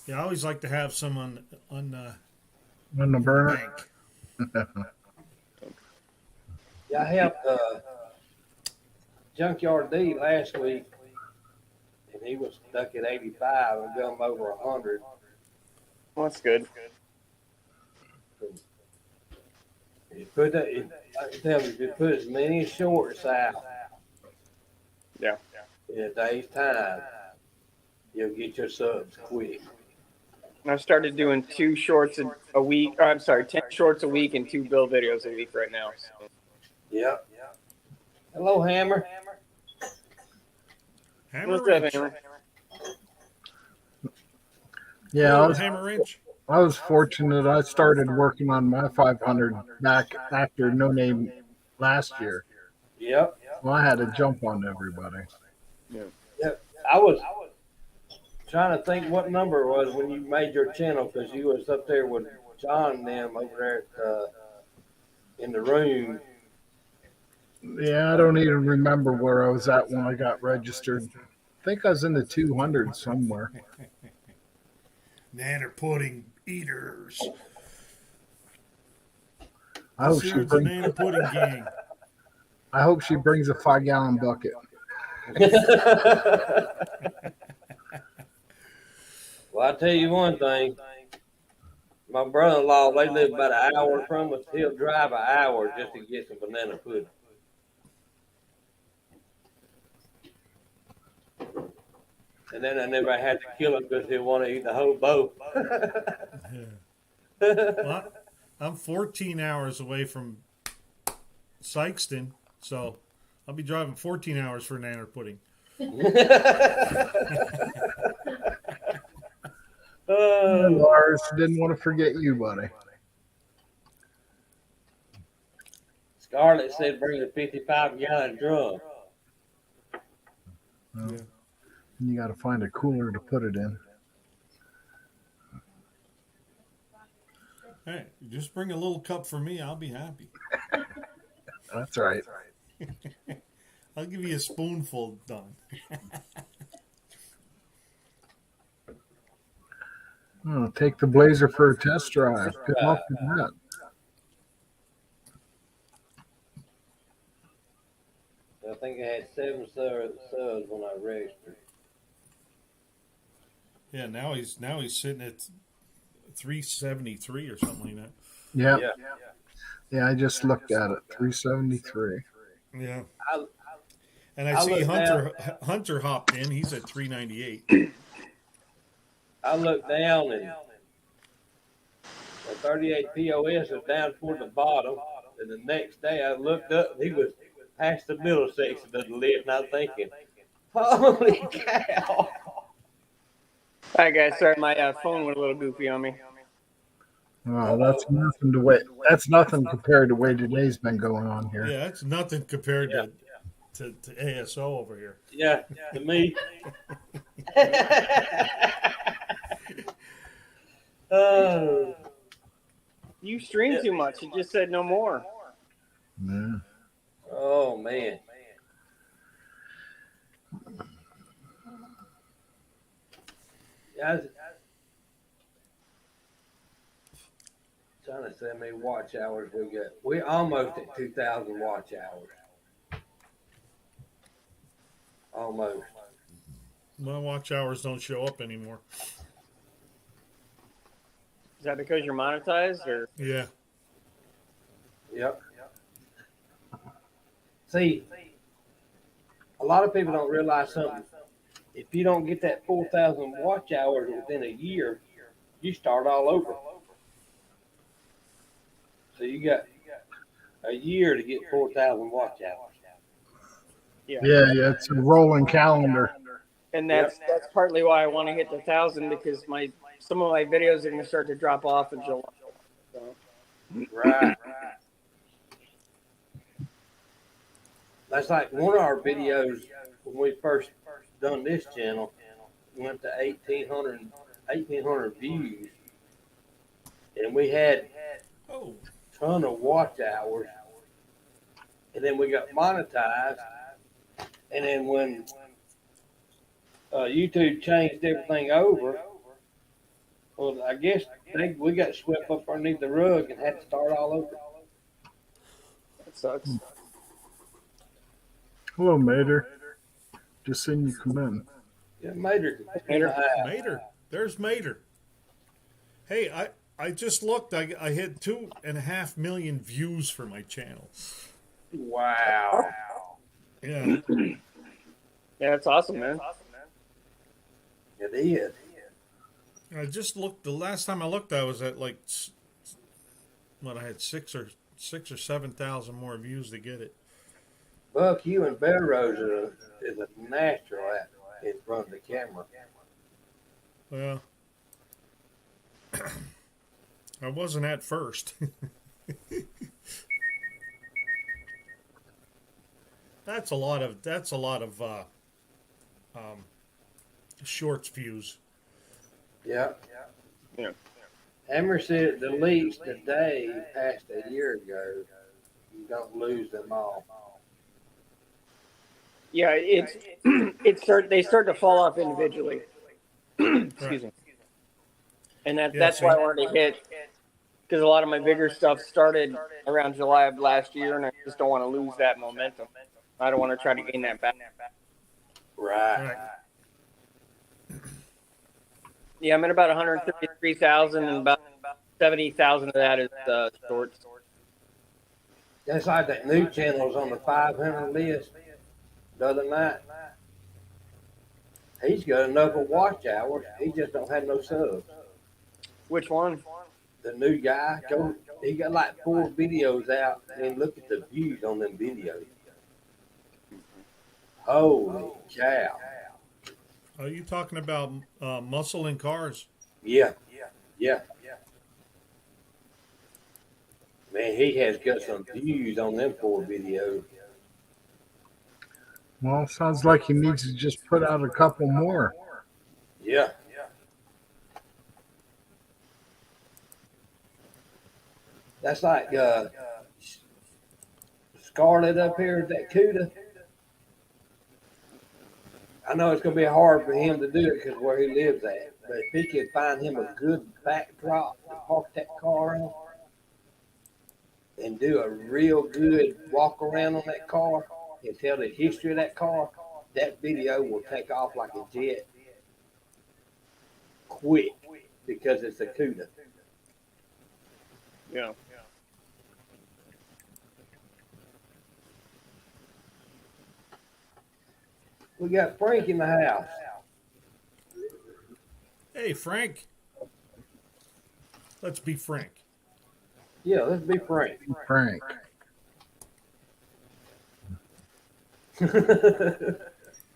Yeah, I always like to have some on On the burner? bank. Yeah, I helped Junkyard D last week, and he was stuck at 85 and got him over 100. well, that's good. You put that, I can tell you, if you put as many shorts out Yeah. in a day's time, you'll get your subs quick. And I've started doing 2 shorts a week. Or, I'm sorry, 10 shorts a week and 2 build videos a week right now. So. Yep. Hello, Hammer. Hammer What's up, wrench. Hammer? Yeah, Hello, hammer wrench. I was fortunate. I started working on my 500 back after No Name last year. Yep. Well, I had to jump on everybody. I was trying to think what number it was when you made your channel because you was up there with John and them over there at, in the room. Yeah, I don't even remember where I was at when I got registered. I think I was in the 200 somewhere. Nanner pudding eaters. I hope This she here's the brings. Nanner pudding gang. I hope she brings a 5-gallon bucket. Well, I'll tell you one thing. My brother-in-law, they live about an hour from us. He'll drive an hour just to get some banana pudding. And then I never had to kill him because he'll want to eat the whole bowl. Well, I'm 14 hours away from Sykeston, so I'll be driving 14 hours for Nanner pudding. Lars, didn't want to forget you, buddy. Scarlett said bring a 55-gallon drum. Well, Yeah. You got to find a cooler to put it in. Hey, just bring a little cup for me. I'll be happy. That's right. I'll give you a spoonful done. Oh, take the Blazer for a test drive. Good luck with that. I think I had 7 subs when I registered. Yeah, now he's sitting at 373 or something like that. Yeah. Yeah. Yeah, I just looked at it. 373. Yeah. I- And I I see looked Hunter hopped in. He's at 398. I looked down and the 38 POS was down toward the bottom. And the next day I looked up and he was past the middle section of the list. And I was thinking, holy cow. All right, guys. Sorry, my phone went a little goofy on me. Oh, that's nothing to wait. That's nothing compared to the way today's been going on here. Yeah, that's nothing compared to ASO over here. Yeah, to me. Oh, You stream too much. You just said no more. Yeah. oh man. Yeah, I was trying to say how many watch hours we got. We're almost at 2,000 watch hours. Almost. My watch hours don't show up anymore. Is that because you're monetized, or Yeah. Yep. See, a lot of people don't realize something. If you don't get that 4,000 watch hours within a year, you start all over. So you got a year to get 4,000 watch hours. Yeah, it's a rolling calendar. and that's partly why I want to hit the 1,000 because some of my videos are going to start to drop off in July. So. Right. That's like one of our videos when we first done this channel went to 1,800 views, and we had Oh. a ton of watch hours, and then we got monetized, and then when YouTube changed everything over, well, I guess we got swept up underneath the rug and had to start all over. That sucks. Hello, Mater. Just seen you come in. Yeah, Mater. Mater. There's Mater. Hey, I just looked. I hit 2.5 million views for my channel. Wow. Yeah. Yeah, that's awesome, man. It is. I just looked. The last time I looked, I was at like I had 6,000 or 7,000 more views to get it. Buck, you and Bear Rose is a natural at in front of the camera. Well, I wasn't at first. That's a lot of shorts views. Yeah. Yeah. Hammer said it deletes the day past a year ago. You don't lose them all. Yeah, they start to fall off individually. Excuse me. And that's why I wanted to hit, because a lot of my bigger stuff started around July of last year, and I just don't want to lose that momentum. I don't want to try to gain that back. Right. Yeah, I'm at about 133,000, and about 70,000 of that is shorts. That's like that new channel's on the 500 list the other night. He's got enough of watch hours. He just don't have no subs. Which one? The new guy, he got like 4 videos out, and look at the views on them videos. Holy cow. Are you talking about muscle in cars? Yeah. Man, he has got some views on them 4 videos. Well, sounds like he needs to just put out a couple more. Yeah. That's like Scarlett up here at that CUDA. I know it's going to be hard for him to do it because where he lives at. But if he could find him a good backdrop to park that car on and do a real good walk around on that car and tell the history of that car, that video will take off like a jet quick because it's a CUDA. Yeah. We got Frank in the house. Hey, Frank. Let's be frank. Yeah, let's be Frank. Frank.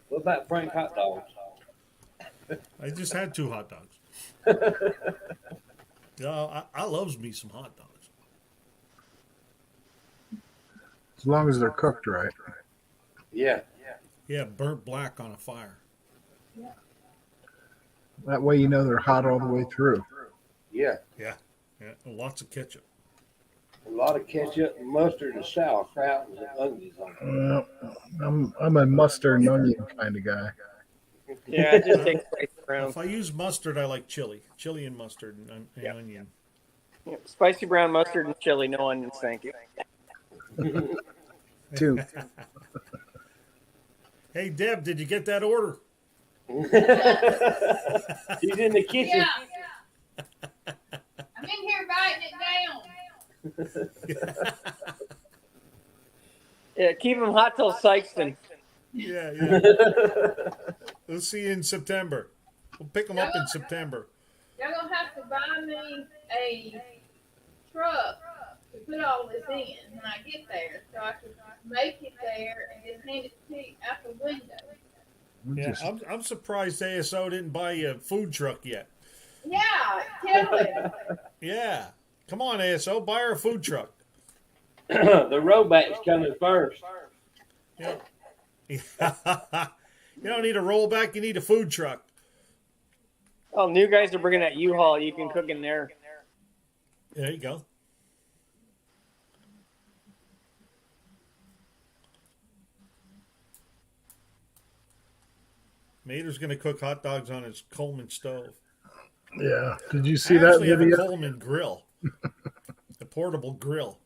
What about Frank hot dogs? I just had 2 hot dogs. Yeah, I loves me some hot dogs. As long as they're cooked right. Yeah. Yeah, burnt black on a fire. That way you know they're hot all the way through. Yeah. Yeah, lots of ketchup. A lot of ketchup and mustard and sauerkraut and onions on it. I'm a mustard and onion kind of guy. Yeah, it just takes place around. If I use mustard, I like chili and mustard and onion. Yeah, spicy brown mustard and chili, no onions, thank you. 2. Hey, Deb, did you get that order? She's in the kitchen. Yeah. I'm in here writing it down. Yeah, keep them hot till Sykeston. Yeah. We'll see you in September. We'll pick them up in September. Y'all gonna have to buy me a truck to put all this in when I get there, so I can make it there and just hand it to you out the window. Yeah, I'm surprised ASO didn't buy you a food truck yet. Yeah, tell him. Yeah. Come on, ASO, buy her a food truck. The rollback's coming first. Yeah. You don't need a rollback, you need a food truck. Oh, new guys are bringing that U-Haul. You can cook in there. There you go. Mater's going to cook hot dogs on his Coleman stove. Yeah. Did you see I that actually have a video? Coleman grill, a portable grill.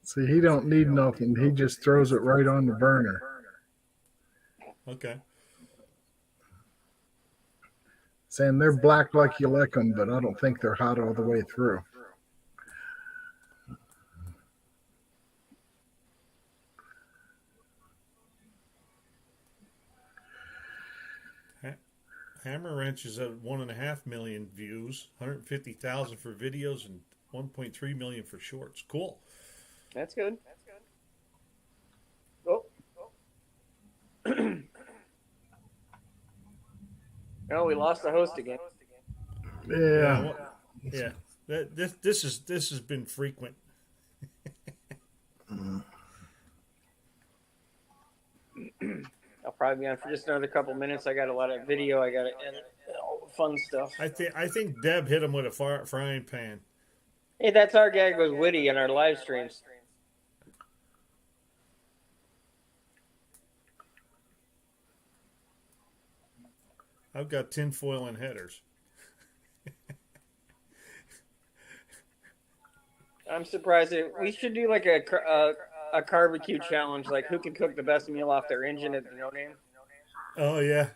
See, he don't need nothing. He just throws it right on the burner. Okay. Saying they're black like you like them, but I don't think they're hot all the way through. Hammer Wrench is at 1.5 million views, 150,000 for videos, and 1.3 million for shorts. Cool. That's good. Oh. Oh, we lost the host again. Yeah. Yeah. This has been frequent. I'll probably be on for just another couple minutes. I got a lot of video. I got to edit all the fun stuff. I think Deb hit him with a frying pan. Hey, that's our gag with Witty in our live streams. I've got tinfoil and headers. I'm surprised. We should do like a barbecue challenge, like who can cook the best meal off their engine at the No Name. Oh yeah.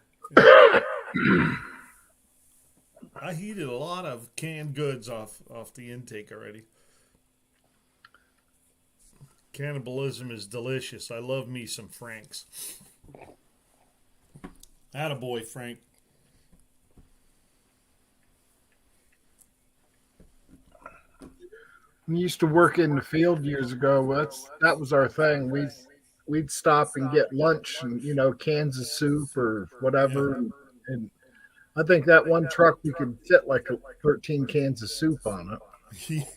I heated a lot of canned goods off the intake already. Cannibalism is delicious. I love me some Franks. Attaboy, Frank. We used to work in the field years ago. That was our thing. We'd stop and get lunch and cans of soup or whatever. And I think that one truck we could fit like 13 cans of soup on it.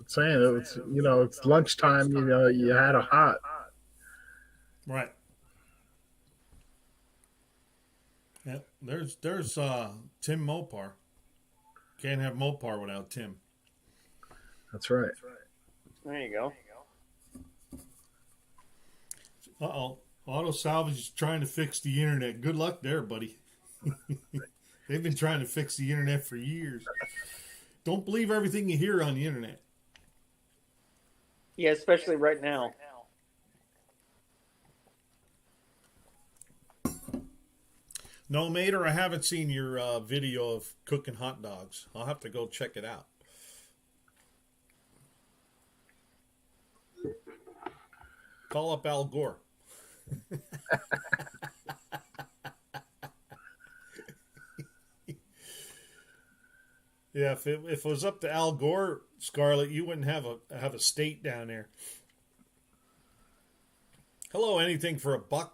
Saying it was, it's lunchtime. You had a hot. Right. Yeah. There's Tim Mopar. Can't have Mopar without Tim. That's right. There you go. Uh-oh. Auto Salvage is trying to fix the internet. Good luck there, buddy. They've been trying to fix the internet for years. Don't believe everything you hear on the internet. Yeah, especially right now. No, Mater, I haven't seen your video of cooking hot dogs. I'll have to go check it out. Call up Al Gore. Yeah, if it was up to Al Gore, Scarlett, you wouldn't have a state down there. Hello, anything for $1?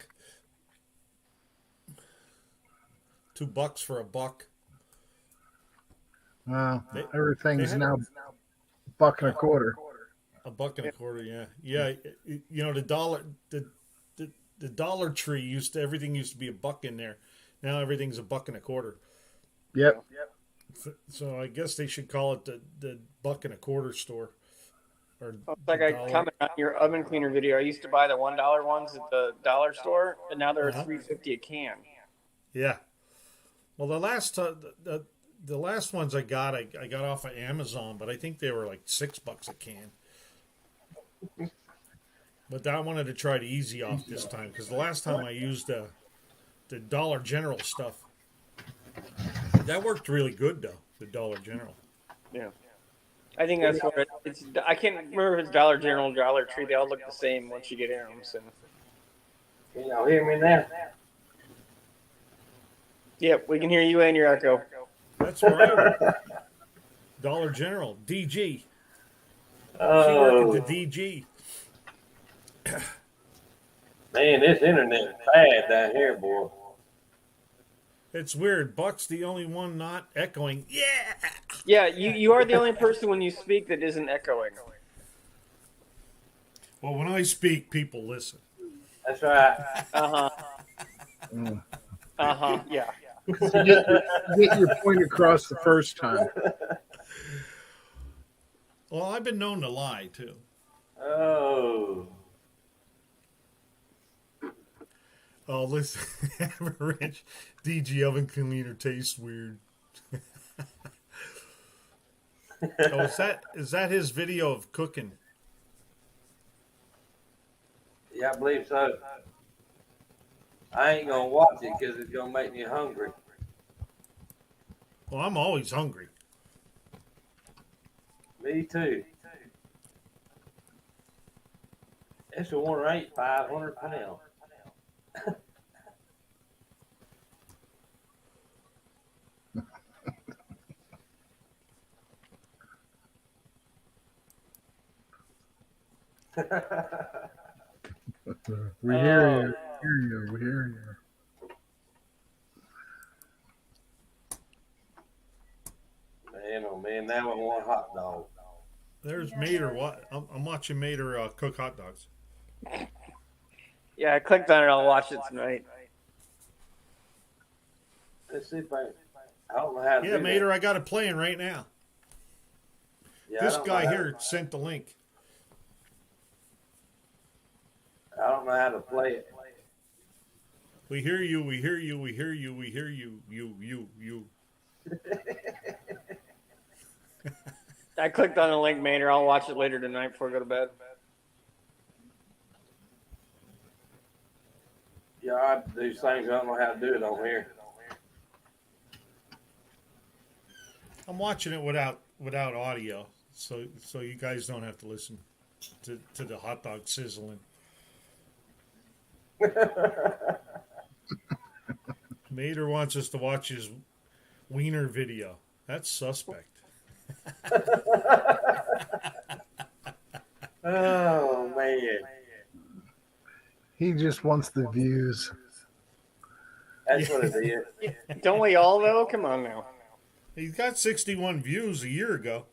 $2 for $1. Wow, everything's now $1.25. $1.25, yeah, yeah. The dollar, the Dollar Tree everything used to be $1 in there. Now everything's $1.25. Yep. So I guess they should call it the $1.25 store. Or like I commented on your oven cleaner video. I used to buy the $1 ones at the dollar store, and now they're $3.50 a can. Yeah. Well, the last ones I got off of Amazon, but I think they were like $6 a can. But I wanted to try the Easy Off this time because the last time I used the Dollar General stuff, that worked really good though. The Dollar General. Yeah. I think that's what it's. I can't remember if it's Dollar General or Dollar Tree. They all look the same once you get in them. So. Can y'all hear me now? Yep, we can hear you and your echo. That's right. Dollar General, DG. Oh, She worked at the DG. Man, this internet is bad down here, boy. It's weird. Buck's the only one not echoing. Yeah. Yeah, you are the only person when you speak that isn't echoing. Well, when I speak, people listen. That's right. Yeah. Get your point across the first time. Well, I've been known to lie too. Oh. Oh, listen, Rich, DG oven cleaner tastes weird. Oh, is that his video of cooking? Yeah, I believe so. I ain't gonna watch it because it's gonna make me hungry. Well, I'm always hungry. Me too. It's a one ain't 500 pounds. We hear you. We hear you. Man, oh man, now I want a hot dog. There's Mater. What? I'm watching Mater cook hot dogs. Yeah, I clicked on it. I'll watch it tonight. Let's see if I don't know how to Yeah, do Mater, I got it playing right now. Yeah, I This don't guy know how- here sent the link. I don't know how to play it. We hear you. We hear you. We hear you. We hear you. You. I clicked on the link, Maynard. I'll watch it later tonight before I go to bed. Yeah, I do things I don't know how to do it on here. I'm watching it without audio, so you guys don't have to listen to the hot dog sizzling. Mater wants us to watch his wiener video. That's suspect. Oh man, He just wants the views. that's what it is. Don't we all, though? Come on now. He got 61 views a year ago.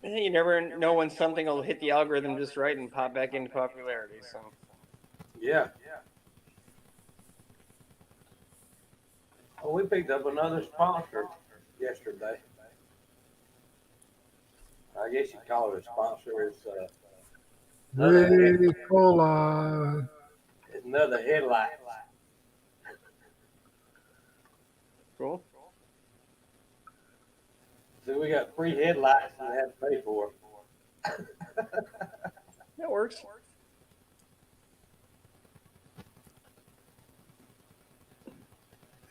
You never know when something will hit the algorithm just right and pop back into popularity. So Yeah. Oh, we picked up another sponsor yesterday. I guess you call it a sponsor. It's Cola. it's another headlight. cool. So we got free headlights and we had to pay for it. That works.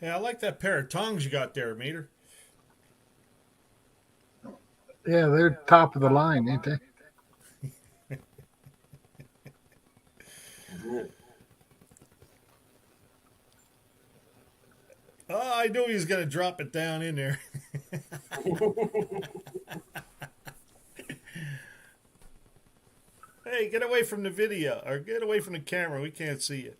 Hey, I like that pair of tongs you got there, Mater. Yeah, they're top of the line, ain't they? Oh, I knew he was going to drop it down in there. Hey, get away from the video or get away from the camera. We can't see you.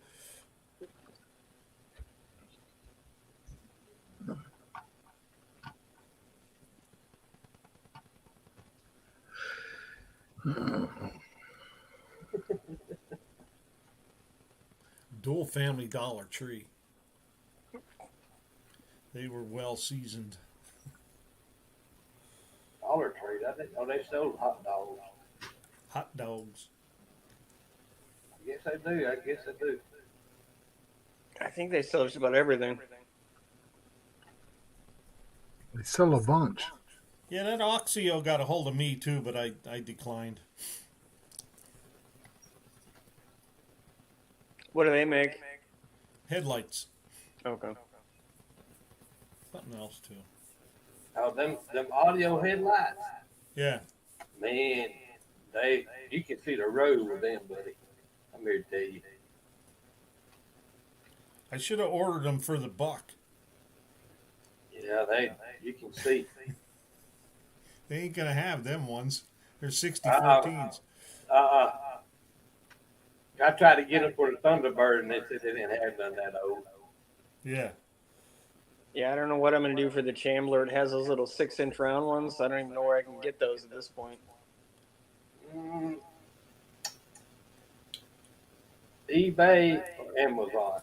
Dual family Dollar Tree. They were well seasoned. Dollar Tree. I didn't know they sold hot dogs. Hot dogs. I guess they do. I guess they do. I think they sell just about everything. They sell a bunch. Yeah, that Oxio got a hold of me too, but I declined. What do they make? Headlights. Okay. Something else too. Oh, them audio headlights. Yeah. Man, you can see the road with them, buddy. I'm here to tell you. I should have ordered them for the buck. Yeah, you can see. They ain't gonna have them ones. They're 60 Uh-uh. 14s. I tried to get them for the Thunderbird, and they said they didn't have none that old. Yeah. Yeah, I don't know what I'm going to do for the Chambler. It has those little 6-inch round ones. I don't even know where I can get those at this point. eBay or Amazon.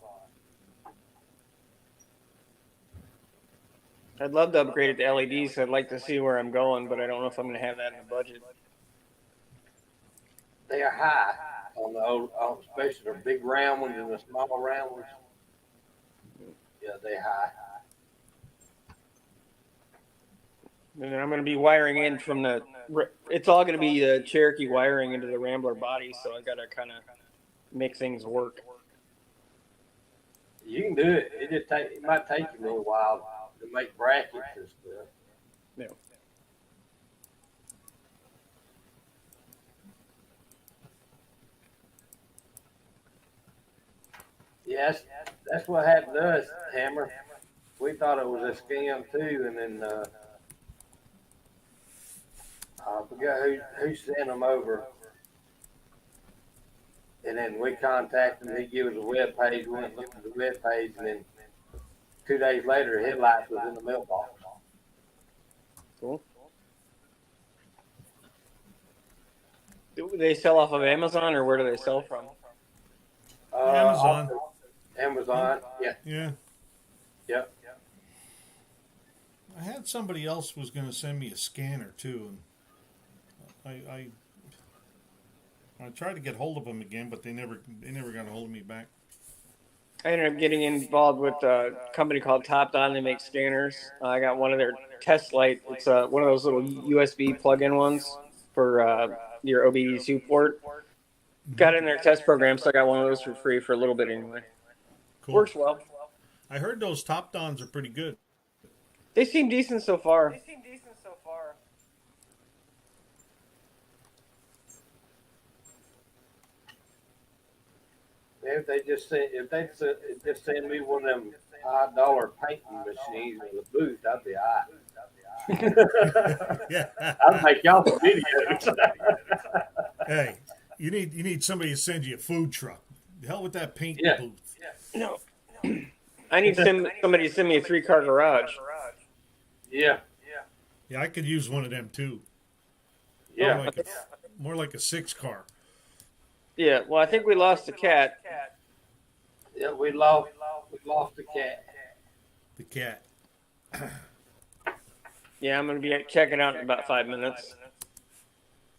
I'd love to upgrade it to LEDs. So I'd like to see where I'm going, but I don't know if I'm going to have that in the budget. They are high on the old, especially the big round ones and the small round ones. Yeah, they high. And then I'm going to be wiring in from the. It's all going to be Cherokee wiring into the Rambler body, so I got to kind of make things work. You can do it. It might take you a little while to make brackets and stuff. Yeah. Yes, that's what happened to us, Hammer. We thought it was a scam too, and then I forgot who sent them over. And then we contacted him. He gave us a web page. We went and looked at the web page, and then 2 days later, headlights was in the mailbox. Cool. Do they sell off of Amazon, or where do they sell from? Amazon. Amazon. Yeah. Yeah. Yep. I had somebody else was going to send me a scanner too, and I tried to get hold of them again, but they never got a hold of me back. I ended up getting involved with a company called Top Don. They make scanners. I got one of their test light. It's one of those little USB plug-in ones for your OBD2 port. Got in their test program, so I got one of those for free for a little bit anyway. Cool. Works well. I heard those Top Dons are pretty good. They seem decent so far. If they just send me one of them $5 painting machines in the booth, I'd be all right. Yeah. I'd make y'all some videos. Hey, you need somebody to send you a food truck. The hell with that paint Yeah. booth. No. I need somebody to send me a 3-car garage. Yeah. Yeah, I could use one of them too. Yeah. More like a 6-car. Yeah, well, I think we lost the cat. Yeah, we lost the cat. The cat. Yeah, I'm going to be checking out in about 5 minutes.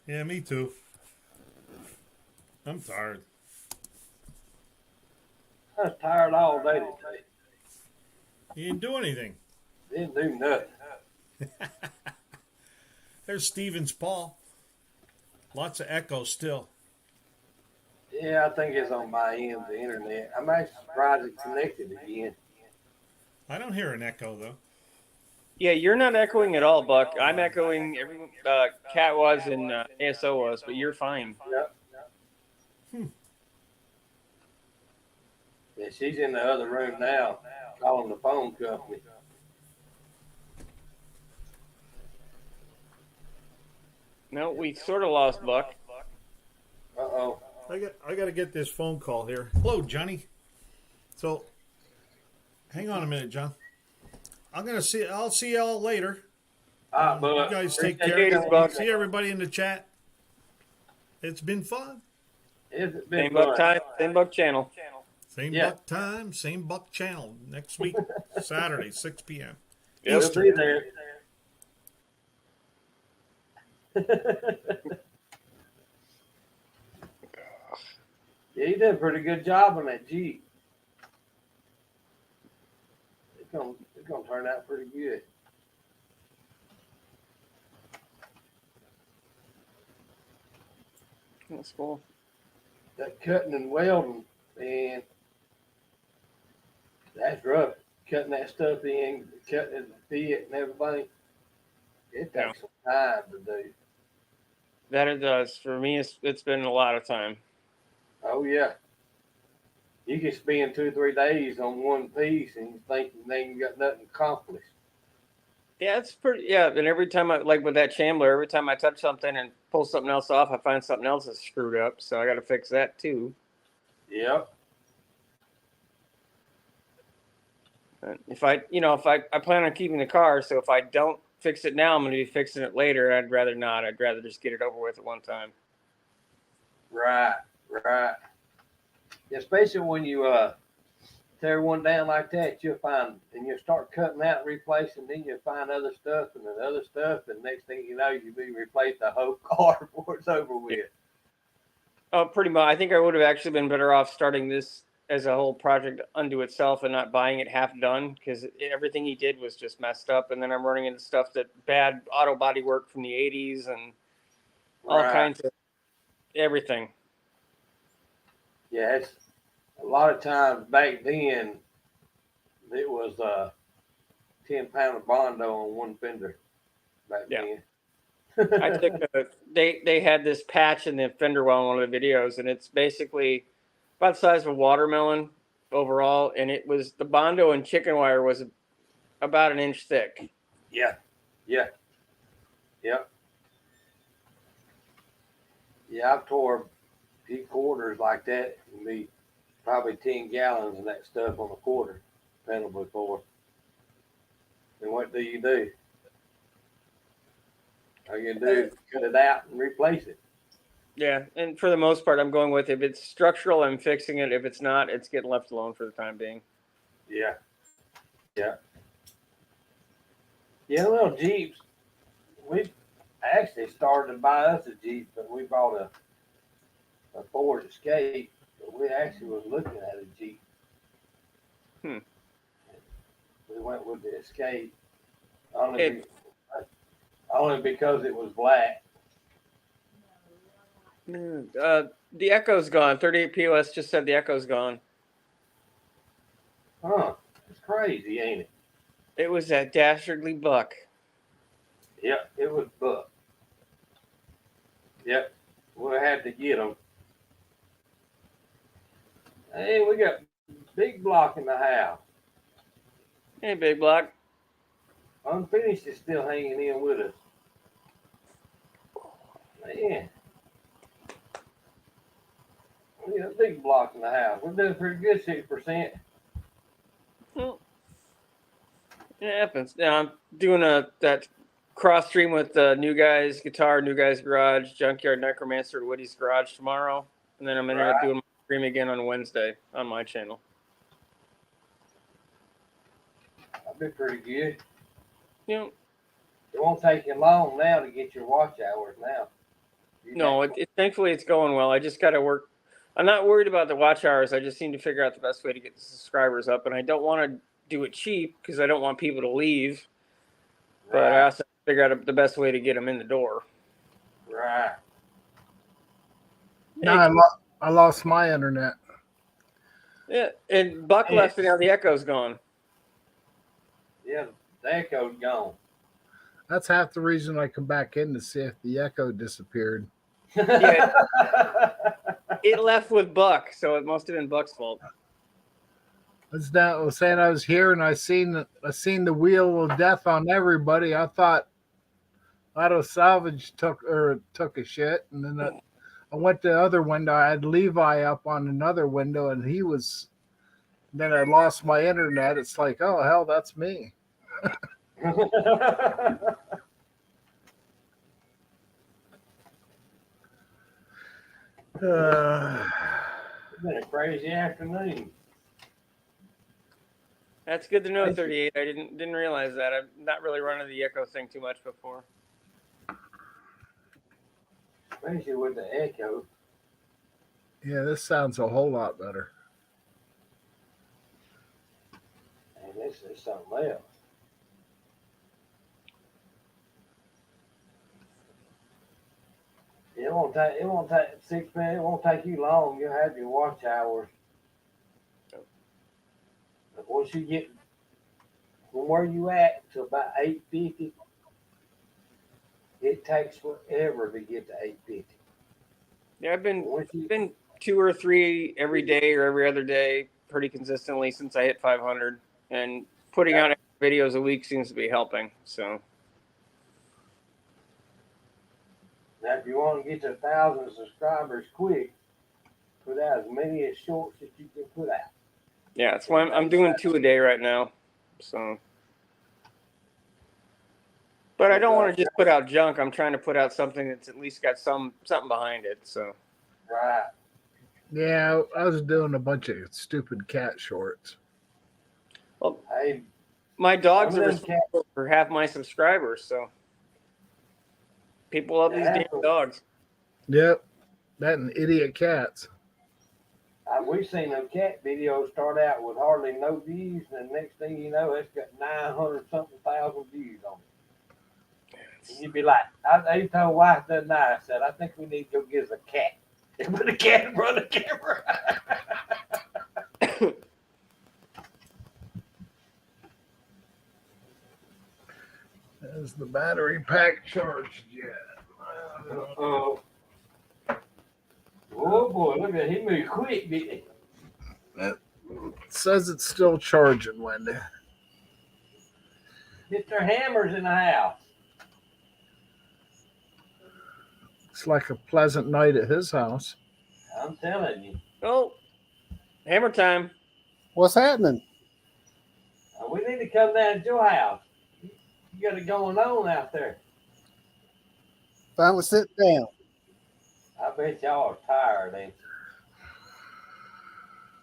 Yeah, me too. I'm tired. I was tired all day today. You didn't do anything. Didn't do nothing. There's Steven's Paul. Lots of echo still. Yeah, I think it's on my end of the internet. I'm actually surprised it connected again. I don't hear an echo though. Yeah, you're not echoing at all, Buck. I'm echoing. Cat was and ASO was, but you're fine. Yep. Yeah, she's in the other room now, calling the phone company. No, we sort of lost Buck. Uh-oh. I got to get this phone call here. Hello, Johnny. So, hang on a minute, John. I'll see y'all later. All right, bud. You guys take Appreciate care. it, Buck. See everybody in the chat. It's been fun. It's been Same Buck fun. time, same Buck channel. Same Yeah. Buck time, same Buck channel. Next week, Saturday, 6 p.m. We'll be there. Yeah, you did a pretty good job on that Jeep. It's gonna turn out pretty good. That's cool. That cutting and welding, man, that's rough. Cutting that stuff in, cutting the fit and everything. It takes some time to do. That it does. For me, it's been a lot of time. Oh yeah. You can spend 2 or 3 days on one piece and you think you ain't got nothing accomplished. Yeah, it's pretty. Yeah, and every time like with that Chandler, every time I touch something and pull something else off, I find something else that's screwed up. So I got to fix that too. Yep. But if I plan on keeping the car, so if I don't fix it now, I'm going to be fixing it later. I'd rather not. I'd rather just get it over with at one time. Right. Especially when you tear one down like that, you'll find, and you'll start cutting out and replacing, then you'll find other stuff and then other stuff, and next thing you know, you'll be replaced the whole car before it's over with. Oh, pretty much. I think I would have actually been better off starting this as a whole project unto itself and not buying it half done, because everything he did was just messed up. And then I'm running into stuff that bad auto body work from the 80s and all kinds of everything. Yeah, it's a lot of times back then, it was 10-pound of Bondo on one fender back then. I took they had this patch in the fender well in one of the videos, and it's basically about the size of a watermelon overall, and it was the Bondo and chicken wire was about an inch thick. Yeah. I've tore a few quarters like that, and be probably 10 gallons of that stuff on a quarter panel before. And what do? All you do is cut it out and replace it. Yeah, and for the most part, I'm going with if it's structural, I'm fixing it. If it's not, it's getting left alone for the time being. Yeah. Yeah, little Jeeps. We actually started to buy us a Jeep, but we bought a Ford Escape. But we actually was looking at a Jeep. Hmm. We went with the Escape only because it was black. The Echo's gone. 38 POS just said the Echo's gone. Huh? It's crazy, ain't it? It was that dastardly buck. Yep, it was Buck. Yep, we had to get them. Hey, we got Big Block in the house. Hey, Big Block. Unfinished is still hanging in with us. Man. We got a Big Block in the house. We're doing pretty good, 6%. Well, it happens. Now I'm doing that cross stream with New Guys Guitar, New Guys Garage, Junkyard Necromancer, Woody's Garage tomorrow, and then I'm gonna end up doing my stream again on Wednesday on my channel. That'd be pretty good. You know, It won't take you long now to get your watch hours now. no, thankfully it's going well. I just got to work. I'm not worried about the watch hours. I just need to figure out the best way to get the subscribers up, and I don't want to do it cheap because I don't want people to leave. But I also figure out the best way to get them in the door. Right. No, I lost my internet. Yeah, and Buck left, and now the Echo's gone. Yeah, the Echo's gone. That's half the reason I come back in to see if the Echo disappeared. Yeah, it left with Buck, so it must have been Buck's fault. I was saying I was here and I seen the wheel of death on everybody. I thought Auto Salvage took a shit, and then I went to the other window. I had Levi up on another window, and he was. Then I lost my internet. It's like, oh hell, that's me. It's been a crazy afternoon. That's good to know, 38. I didn't realize that. I'm not really running the Echo thing too much before. Especially with the Echo. Yeah, this sounds a whole lot better. And this is something else. It won't take 6 minutes. It won't take you long. You'll have your watch hours. But once you get from where you at to about 850, it takes forever to get to 850. Yeah, I've been 2 or 3 every day or every other day pretty consistently since I hit 500, and putting out videos a week seems to be helping. So now, if you want to get to 1,000 subscribers quick, put out as many as shorts as you can put out. yeah, that's why I'm doing 2 a day right now. So, but I don't want to just put out junk. I'm trying to put out something that's at least got something behind it. So, Right. Yeah, I was doing a bunch of stupid cat shorts. well, Hey, my dogs some are of them responsible for half my subscribers. So, people love these damn dogs. Yep, that and idiot cats. We've seen them cat videos start out with hardly no views, and the next thing you know, it's got 900-something thousand views on it. And you'd be like, I told wife the other night, I said, I think we need to go get us a cat. And put a cat in front of the camera. Is the battery pack charged yet? Oh boy, look at him move quick, didn't he? It says it's still charging, Wendy. Mr. Hammer's in the house. It's like a pleasant night at his house. I'm telling you. Oh, hammer time. What's happening? We need to come down to your house. You got it going on out there. Finally sit down. I bet y'all are tired, ain't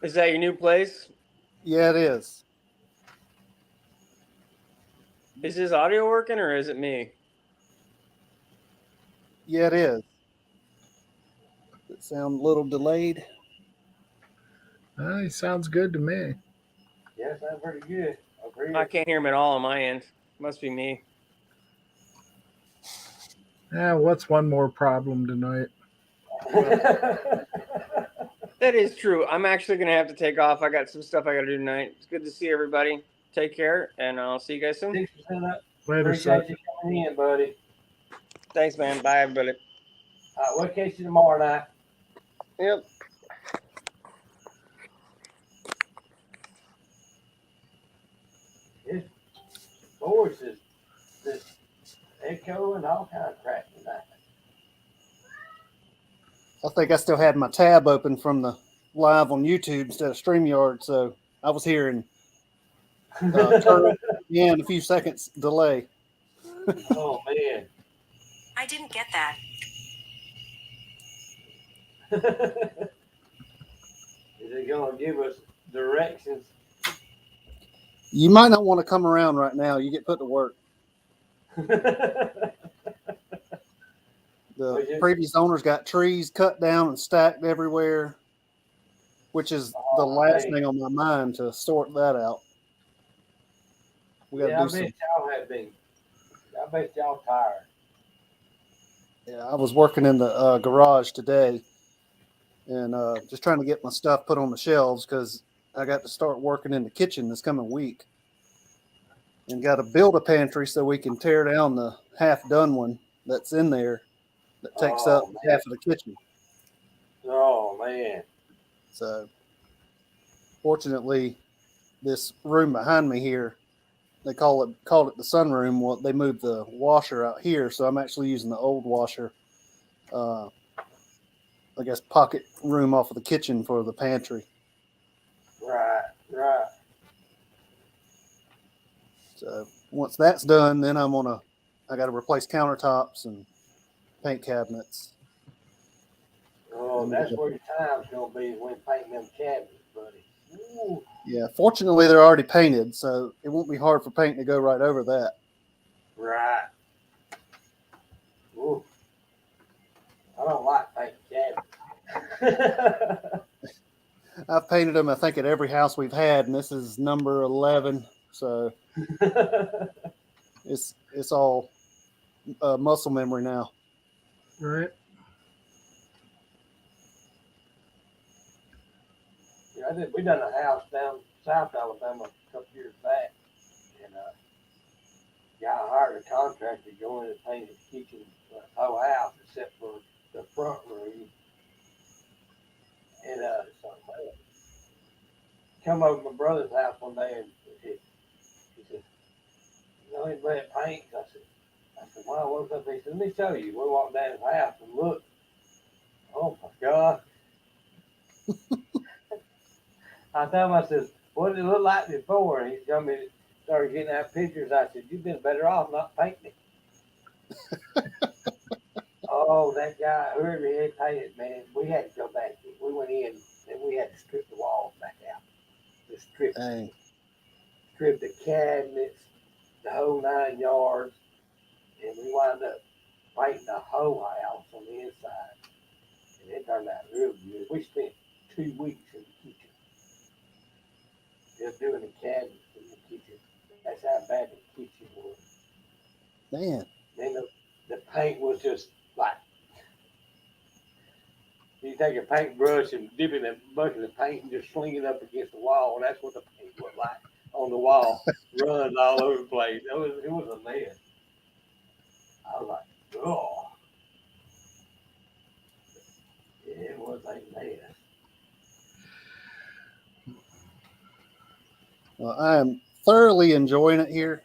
you? Is that your new place? Yeah, it is. Is his audio working or is it me? Yeah, it is. Does it sound a little delayed? He sounds good to me. Yeah, sounds pretty good. Agree. I can't hear him at all on my end. Must be me. What's one more problem tonight? That is true. I'm actually going to have to take off. I got some stuff I got to do tonight. It's good to see everybody. Take care, and I'll see you guys soon. Thanks for setting up. Later, son. Appreciate you coming in, buddy. Thanks, man. Bye, everybody. We'll catch you tomorrow night. Yep. His voice is just echoing all kind of crap tonight. I think I still had my tab open from the live on YouTube instead of StreamYard, so I was hearing turn and a few seconds delay. Oh man. I didn't get that. Is it gonna give us directions? You might not want to come around right now. You get put to work. The previous owners got trees cut down and stacked everywhere, which is the last thing on my mind to sort that out. We got to Yeah, I do bet y'all have been. I bet y'all tired. Yeah, I was working in the garage today and just trying to get my stuff put on the shelves because I got to start working in the kitchen this coming week and got to build a pantry so we can tear down the half done one that's in there that takes up half of the kitchen. Oh man. So fortunately, this room behind me here, they called it the sunroom. Well, they moved the washer out here, so I'm actually using the old washer. I guess pocket room off of the kitchen for the pantry. Right. So once that's done, then I got to replace countertops and paint cabinets. Oh, that's where your time's gonna be when painting them cabinets, buddy. Ooh. Yeah, fortunately they're already painted, so it won't be hard for paint to go right over that. Right. Ooh. I don't like painting cabinets. I've painted them, I think, at every house we've had, and this is number 11. So it's all muscle memory now. Right. Yeah, we done a house down South Alabama a couple years back, and I hired a contractor to go in and paint the kitchen, the whole house except for the front room. And so come over to my brother's house one day and he said, "You know anybody that paints?" I said, "Wow, what's up?" He said, "Let me show you." We walked down his house and looked. Oh my God. I told him, I said, "What did it look like before?" And he told me, started getting out pictures. I said, "You've been better off not painting it." Oh, that guy, whoever he had painted, man, we had to go back. We went in and we had to strip the walls back out. Just strip the cabinets, the whole 9 yards. And we wound up painting the whole house on the inside. And it turned out real good. We spent 2 weeks in the kitchen just doing the cabinets in the kitchen. That's how bad the kitchen was. Man. Then the paint was just like, you take a paintbrush and dip in a bucket of paint and just sling it up against the wall. And that's what the paint was like on the wall, running all over the place. It was a mess. I was like, oh. It was a mess. Well, I am thoroughly enjoying it here.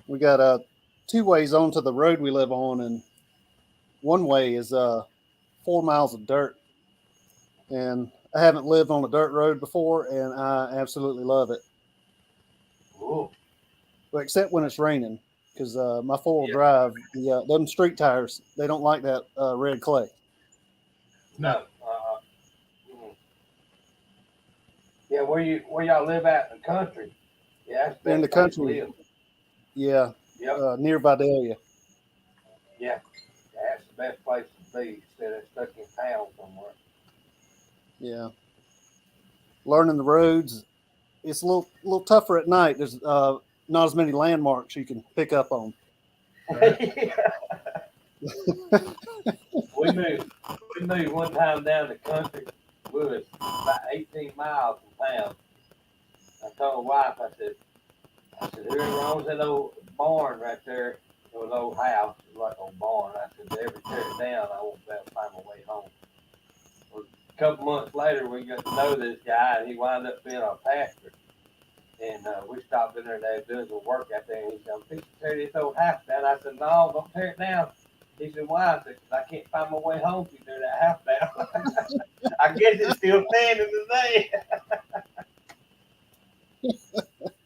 We got 2 ways onto the road we live on, and one way is 4 miles of dirt. And I haven't lived on a dirt road before, and I absolutely love it. Ooh. But except when it's raining, because my 4-wheel drive, them street tires, they don't like that red clay. No. Yeah, where y'all live out in the country? Yeah, that's In the country. Yeah, Yep. near Vidalia. Yeah. That's the best place to be instead of stuck in town somewhere. Yeah, learning the roads. It's a little tougher at night. There's not as many landmarks you can pick up on. Right. we moved. We moved one time down the country. We was about 18 miles from town. I told my wife, I said, there ain't wrong with that old barn right there, or the old house, it's like an old barn. I said, if they ever tear it down, I won't be able to find my way home. Well, a couple months later, we got to know this guy, and he wound up being our pastor. And we stopped in there and they were doing some work out there, and he said, I'm fixing to tear this old house down. I said, no, don't tear it down. He said, why? I said, 'cause I can't find my way home if you tear that house down. I guess it's still standing today.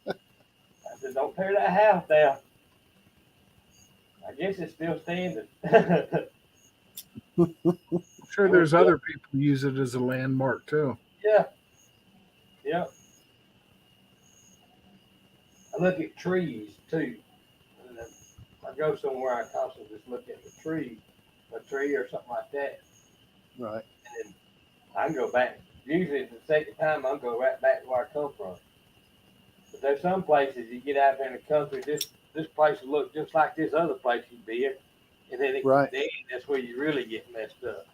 I said, don't tear that house down. I guess it's still standing. I'm sure there's other people who use it as a landmark too. Yeah. Yep. I look at trees too. And I go somewhere, I constantly just look at the tree, a tree or something like that. Right. And then I can go back. Usually it's the second time I'll go right back to where I come from. But there's some places you get out there in the country, this place will look just like this other place you've been. And then Right. then that's where you really get messed up.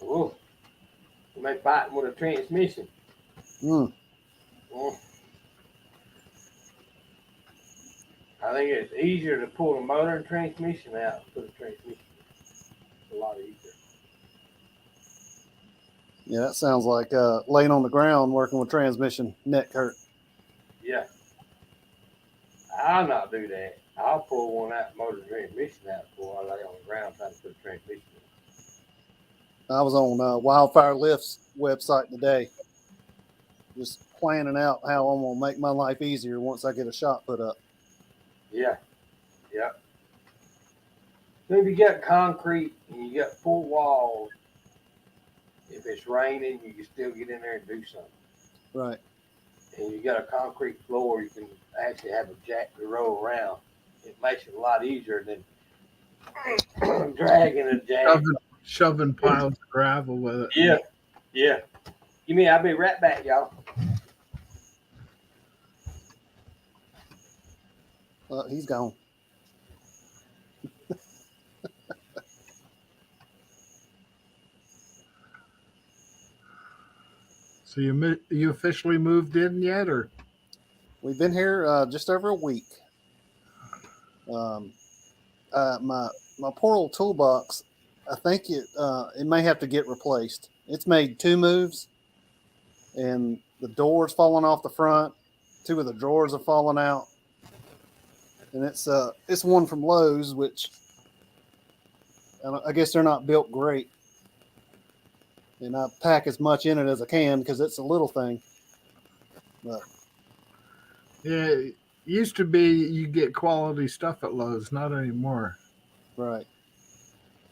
Oh, you may fight with a transmission. Mm. Well, I think it's easier to pull the motor and transmission out and put a transmission. It's a lot easier. Yeah, that sounds like laying on the ground working with transmission, neck hurt. Yeah. I'll not do that. I'll pull one out, motor and transmission out before I lay on the ground trying to put a transmission in. I was on Wildfire Lifts website today, just planning out how I'm gonna make my life easier once I get a shop put up. Yeah. Yeah. So if you got concrete and you got full walls, if it's raining, you can still get in there and do something. Right. And you got a concrete floor, you can actually have a jack to roll around. It makes it a lot easier than dragging a jack. Shoving piles of gravel with it. Yeah, yeah. Give me, I'll be right back, y'all. He's gone. So you officially moved in yet, or? We've been here just over a week. My poor old toolbox, I think it may have to get replaced. It's made 2 moves, and the door's falling off the front. 2 of the drawers have fallen out, and it's one from Lowe's, which I guess they're not built great. And I pack as much in it as I can because it's a little thing. But Yeah, it used to be you get quality stuff at Lowe's, not anymore. right,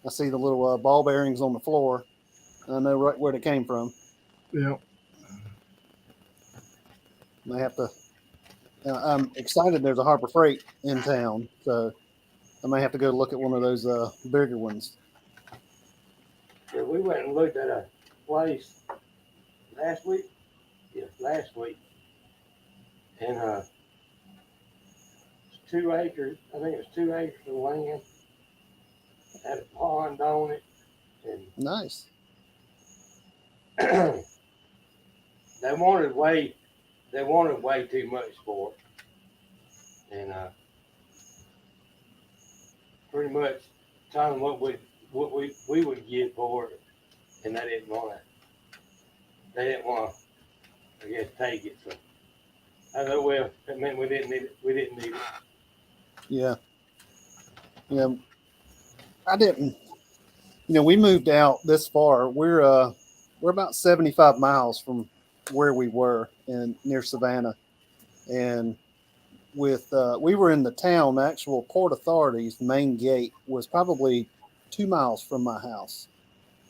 I see the little ball bearings on the floor. I know right where they came from. Yeah. I have to. I'm excited. There's a Harbor Freight in town, so I may have to go look at one of those bigger ones. Yeah, we went and looked at a place last week. Yeah, last week. And it's 2 acres. I think it's 2 acres of land. Had a pond on it. And Nice. they wanted way too much for it. And pretty much told them what we would give for it, and they didn't want to, I guess, take it. So I thought, well, that meant we didn't need it. Yeah. Yeah. I didn't. We moved out this far. We're about 75 miles from where we were near Savannah, and we were in the town. The actual Port Authority's main gate was probably 2 miles from my house,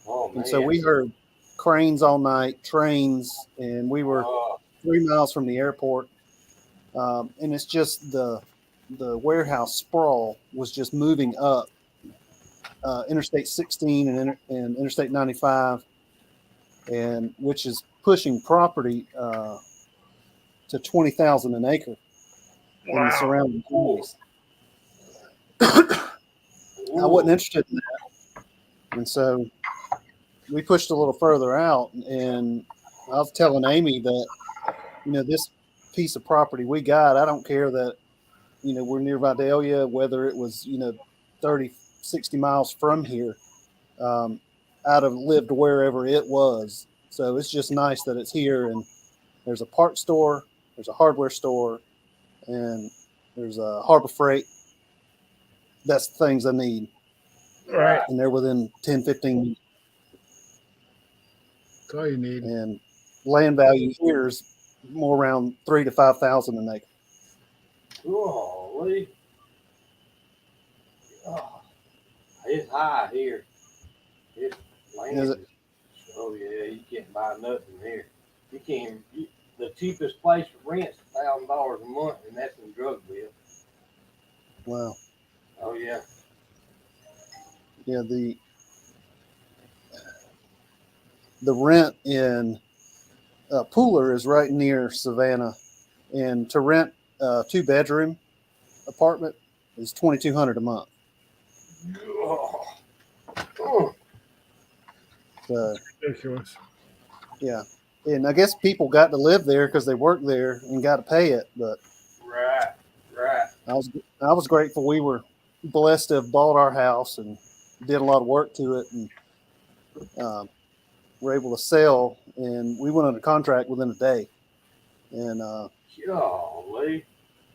Oh man. And so we heard cranes all night, trains, and we were Oh, 3 miles from the airport. And it's just the warehouse sprawl was just moving up Interstate 16 and Interstate 95, and which is pushing property to 20,000 an acre in the surrounding counties. I wasn't interested in that, and so we pushed a little further out. And I was telling Amy that, this piece of property we got, I don't care that, we're near Vidalia, whether it was, 30, 60 miles from here. I'd have lived wherever it was. So it's just nice that it's here. And there's a parts store, there's a hardware store, and there's a Harbor Freight. That's the things I need. Right. And they're within 10, 15 minutes. That's all you need. And land value here is more around 3,000 to 5,000 an acre. golly. Oh, it's high here. It's land. Is it? Oh yeah, you can't buy nothing here. You can't. The cheapest place for rent's $1,000 a month, and that's in Drugville. Wow. Oh yeah. Yeah, the rent in Pooler is right near Savannah, and to rent a 2-bedroom apartment is $2,200 a month. Oh. Oh. So, Ridiculous. yeah, and I guess people got to live there because they work there and got to pay it. But Right. I was grateful we were blessed to have bought our house and did a lot of work to it, and were able to sell. And we went under contract within a day. And Golly.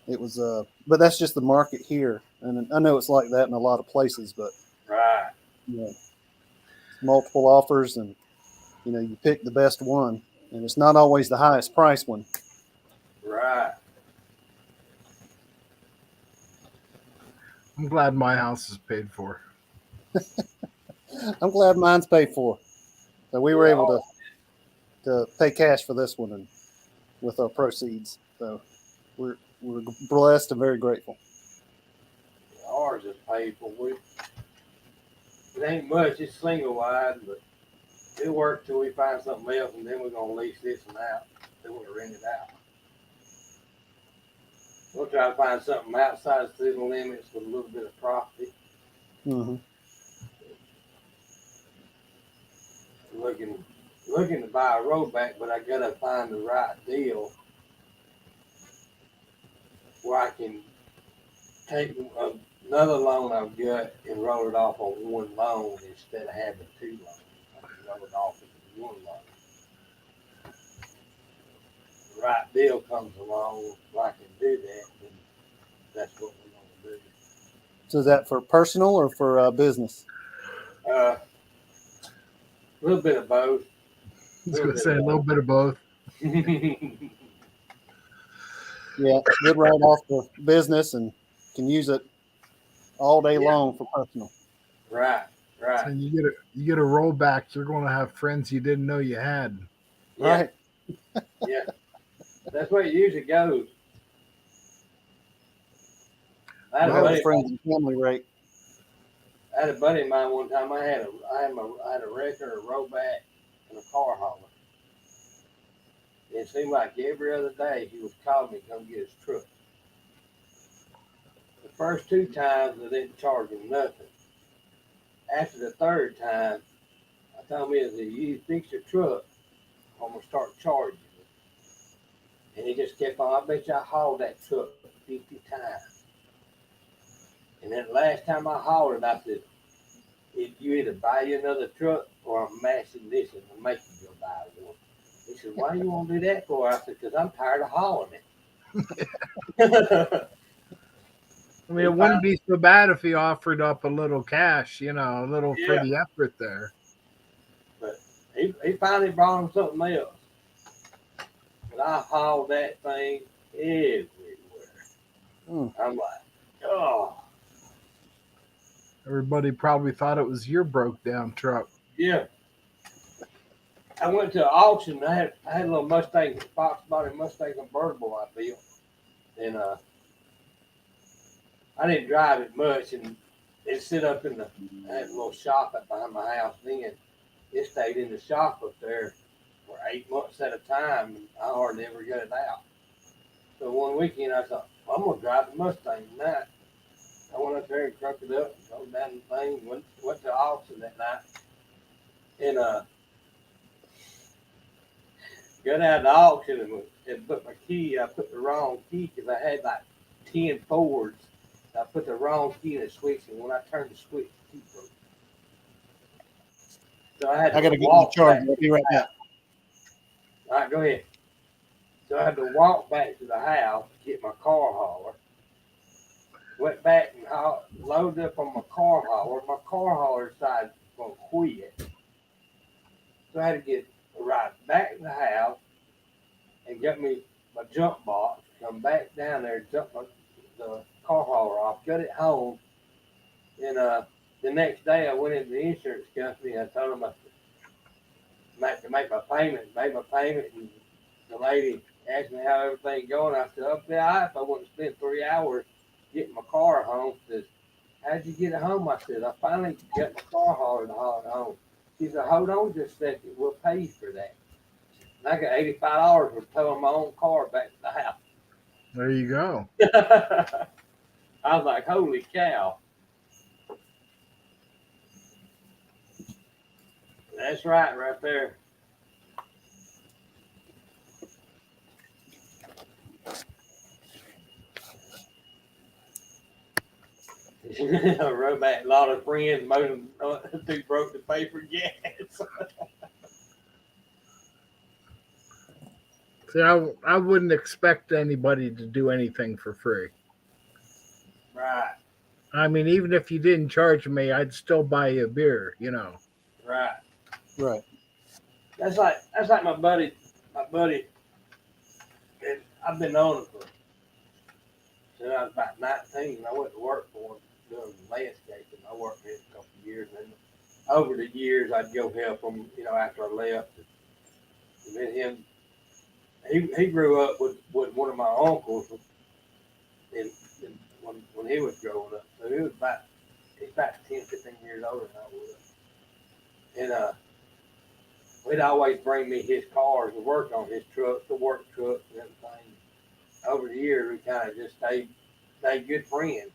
it was, but that's just the market here. And I know it's like that in a lot of places, but Right. Multiple offers, and you pick the best one, and it's not always the highest price one. Right. I'm glad my house is paid for. I'm glad mine's paid for. So we were able to pay cash for this one, and with our proceeds. So we're blessed and very grateful. Ours is paid for. It ain't much. It's single wide, but it works till we find something else, and then we're gonna lease this one out. Then we'll rent it out. We'll try to find something outside the city limits with a little bit of property. Mm-hmm. Looking to buy a road back, but I gotta find the right deal where I can take another loan I've got and roll it off on one loan instead of having 2 loans. I can roll it off into one loan. The right deal comes along, if I can do that, then that's what we're gonna do. So is that for personal or for business? A little bit of both. I was going to say a little bit of both. Yeah, good write off for business, and can use it all day long for personal. Right. And you get a rollback, you're going to have friends you didn't know you had. Yeah. Right. Yeah. That's where it usually goes. I had, a Well, buddy, friends and family rate. I had a buddy of mine one time. I had a wrecker, a rollback, and a car hauler. It seemed like every other day he was calling me to come get his truck. The first 2 times I didn't charge him nothing. After the 3rd time, I told him, if you fix your truck, I'm gonna start charging you. And he just kept on. I bet you I hauled that truck 50 times. And then the last time I hauled it, I said, if you either buy you another truck or I'm mashing this and I'll make you go buy one. He said, why do you want to do that for? I said, because I'm tired of hauling it. I mean, it wouldn't be so bad if he offered up a little cash, a little for Yeah. the effort there. But he finally brought him something else. But I hauled that thing everywhere. I'm like, oh. Everybody probably thought it was your broke down truck. Yeah, I went to an auction. I had a little Mustang, Fox body Mustang convertible I built, and I didn't drive it much, and it sit up in the. I had a little shop up behind my house. Then it stayed in the shop up there for 8 months at a time, and I hardly ever got it out. So one weekend I thought, I'm gonna drive the Mustang tonight. I went up there and cranked it up, and drove down the thing, went to the auction that night, and got out of the auction and put my key. I put the wrong key because I had like 10 Fords. I put the wrong key in the switch, and when I turned the switch, the key broke. So I had to I got to get my walk charger. back. I'll be right back. All right, go ahead. So I had to walk back to the house to get my car hauler. Went back and loaded up on my car hauler. My car hauler decided to quit. So I had to get a ride back to the house and get me my jump box, come back down there, jump the car hauler off, got it home. And the next day I went into the insurance company and I told them I had to make my payment, made my payment, and the lady asked me how everything going. I said, "I'll be all right if I wouldn't spend 3 hours getting my car home." She says, "How'd you get it home?" I said, "I finally got my car hauler to haul it home." She said, "Hold on just a second, we'll pay you for that." And I got $85 for towing my own car back to the house. There you go. I was like, holy cow. That's right there. I rode back a lot of friends, most of them too broke to pay for gas. See, I wouldn't expect anybody to do anything for free. Right, I mean, even if you didn't charge me, I'd still buy you a beer, you know. right. Right. That's like my buddy. And I've been on it since I was about 19. I went to work for him doing landscaping. I worked for him a couple of years, and over the years I'd go help him. You know, after I left, and then him. He grew up with one of my uncles, and when he was growing up, so he's about 10, 15 years older than I was, and he'd always bring me his cars to work on his trucks, the work trucks and everything. Over the years, we kind of just stayed good friends.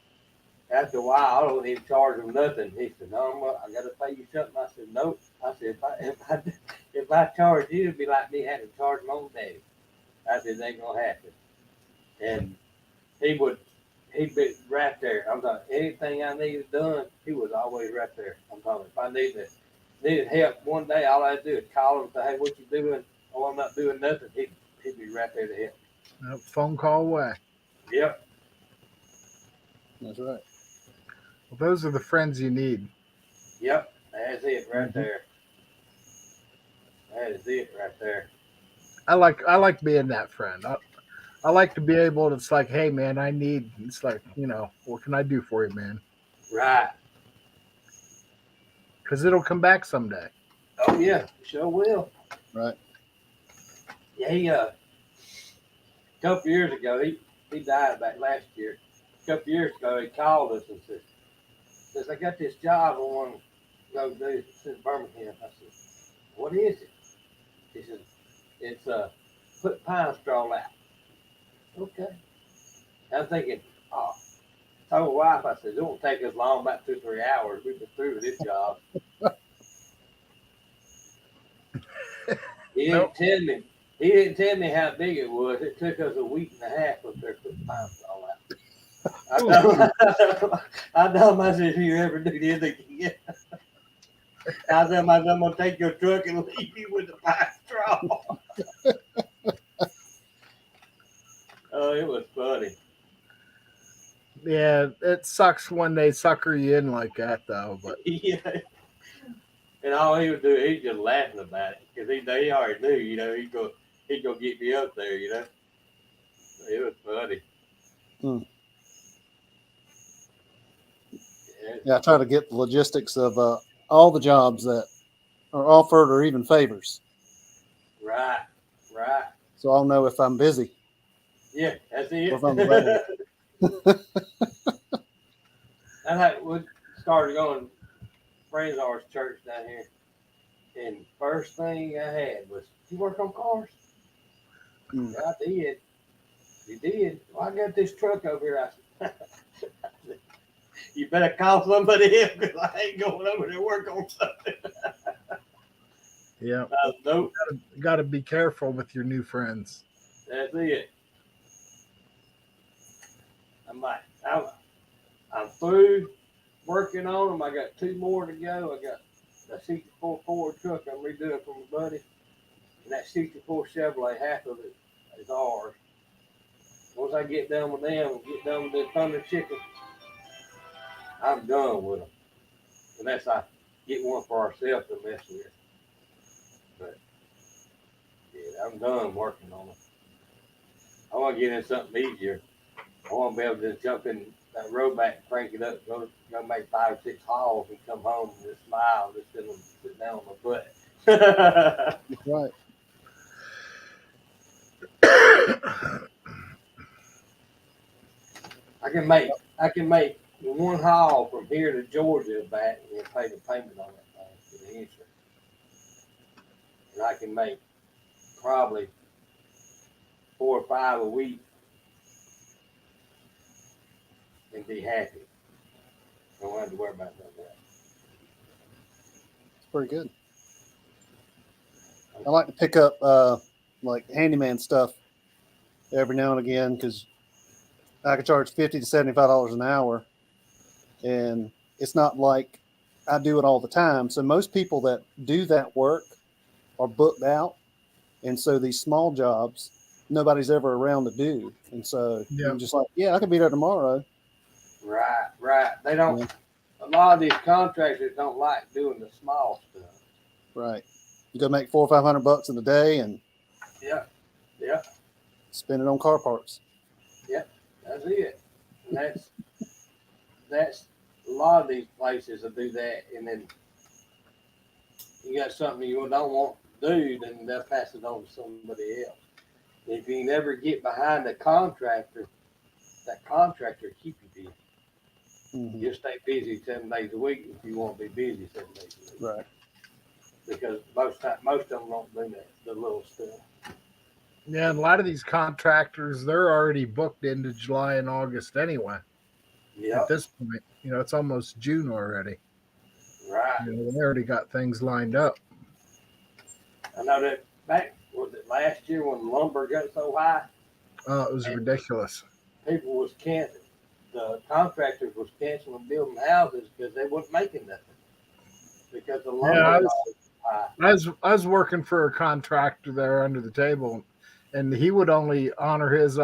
After a while, I don't even charge him nothing. He said, "No, I got to pay you something." I said, "Nope." I said, if I charge you, it'd be like me having to charge my own daddy. I said, "It ain't gonna happen." And he'd be right there. I'm talking anything I needed done, he was always right there. I'm talking if I needed help one day, all I had to do is call him and say, "Hey, what you doing?" "Oh, I'm not doing nothing." He'd be right there to help. Phone call away. Yep. That's right. Well, those are the friends you need. Yep. That's it right there. That is it right there. I like being that friend. I like to be able to, it's like, hey man, it's like, you know, what can I do for you, man? Right. Because it'll come back someday. Oh yeah, sure will. Right. Yeah, he a couple years ago, he died back last year. A couple years ago, he called us and says, "I got this job I want to go do. It's in Birmingham." I said, "What is it?" He said, "It's put pine straw out." Okay. I'm thinking, oh. I told my wife, I said, "It won't take us long, about 2 or 3 hours. We've been through with this job." He didn't tell me how big it was. It took us a week and a half up there to put the pine straw out. I told him, I said, "If you ever do this again," I said, "I'm going to take your truck and leave you with the pine straw." Oh, it was funny. Yeah, it sucks when they sucker you in like that, though. But Yeah. And all he would do, he's just laughing about it because he already knew, you know, he'd go get me up there, you know. It was funny. Yeah, I try to get the logistics of all the jobs that are offered or even favors. Right. Right. So I'll know if I'm busy. Yeah, that's it. Or if I'm available. That's how we started going friends of ours church down here. And first thing I had was, you work on cars? Mm. Yeah, I did. You did? Well, I got this truck over here. I said, you better call somebody else because I ain't going over there to work on something. Yeah. Nope. Got to be careful with your new friends. That's it. I'm through working on them. I got 2 more to go. I got the 64 Ford truck I'm redoing for my buddy. And that 64 Chevrolet, half of it is ours. Once I get done with them, get done with the Thunder Chicken, I'm done with them. Unless I get one for ourselves to mess with. But yeah, I'm done working on them. I want to get in something easier. I want to be able to jump in that road back, crank it up, go make 5 or 6 hauls and come home and just smile, just sit down on my butt. That's right. I can make 1 haul from here to Georgia back and pay the payment on that thing for the insurance. And I can make probably 4 or 5 a week and be happy. I don't have to worry about none of that. It's pretty good. I like to pick up like handyman stuff every now and again because I can charge $50 to $75 an hour, and it's not like I do it all the time. So most people that do that work are booked out, and so these small jobs nobody's ever around to do, and so I'm just like, yeah, I could be there tomorrow. Right. They don't. Yeah. A lot of these contractors don't like doing the small stuff. Right. You go make $400 or $500 in a day, and yeah, spend it on car parts. Yep, that's it. And that's a lot of these places that do that, and then you got something you don't want to do, then they'll pass it on to somebody else. If you never get behind the contractor, that contractor keep you busy. Mm-hmm. You stay busy 7 days a week if you want to be busy 7 days a week. Right. Because most of them don't do that, the little stuff. Yeah, and a lot of these contractors, they're already booked into July and August anyway. Yeah. At this point, it's almost June already. Right. They already got things lined up. I know that back, was it last year when lumber got so high? Oh, it was ridiculous. People was canceling. The contractors was canceling building houses because they wasn't making nothing. Because the lumber was high. I was working for a contractor there under the table, and he would only honor his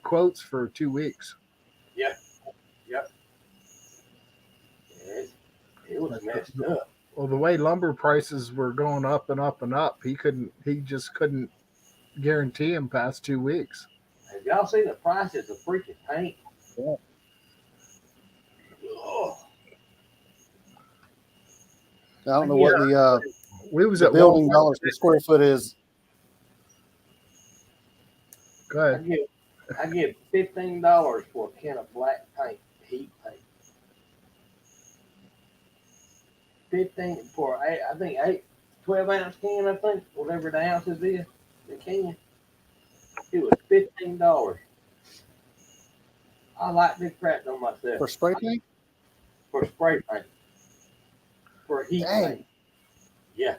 quotes for 2 weeks. Yep. It was messed up. Well, the way lumber prices were going up and up and up, he just couldn't guarantee him past 2 weeks. Have y'all seen the prices of freaking paint? Yeah. Oh. I don't know what we was the at building Walmart. dollars per square foot is. Go ahead. I give $15 for a can of black paint, heat paint. 15 for I think 12-ounce can, I think, whatever the ounces is, the can. It was $15. I like this crap on myself. For spray paint? For spray paint. For heat paint. Yeah.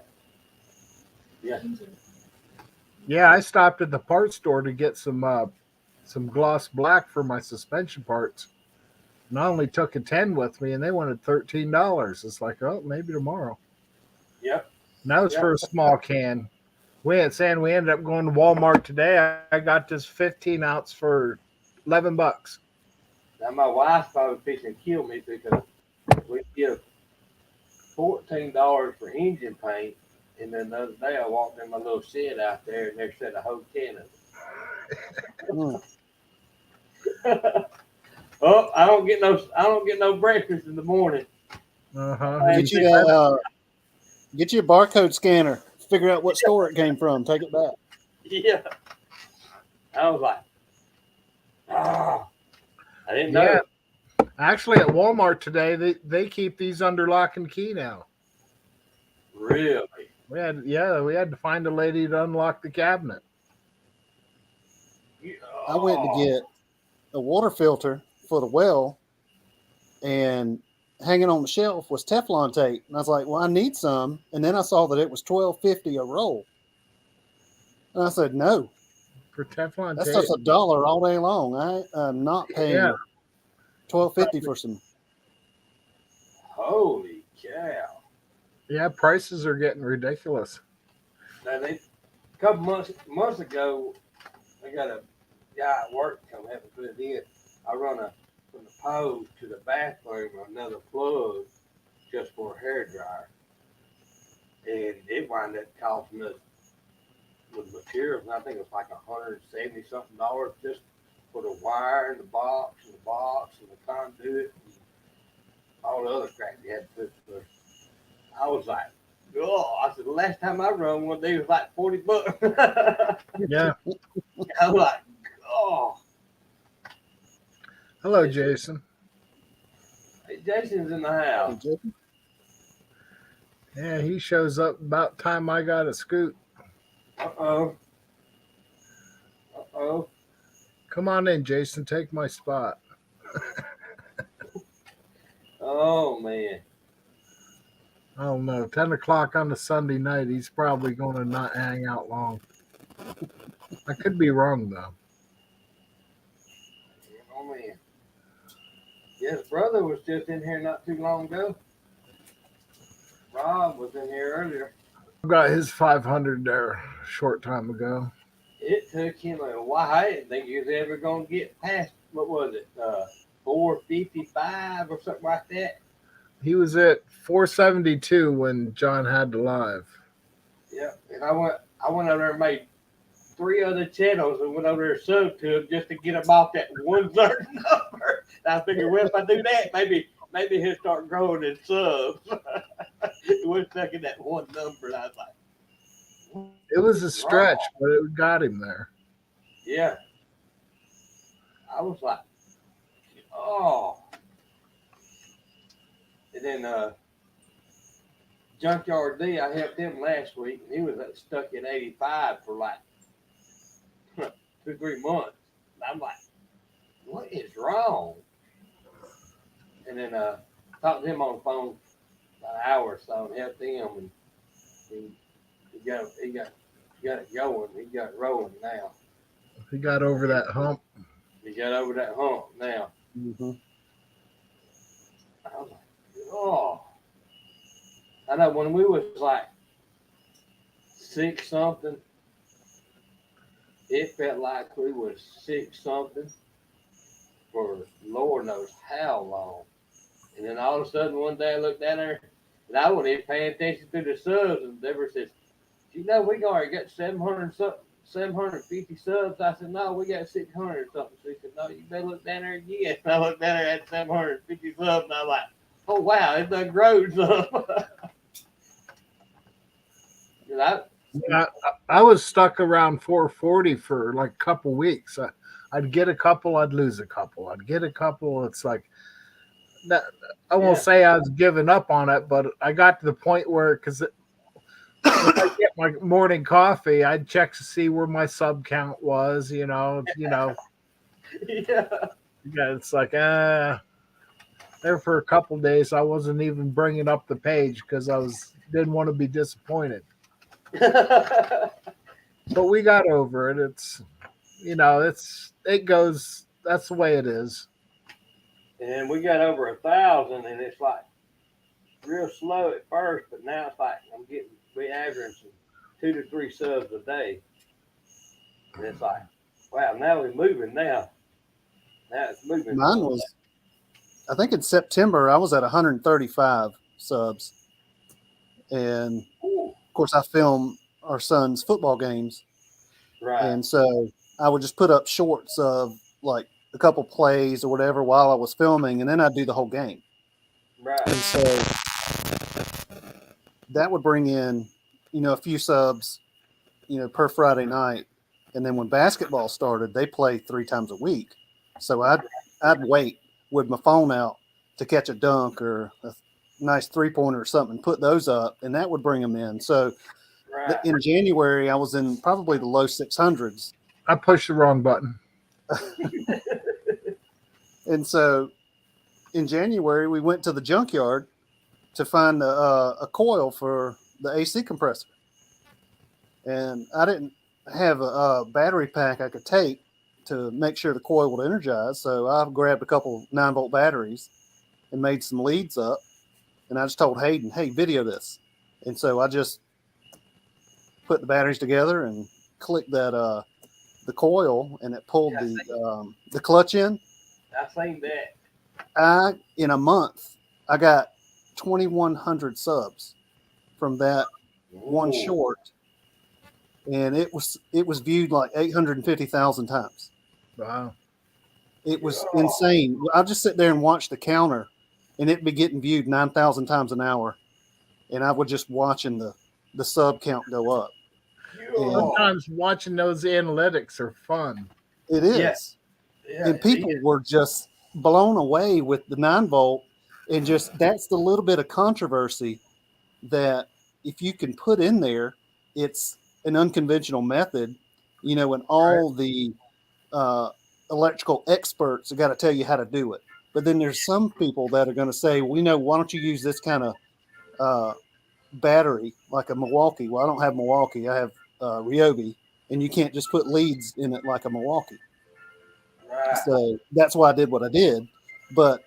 Yeah, I stopped at the parts store to get some gloss black for my suspension parts. And I only took a 10 with me, and they wanted $13. It's like, oh, maybe tomorrow. Yep. And that was for a small can. We ended up going to Walmart today. I got this 15-ounce for $11. Now my wife's probably fixing to kill me because we give $14 for engine paint, and then the other day I walked in my little shed out there, and there said a whole can of it. Oh, I don't get no breakfast in the morning. Uh-huh. Get you a barcode scanner. figure out what store it came from. Take it back. Yeah. I was like, I didn't know. Yeah. Actually, at Walmart today, they keep these under lock and key now. Really? We had to find a lady to unlock the cabinet. I went to get a water filter for the well, and hanging on the shelf was Teflon tape. And I was like, well, I need some. And then I saw that it was $12.50 a roll. And I said, no, For Teflon that's tape. just $1 all day long. I'm not paying Yeah. $12.50 for some. Holy cow. Yeah, prices are getting ridiculous. Now, a couple months ago, I got a guy at work come help me put it in. I run from the pole to the bathroom another plug just for a hair dryer. And it wound up costing us with materials, and I think it was like $170 something just for the wire and the box and the conduit and all the other crap you had to put through. I was like, oh, I said, the last time I run one day was like $40. Yeah. I was like, oh. Hello, Jason. Hey, Jason's in the house. Yeah, he shows up about time I got a scoot. Uh-oh. Come on in, Jason. Take my spot. Oh, man. I don't know. 10 o'clock on a Sunday night, he's probably going to not hang out long. I could be wrong, though. Oh, man. Yeah, his brother was just in here not too long ago. Rob was in here earlier. Got his 500 there a short time ago. It took him a while. I didn't think he was ever going to get past, what was it, 455 or something like that. He was at 472 when John had the live. Yeah, and I went over there and made 3 other channels and went over there and subbed to him just to get him off that one certain number. And I figured, well, if I do that, maybe he'll start growing in subs. He was stuck in that one number. And I was like, It was a stretch, but it got him there. yeah. I was like, oh. And then Junkyard D, I helped him last week, and he was stuck at 85 for like 2-3 months. And I'm like, what is wrong? And then talked to him on the phone about an hour or so and helped him, and he got it going. He got it rolling now. He got over that hump. He got over that hump now. Mm-hmm. I was like, oh. I know when we was like 6 something, it felt like we was 6 something for Lord knows how long. And then all of a sudden one day I looked down there and I wasn't even paying attention to the subs, and Deborah says, you know, we already got 750 subs. I said, no, we got 600 something. She said, no, you better look down there again. And I looked down there at 750 subs, and I was like, oh, wow, it done grown some. I was stuck around 440 for like a couple weeks. I'd get a couple, I'd lose a couple. I'd get a couple. It's like, that, I won't say I was giving up on it, but I got to the point where, because when I get my morning coffee, I'd check to see where my sub count was, Yeah. It's like, there for a couple days, I wasn't even bringing up the page because didn't want to be disappointed. But we got over it. It's, it goes, that's the way it is. And we got over 1,000, and it's like real slow at first, but now it's like we averaging 2 to 3 subs a day. And it's like, wow, now we're moving now. Now it's moving. Mine was, I think in September, I was at 135 subs. And of course, I film our son's football games. Right. And so I would just put up shorts of like a couple plays or whatever while I was filming, and then I'd do the whole game. Right. And so that would bring in a few subs, per Friday night. And then when basketball started, they play 3 times a week. So I'd wait with my phone out to catch a dunk or a nice 3-pointer or something, put those up, and that would bring them in. So Right. in January, I was in probably the low 600s. I pushed the wrong button. And so in January, we went to the junkyard to find a coil for the AC compressor. And I didn't have a battery pack I could take to make sure the coil would energize. So I grabbed a couple 9-volt batteries and made some leads up. And I just told Hayden, hey, video this. And so I just put the batteries together and clicked that the coil, and it pulled the clutch in. I seen that. In a month, I got 2,100 subs from that one Ooh. short, and it was viewed like 850,000 times. Wow. It was insane. I'll just sit there and watch the counter, and it'd be getting viewed 9,000 times an hour, and I would just watching the sub count go up. Sometimes watching those analytics are fun. It is. Yeah, And people were just blown away with the 9-volt, and just that's the little bit of controversy that if you can put in there, it's an unconventional method, and all the electrical experts have got to tell you how to do it. But then there's some people that are going to say, why don't you use this kind of battery like a Milwaukee? Well, I don't have Milwaukee. I have Ryobi, and you can't just put leads in it like a Milwaukee. Right. So that's why I did what I did. But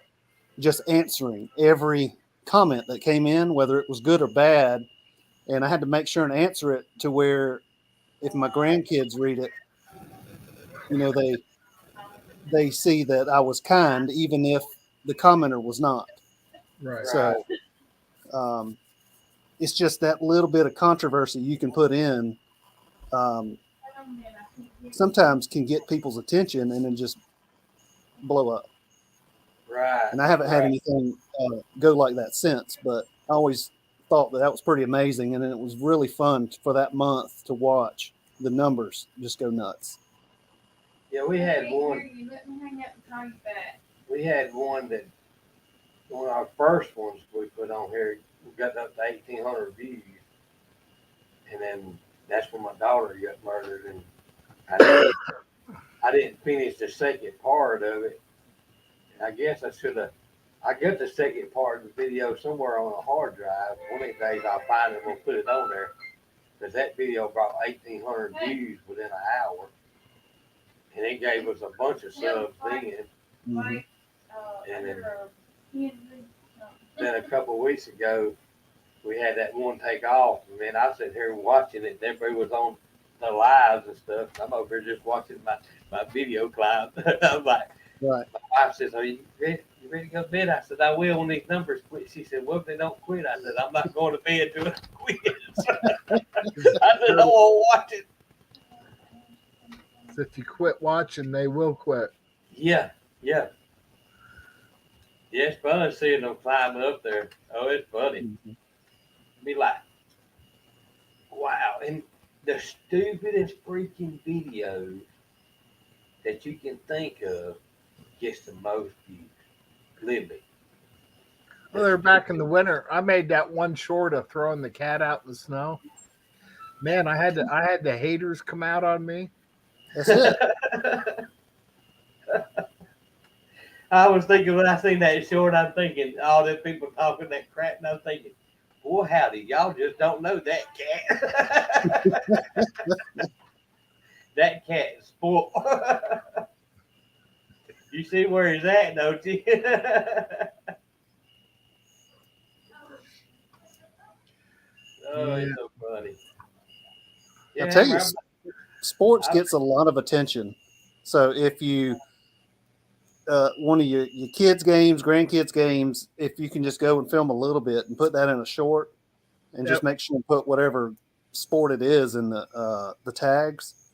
just answering every comment that came in, whether it was good or bad, and I had to make sure and answer it to where if my grandkids read it, they see that I was kind, even if the commenter was not. Right. So it's just that little bit of controversy you can put in. Sometimes can get people's attention and then just blow up. Right. And I haven't had anything go like that since, but I always thought that was pretty amazing. And then it was really fun for that month to watch the numbers just go nuts. Yeah, we had one. You let me hang up and call you back. We had one that one of our first ones we put on here. We got up to 1,800 views, and then that's when my daughter got murdered, and I didn't finish the second part of it. I guess I should have. I got the second part of the video somewhere on a hard drive. One of these days I'll find it and we'll put it on there. Because that video brought 1,800 views within an hour. And it gave us a bunch of subs then. Mhm. And then a couple of weeks ago, we had that one take off. And then I sat here watching it. And everybody was on the lives and stuff. I'm over here just watching my video climb. I'm like, Right. my wife says, "Are you ready to go to bed?" I said, "I will when these numbers quit." She said, "Well, if they don't quit," I said, "I'm not going to bed till it quits." I said, "I won't watch it." So if you quit watching, they will quit. Yeah. It's fun seeing them climb up there. Oh, it's funny. Mm-hmm. Be like, wow. And the stupidest freaking videos that you can think of gets the most views. Believe me. Well, they're back in the winter. I made that one short of throwing the cat out in the snow. Man, I had the haters come out on me. That's it. I was thinking when I seen that short, I'm thinking all them people talking that crap, and I'm thinking, boy, howdy, y'all just don't know that cat. That cat is spoiled. You see where he's at, don't you? Oh, it's so funny. I'll tell you, man, sports gets a lot of attention. So if you one of your kids' games, grandkids' games, if you can just go and film a little bit and put that in a short, and just make sure you put whatever sport it is in the tags,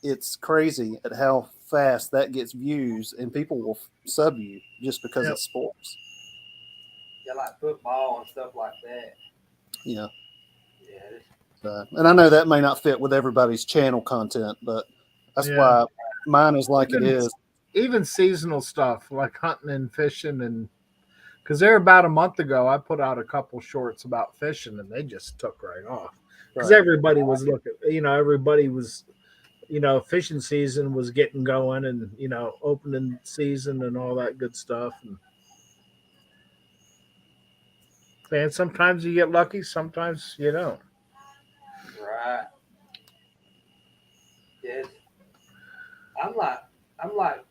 it's crazy at how fast that gets views, and people will sub you just because it's sports. Yeah, like football and stuff like that. Yeah. Yeah, And I know that may not fit with everybody's channel content, but that's Yeah. why mine is like it is. Even seasonal stuff like hunting and fishing, and because there about a month ago, I put out a couple shorts about fishing, and they just took right off because Right. everybody was looking. Everybody was, fishing season was getting going, and opening season and all that good stuff. And sometimes you get lucky, sometimes you don't. Right. Yes. I'm like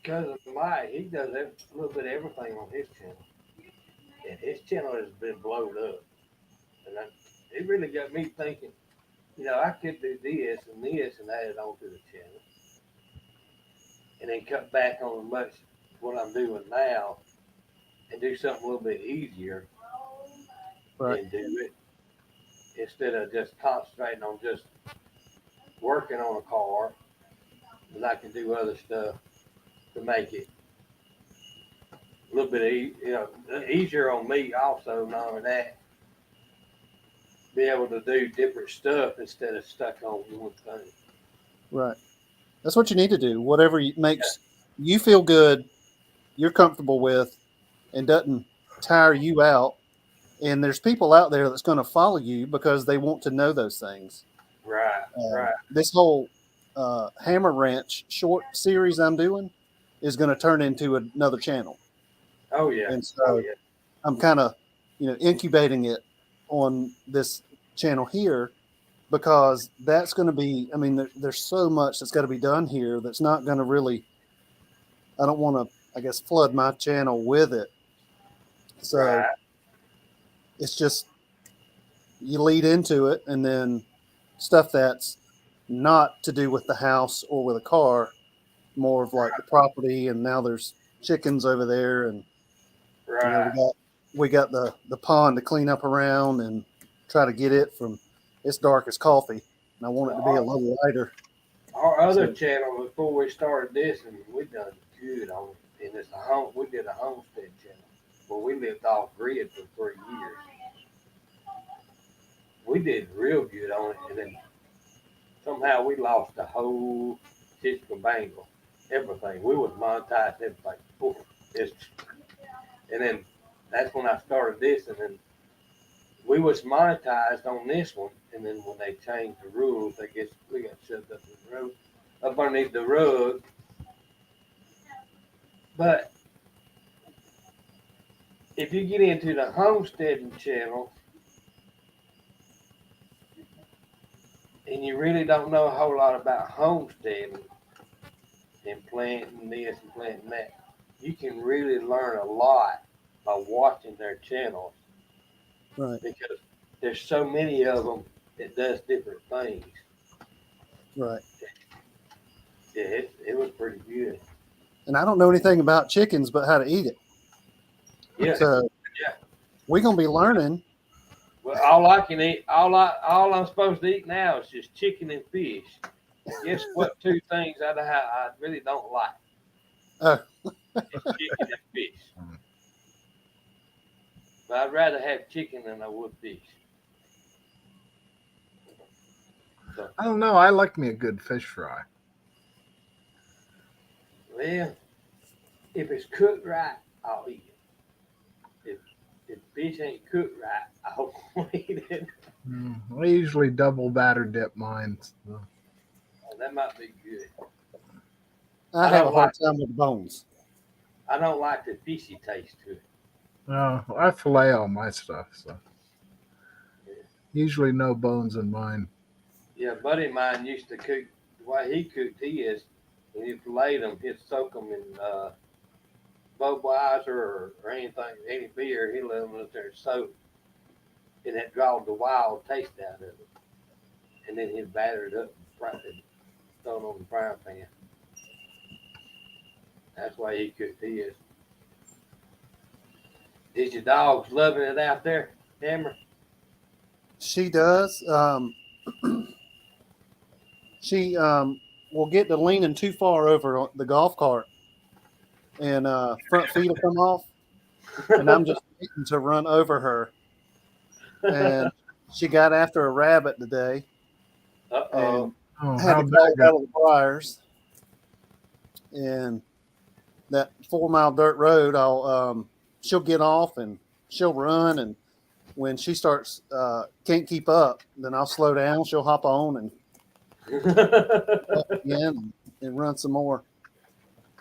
cousin Mike. He does a little bit of everything on his channel, and his channel has been blown up. And it really got me thinking. I could do this and this and add it onto the channel, and then cut back on much what I'm doing now, and do something a little bit easier, Right. and do it instead of just concentrating on just working on a car. But I can do other stuff to make it a little bit easier on me. Also, not only that, be able to do different stuff instead of stuck on one thing. Right. That's what you need to do. Whatever makes you feel good, you're comfortable with, and doesn't tire you out. And there's people out there that's going to follow you because they want to know those things. Right. Right. This whole Hammer Ranch short series I'm doing is going to turn into another channel. Oh yeah. And so I'm kind of, incubating it on this channel here because that's going to be, there's so much that's got to be done here that's not going to really, I don't want to, I guess, flood my channel with it. So Right. it's just, you lead into it and then stuff that's not to do with the house or with a car, more of like the property. And now there's chickens over there, and Right. we got the pond to clean up around and try to get it from, it's dark as coffee, and I want it to be a little lighter. Our other channel before we started this, and we done good on it. And it's we did a homestead channel where we lived off grid for 3 years. We did real good on it, and then somehow we lost the whole system bangle, everything. We was monetized everything. Oof, and then that's when I started this, and then we was monetized on this one, and then when they changed the rules, I guess we got shoved up underneath the rug. But if you get into the homesteading channel and you really don't know a whole lot about homesteading and planting this and planting that, you can really learn a lot by watching their channels. Right. Because there's so many of them that does different things. Right. Yeah, it was pretty good. And I don't know anything about chickens but how to eat it. Yeah. So we're going to be learning. Well, all I can eat, all I'm supposed to eat now is just chicken and fish. And guess what? 2 things I really don't like. It's chicken and fish. But I'd rather have chicken than I would fish. So, I don't know. I like me a good fish fry. well, if it's cooked right, I'll eat it. If fish ain't cooked right, I won't eat it. I usually double batter dip mine. So. Oh, that might be good. I have a hard time with the bones. I don't like the fishy taste to it. No, I fillet all my stuff, so usually no bones in mine. Yeah, a buddy of mine used to cook. The way he cooked his, when he filleted them, he'd soak them in Budweiser or anything, any beer. He'd let them up there soak, and that drawed the wild taste out of it. And then he'd batter it up and throw it on the frying pan. That's why he cooked his. Is your dogs loving it out there, Hammer? She does. She will get to leaning too far over the golf cart, and front feet will come off, and I'm just waiting to run over her. And She got after a rabbit today Uh-oh. and Oh, had to how'd call that it go? out of the briars. And that 4 mile dirt road, she'll get off and she'll run, and when she starts can't keep up, then I'll slow down. She'll hop on and up again and run some more.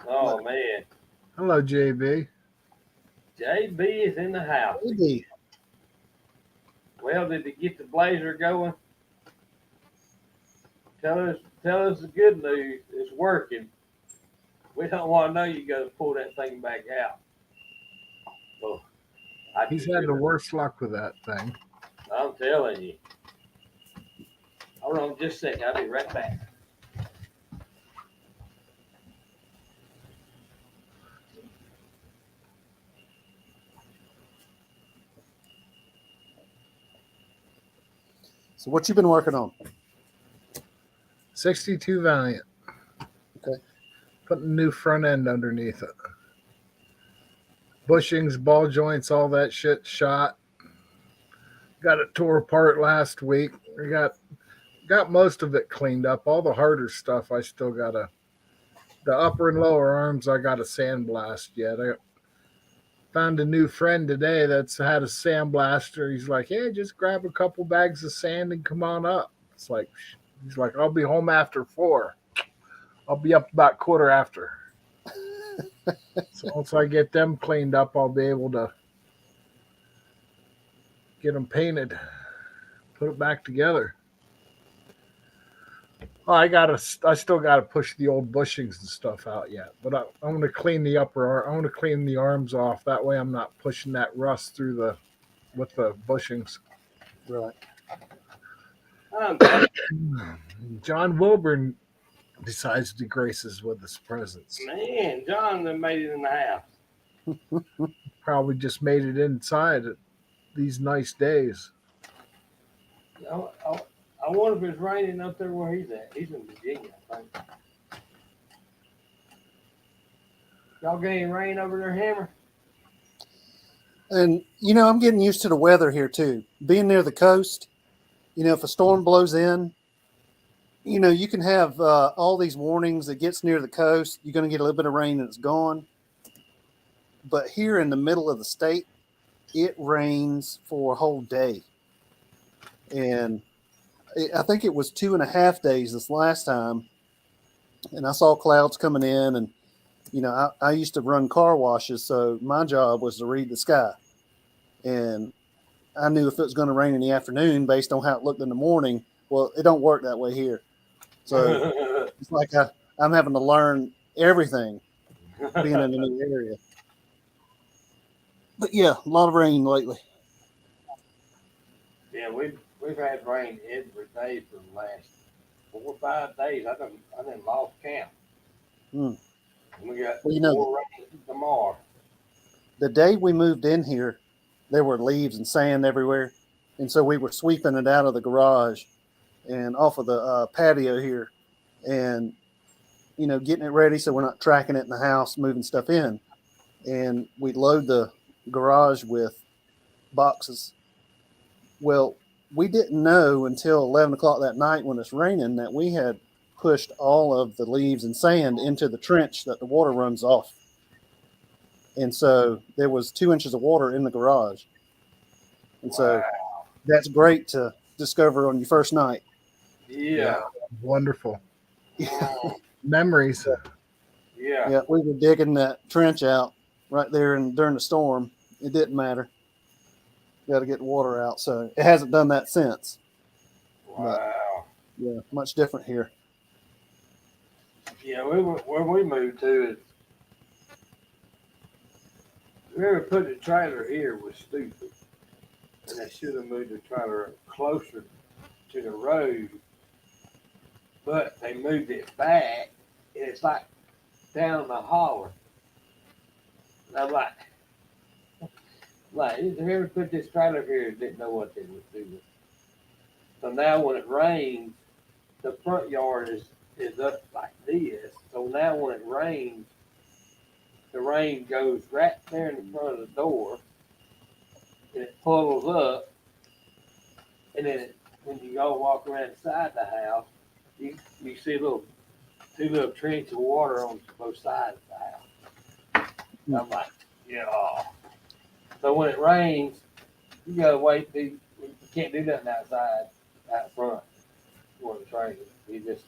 Oh, man. Hello, JB. JB is in the house. Maybe. Well, did he get the blazer going? Tell us the good news. It's working. We don't want to know you got to pull that thing back out. Oh, He's had the worst luck with that thing. I'm telling you. Hold on just a second. I'll be right back. So what you been working on? 62 Valiant. Okay. Putting a new front end underneath it. Bushings, ball joints, all that shit shot. Got it tore apart last week. We got most of it cleaned up. All the harder stuff I still gotta. The upper and lower arms I got to sandblast yet. I found a new friend today that's had a sandblaster. He's like, "Hey, just grab a couple bags of sand and come on up." It's like, he's like, "I'll be home after 4. I'll be up about quarter after." So once I get them cleaned up, I'll be able to get them painted, put it back together. Oh, I still gotta push the old bushings and stuff out yet, but I'm gonna clean the I'm gonna clean the arms off. That way, I'm not pushing that rust through with the bushings. Right. John Wilburn decides to grace us with his presence. Man, John done made it in the house. Probably just made it inside these nice days. I wonder if it's raining up there where he's at. He's in Virginia, I think. Y'all getting rain over there, Hammer? And I'm getting used to the weather here too. Being near the coast, if a storm blows in, you can have all these warnings. It gets near the coast, you're going to get a little bit of rain and it's gone. But here in the middle of the state, it rains for a whole day. And I think it was 2.5 days this last time. And I saw clouds coming in, and, I used to run car washes. So my job was to read the sky. And I knew if it was going to rain in the afternoon based on how it looked in the morning. Well, it don't work that way here. So it's like I'm having to learn everything being in a new area. But yeah, a lot of rain lately. Yeah, we've had rain every day for the last 4 or 5 days. I done lost count. Hmm. And we got Well, more rain tomorrow. The day we moved in here, there were leaves and sand everywhere. And so we were sweeping it out of the garage and off of the patio here and, getting it ready so we're not tracking it in the house, moving stuff in. And we'd load the garage with boxes. Well, we didn't know until 11 o'clock that night when it's raining that we had pushed all of the leaves and sand into the trench that the water runs off. And so there was 2 inches of water in the garage. And so that's great to discover on your first night. Yeah. Wonderful. Memories. Yeah. Yeah, we were digging that trench out right there, and during the storm, it didn't matter. Got to get the water out. So it hasn't done that since. Wow. But, yeah, much different here. Yeah, where we moved to is whoever put the trailer here was stupid. And they should have moved the trailer closer to the road. But they moved it back, and it's like down the holler. And I'm like, whoever put this trailer here didn't know what they was doing. So now when it rains, the front yard is up like this. So now when it rains, the rain goes right there in the front of the door, and it puddles up, And then when you go walk around inside the house, you see two little trench of water on both sides of the house. I'm like, yeah. So when it rains, you gotta wait. You can't do nothing outside, out front, when it's raining. You just,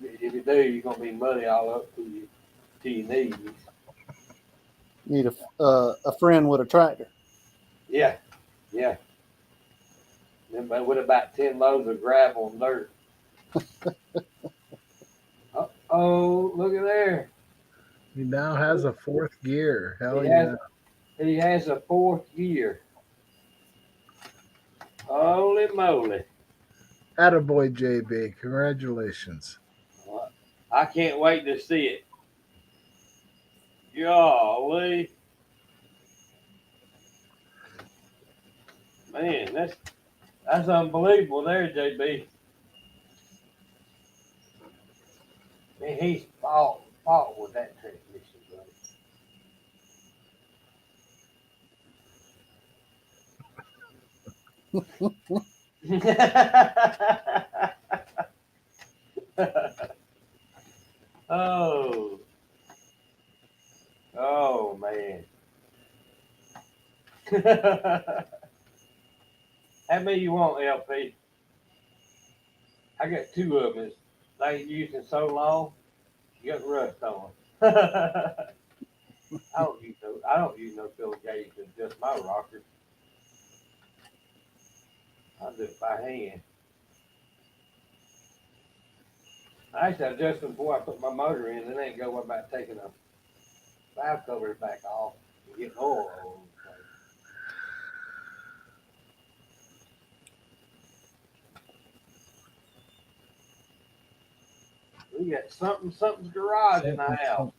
if you do, you're gonna be muddy all up to your knees. Need a friend with a tractor. Yeah, yeah. Then with about 10 loads of gravel and dirt. Oh, look at there. He now has a fourth gear. Hell He yeah. He has a fourth gear. Holy moly. Attaboy, JB. Congratulations. I can't wait to see it. Golly. Man, that's unbelievable there, JB. Man, he's fought with that transmission, buddy. Oh man. How many you want, LP? I got 2 of them. They ain't used in so long, you got rust on them. I don't use no Philip gauge in just my rocker. I do it by hand. I used to adjust them before I put my motor in, then I ain't go about taking a valve cover back off and getting oil all over the place. We got something's garage in the house.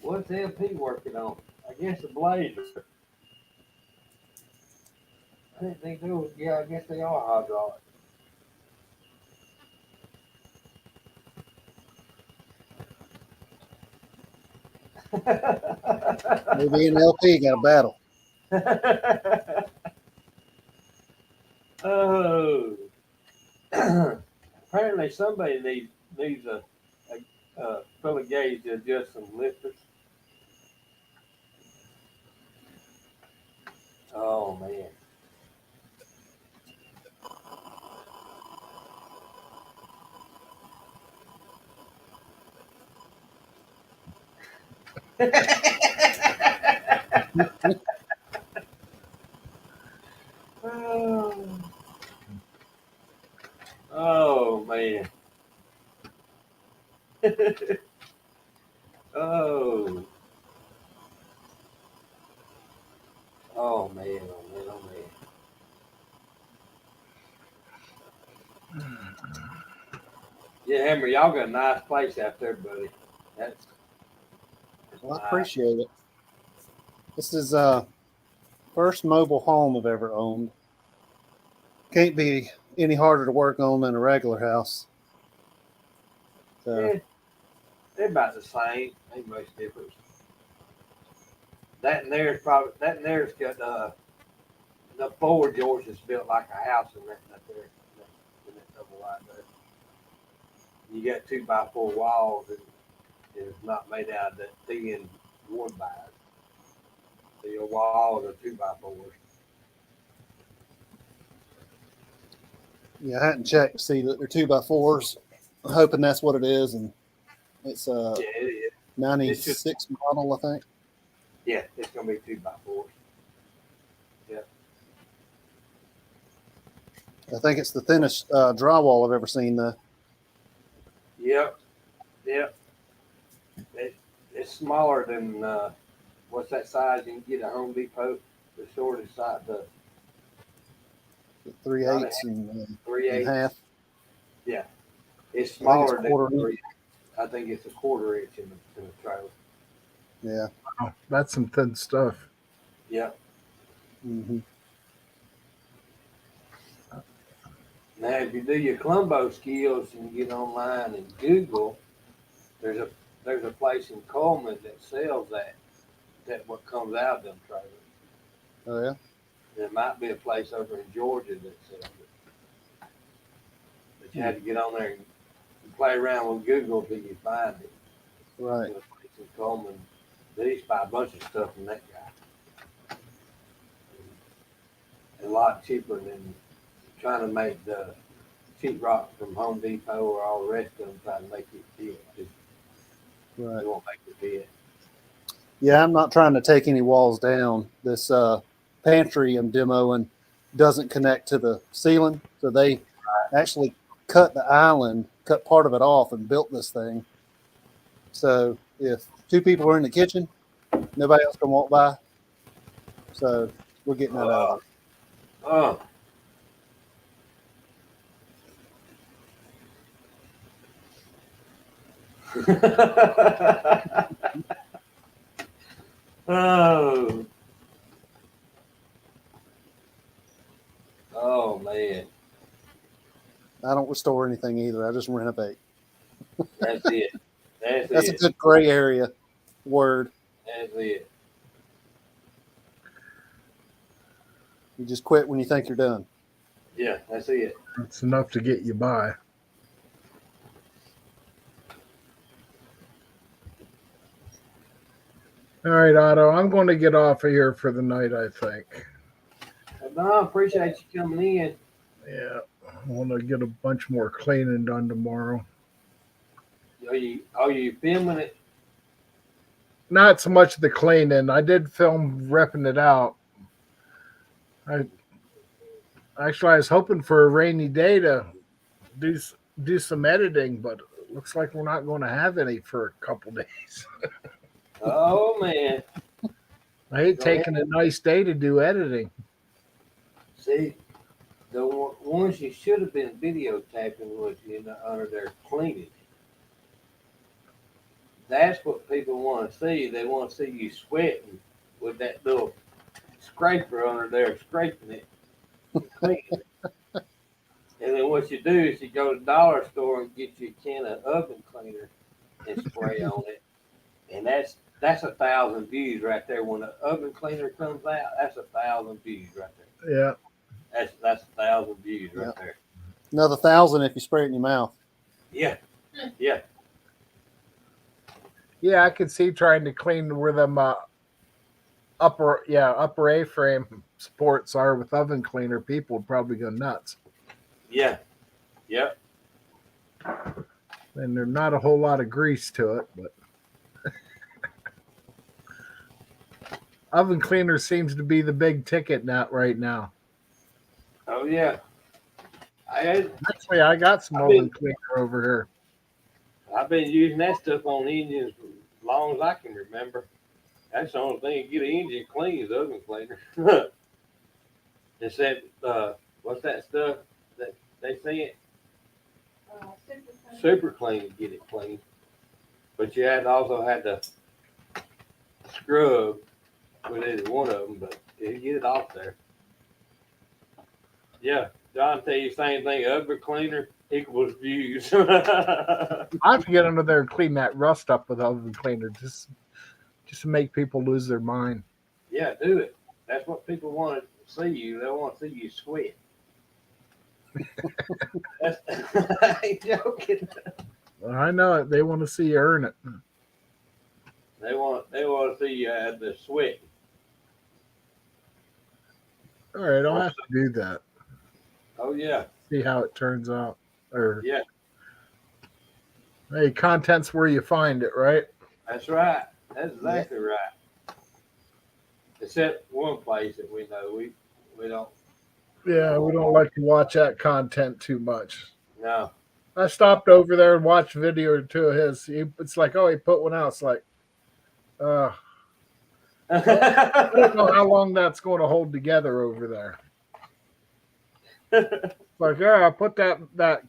What's LP working on? I guess a blazer. I didn't think they were. Yeah, I guess they are hydraulic. Maybe an LP got a battle. Oh. Apparently somebody needs a Philip gauge to adjust some lifters. Oh man. Oh man. Oh. Oh man, oh man, oh man. Yeah, Hammer, y'all got a nice place out there, buddy. That's Well, I appreciate it. This is first mobile home I've ever owned. Can't be any harder to work on than a regular house. So, yeah, they're about the same. Ain't much difference. That and there's got the forward George is built like a house in that there in that double wide there. You got 2x4 walls and it's not made out of that thin 1x. So your walls are 2x4s. yeah, I hadn't checked to see that they're 2x4s. I'm hoping that's what it is, and it's Yeah, it is. 96 model, I think. Yeah, it's gonna be 2x4s. I think it's the thinnest drywall I've ever seen. Yep. It's smaller than what's that size you can get at Home Depot? The shortest size, the 3/8 and 3/8. half. Yeah, it's smaller than quarter 3. I think it's a 1/4 inch in the trailer. Yeah. Oh, that's some thin stuff. Yeah. Mm-hmm. Now, if you do your Columbo skills and you get online and Google, there's a place in Coleman that sells that what comes out of them trailers. Oh yeah. There might be a place over in Georgia that sells it, but you have to get on there and play around with Google till you find it. Right. There's a place in Coleman. They used to buy a bunch of stuff from that guy. A lot cheaper than trying to make the sheet rock from Home Depot or all the rest of them try to make it fit. Just, Right. They won't make it fit. Yeah, I'm not trying to take any walls down. This pantry I'm demoing doesn't connect to the ceiling, so they actually cut the island, cut part of it off, and built this thing. So if two people are in the kitchen, nobody else can walk by. So we're getting that out. Oh. Oh. Oh man. I don't restore anything either. I just renovate. That's it. That's a good gray area word. That's it. You just quit when you think you're done. Yeah, that's it. It's enough to get you by. All right, Otto, I'm going to get off of here for the night, I think. No, I appreciate you coming in. Yeah, I want to get a bunch more cleaning done tomorrow. Are you filming it? Not so much the cleaning. I did film repping it out. I was hoping for a rainy day to do some editing, but it looks like we're not going to have any for a couple days. Oh man. I hate taking a nice day to do editing. See, the ones you should have been videotaping was under there cleaning. That's what people want to see. They want to see you sweating with that little scraper under there, scraping it, and cleaning it. And then what you do is you go to the dollar store and get you a can of oven cleaner and spray on it. And that's 1,000 views right there. When the oven cleaner comes out, that's 1,000 views right there. Yeah. That's 1,000 views right there. Another 1,000 if you spray it in your mouth. Yeah. Yeah. Yeah, I could see trying to clean where them upper A-frame supports are with oven cleaner. People would probably go nuts. Yeah. Yep. And there's not a whole lot of grease to it, but oven cleaner seems to be the big ticket right now. Oh yeah. Actually, I got some oven cleaner over here. I've been using that stuff on engines as long as I can remember. That's the only thing that get an engine clean is oven cleaner. It's that what's that stuff that they say super clean to get it clean. But you also had to scrub with either one of them, but you get it off there. Yeah, John tell you the same thing. Oven cleaner equals views. I have to get under there and clean that rust up with oven cleaner just to make people lose their mind. Yeah, do it. That's what people want to see you. They want to see you sweat. I ain't joking. I know it. They want to see you earn it. They want to see you have the sweat. All right, I'll have to do that. Oh yeah. See how it turns out. Or yeah. Hey, content's where you find it, right? That's right. That's exactly right. Except one place that we know we don't. Yeah, we don't like to watch that content too much. No. I stopped over there and watched a video or two of his. It's like, oh, he put one out. It's like, I don't know how long that's going to hold together over there. Like, yeah, I put that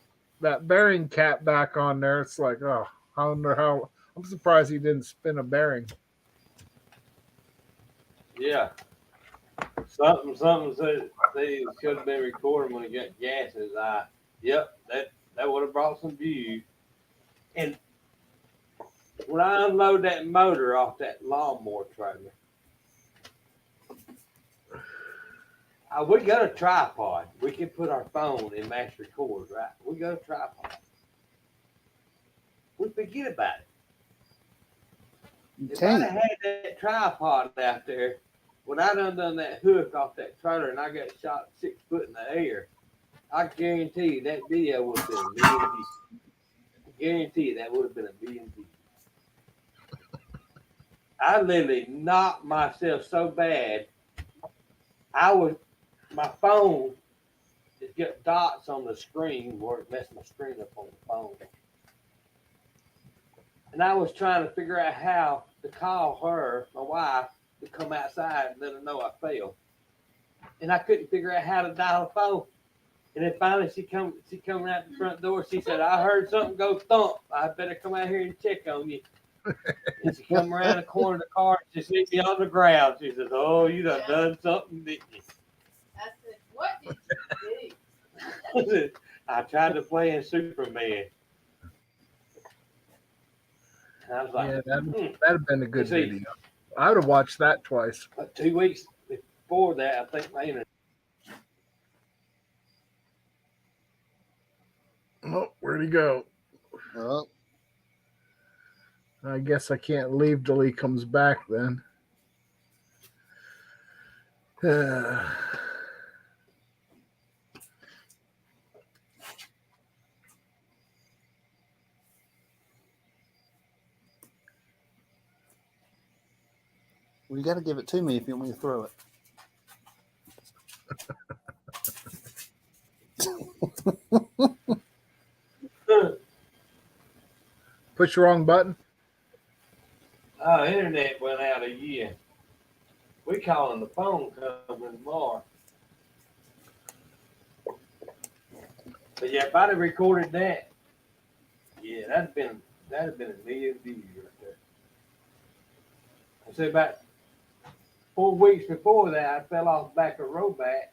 bearing cap back on there. It's like, oh, I wonder how. I'm surprised he didn't spin a bearing. Yeah. Something said they should have been recording when it got gas in his eye. Yep, that would have brought some views. And when I unload that motor off that lawnmower trailer, we got a tripod. We can put our phone in mass record, right? We got a tripod. We forget about it. If I'd have had that tripod out there, when I done that hook off that trailer and I got shot 6 foot in the air, I guarantee you that video would have been a million views. I guarantee you that would have been a million views. I literally knocked myself so bad. My phone just got dots on the screen where it messed my screen up on the phone. And I was trying to figure out how to call her, my wife, to come outside and let her know I fell. And I couldn't figure out how to dial the phone. And then finally she come out the front door. She said, I heard something go thump. I better come out here and check on you. And she come around the corner of the car. She sees me on the ground. She says, oh, you done something, didn't you? I said, what did you do? I tried to play in Superman. And I was like, Yeah, that'd have been a good See, video. I would have watched that twice. 2 weeks before that, I think my internet. Oh, where'd he go? Well, I guess I can't leave till he comes back then. you got to give it to me if you want me to throw it. Push the wrong button. Oh, internet went out a year. We calling the phone company tomorrow. But yeah, if I'd have recorded that, yeah, that'd have been a million views right there. I said about 4 weeks before that, I fell off the back of a Roback,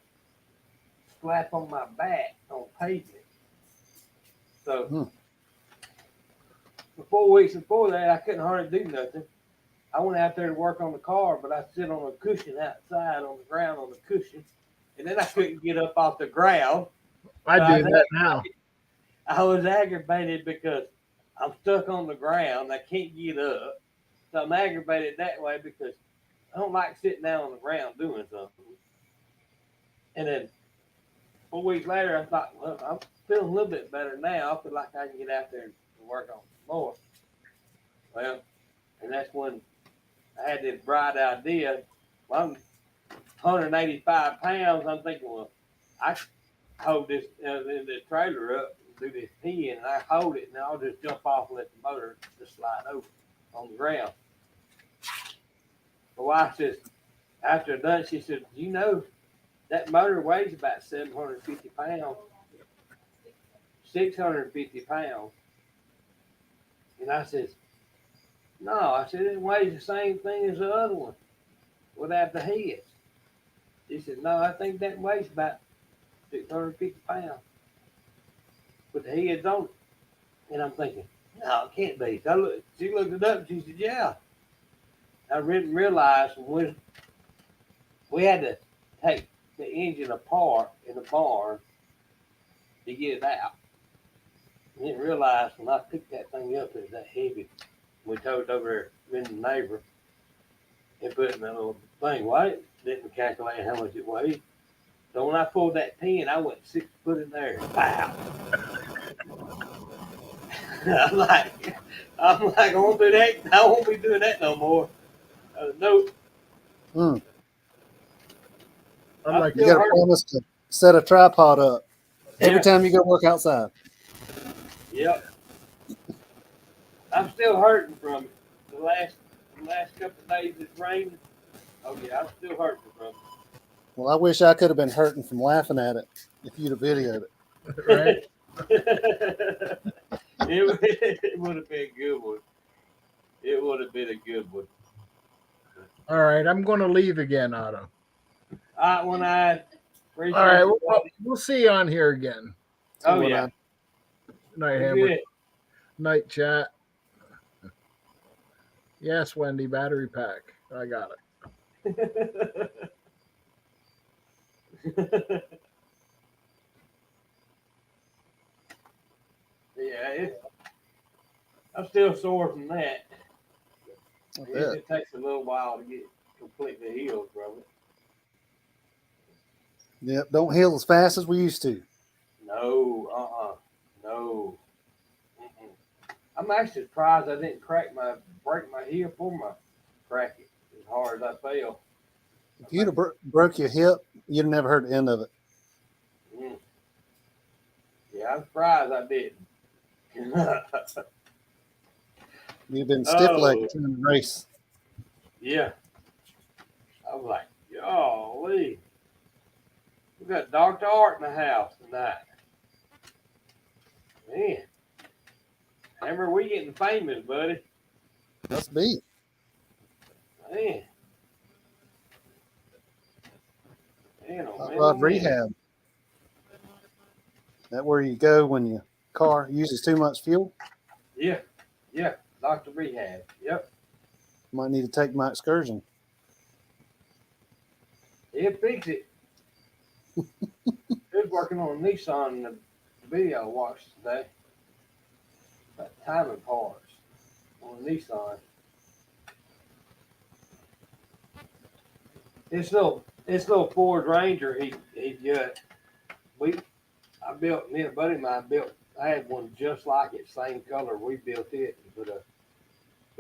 slap on my back on pavement. So for 4 weeks before that, I couldn't hardly do nothing. I went out there to work on the car, but I sit on a cushion outside on the ground on the cushion, and then I couldn't get up off the ground. I do that now. I was aggravated because I'm stuck on the ground. I can't get up. So I'm aggravated that way because I don't like sitting down on the ground doing something. And then 4 weeks later, I thought, well, I'm feeling a little bit better now. I feel like I can get out there and work on some more. Well, and that's when I had this bright idea. Well, I'm 185 pounds. I'm thinking, well, I hold this trailer up and do this pin, and I hold it, and I'll just jump off and let the motor just slide over on the ground. My wife says, after done, she said, you know, that motor weighs about 750 pounds, 650 pounds. And I said, no, I said, it weighs the same thing as the other one without the heads. She said, no, I think that weighs about 650 pounds with the heads on it. And I'm thinking, no, it can't be. So she looked it up and she said, yeah. I didn't realize when we had to take the engine apart in the barn to get it out. I didn't realize when I picked that thing up, it was that heavy. We towed it over there in the neighbor and put it in that little thing. Well, I didn't calculate how much it weighed. So when I pulled that pin, I went 6 foot in there. Wow. I'm like, I won't do that. I won't be doing that no more. Nope. I'm like, You got to promise to set a tripod up every time you go work outside. Yep. I'm still hurting from it. The last couple of days it's raining. Oh yeah, I'm still hurting from it. Well, I wish I could have been hurting from laughing at it if you'd have videoed it. right? It would have been a good one. It would have been a good one. All right, I'm going to leave again, Otto. When I appreciate All right, you, we'll, buddy. we'll see you on here again. Oh yeah, Night, you're Hammer. good. Night, chat. Yes, Wendy, battery pack. I got it. Yeah, I'm still sore from that. I It, bet. it takes a little while to get completely healed from it. Yep. Don't heal as fast as we used to. No, no. Mm-mm. I'm actually surprised I didn't break my heel for my crack it as hard as I fell. If you'd have broke your hip, you'd have never heard the end of it. Mm. Yeah, I'm surprised I didn't. You'd have been stiff legged Oh. trying to race. Yeah. I was like, golly. We got Dr. Art in the house tonight. Man. Hammer, we getting famous, buddy. Must be. Man. Man, oh, Hot man, rod oh, man. rehab. That where you go when your car uses too much fuel? Yeah. Yeah. Dr. Rehab. Yep. Might need to take my excursion. He'll fix it. He was working on a Nissan in the video I watched today. About timing parts on a Nissan. This little Ford Ranger he got. Me and a buddy of mine built. I had one just like it, same color. We built it and put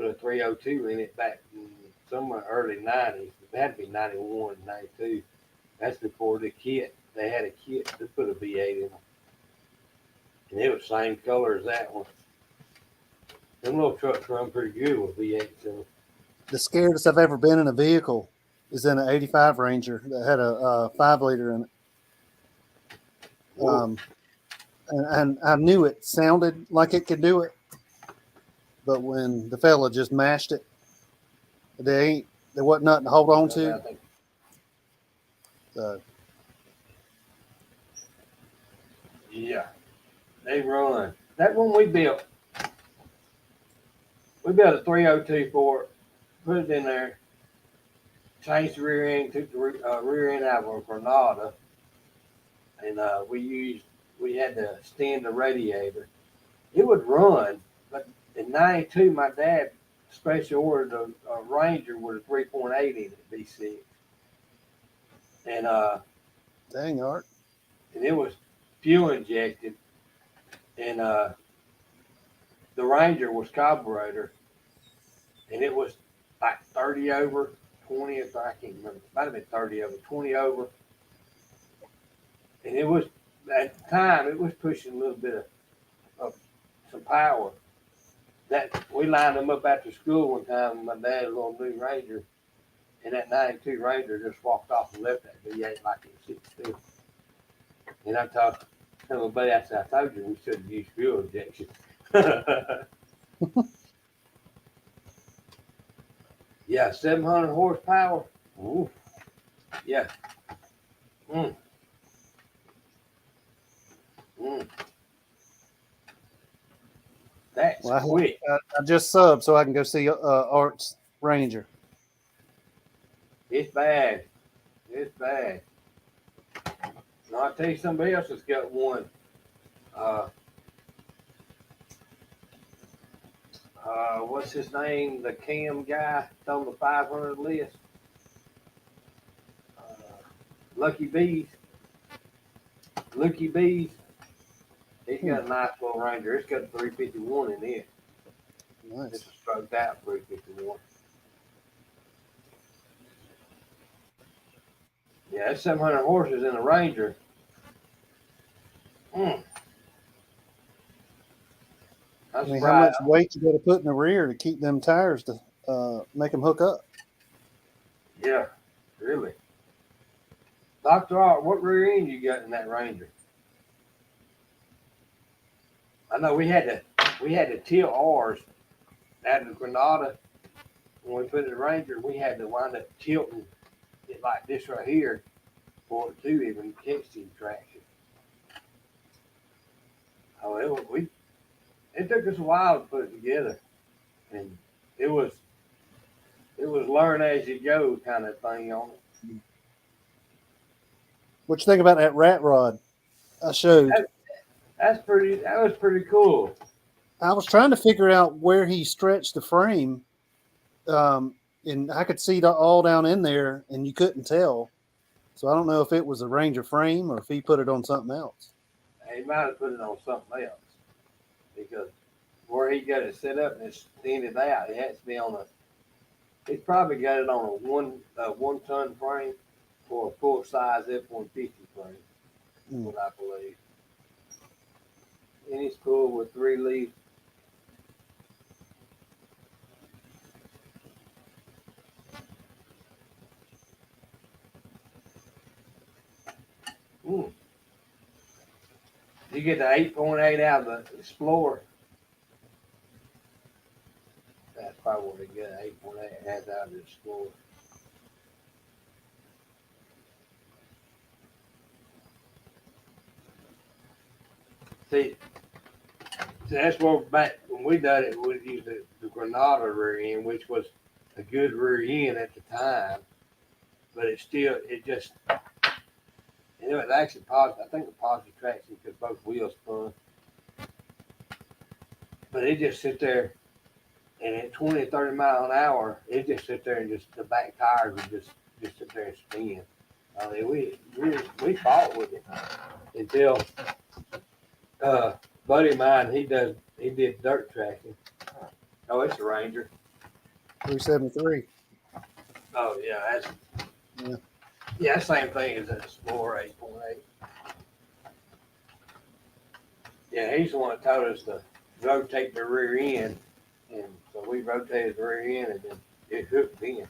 a 302 in it back in somewhere early 90s. It had to be 91, 92. That's before the kit. They had a kit to put a V8 in them. And it was same color as that one. Them little trucks run pretty good with V8s in them. The scariest I've ever been in a vehicle is in an 85 Ranger that had a 5-liter in it. And I knew it sounded like it could do it, but when the fella just mashed it, there wasn't nothing to hold on to. So, Yeah, they run. That one we built a 302 for it, put it in there, changed the rear end, took the rear end out of a Granada, and we had to extend the radiator. It would run, but in 92, my dad special ordered a Ranger with a 3.8 in it, V6. And dang, Art. and it was fuel injected, and the Ranger was carburetor, and it was like 30 over, 20, I can't remember, it might have been 30 over, 20 over, and it was, at the time, it was pushing a little bit of some power. That we lined them up after school one time, my dad, a little new Ranger, and that 92 Ranger just walked off and left that V8 like it was 62. And I told my buddy, I said, I told you we should have used fuel injection. Yeah, 700 horsepower. Ooh. Yeah. Mm. Mm. That's Well, quick. I just subbed so I can go see Art's Ranger. It's bad. It's bad. Now, I'll tell you somebody else that's got one. What's his name? The Cam guy on the 500 list. Lucky Bees. He's got a nice little Ranger. It's got a 351 in it. Nice. It's a stroked out 351. Yeah, that's 700 horses in a Ranger. Mm. I mean, how much weight you got to put in the rear to keep them tires to make them hook up? Yeah, really. Dr. Art, what rear end you got in that Ranger? I know we had to tilt ours out of the Granada. When we put it in the Ranger, we had to wind up tilting it like this right here for it to even catch the traction. However, it took us a while to put it together, and it was learn as you go kind of thing on it. What you think about that rat rod I showed? That was pretty cool. I was trying to figure out where he stretched the frame, and I could see it all down in there, and you couldn't tell. So I don't know if it was a Ranger frame or if he put it on something else. He might have put it on something else because where he got it set up and extended out, it has to be on a. He's probably got it on a 1 ton frame or a full size F-150 frame. What I believe. And it's cool with 3 leaves. You get the 8.8 out of the Explorer. That's probably what they get. 8.8 has out of the Explorer. See, that's what back when we done it, we used the Granada rear end, which was a good rear end at the time, but it just, it was actually positive. I think the positive traction because both wheels spun, but it just sit there, and at 20, 30 miles an hour, it just sit there and just the back tires would just sit there and spin. I mean, we fought with it until. Buddy of mine, he did dirt tracking. Oh, it's a Ranger. 373. Oh yeah, that's same thing as an Explorer 8.8. Yeah, he's the one that told us to rotate the rear end, and so we rotated the rear end, and then it hooked in.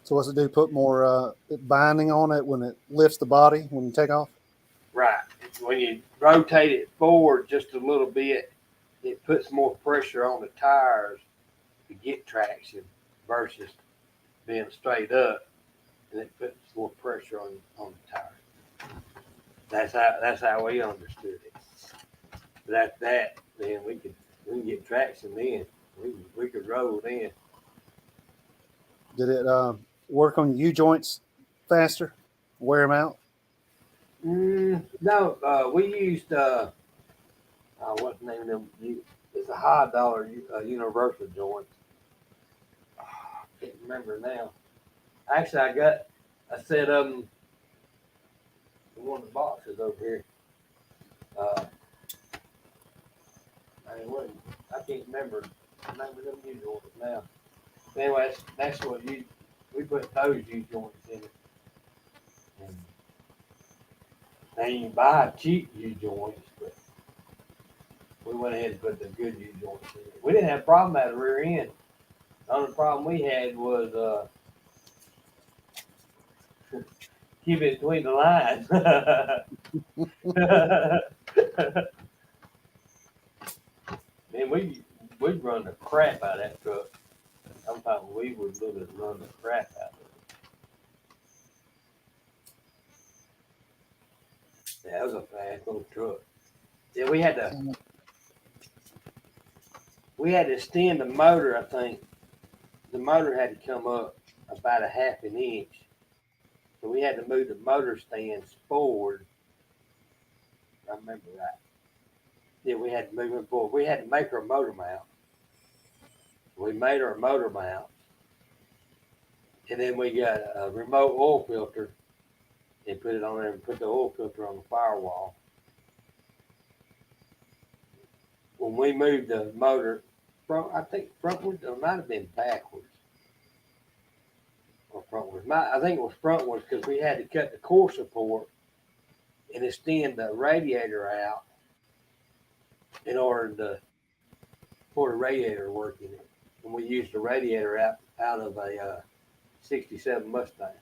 So what's it do? Put more binding on it when it lifts the body when you take off? Right. When you rotate it forward just a little bit, it puts more pressure on the tires to get traction versus being straight up, and it puts more pressure on the tires. That's how we understood it. But that, then we can get traction then. We could roll then. Did it work on your U-joints faster? Wear them out? No, we used what's the name of them? It's a high dollar universal joint. I can't remember now. Actually, I got a set of them in one of the boxes over here. I can't remember the name of them U joints now. Anyway, that's what we put those U joints in it. And now you can buy cheap U joints, but we went ahead and put the good U joints in it. We didn't have a problem at the rear end. The only problem we had was keep it between the lines. Man, we'd run the crap out of that truck. Sometimes we would literally run the crap out of it. Yeah, that was a fast little truck. Yeah, we had to extend the motor, I think. The motor had to come up about a half an inch. So we had to move the motor stands forward. I remember that. Yeah, we had to move them forward. We had to make our motor mount. We made our motor mounts. And then we got a remote oil filter and put it on there and put the oil filter on the firewall. When we moved the motor, I think frontwards, it might have been backwards. Or frontwards. I think it was frontwards because we had to cut the core support and extend the radiator out in order for the radiator to work in it. And we used the radiator out of a 67 Mustang.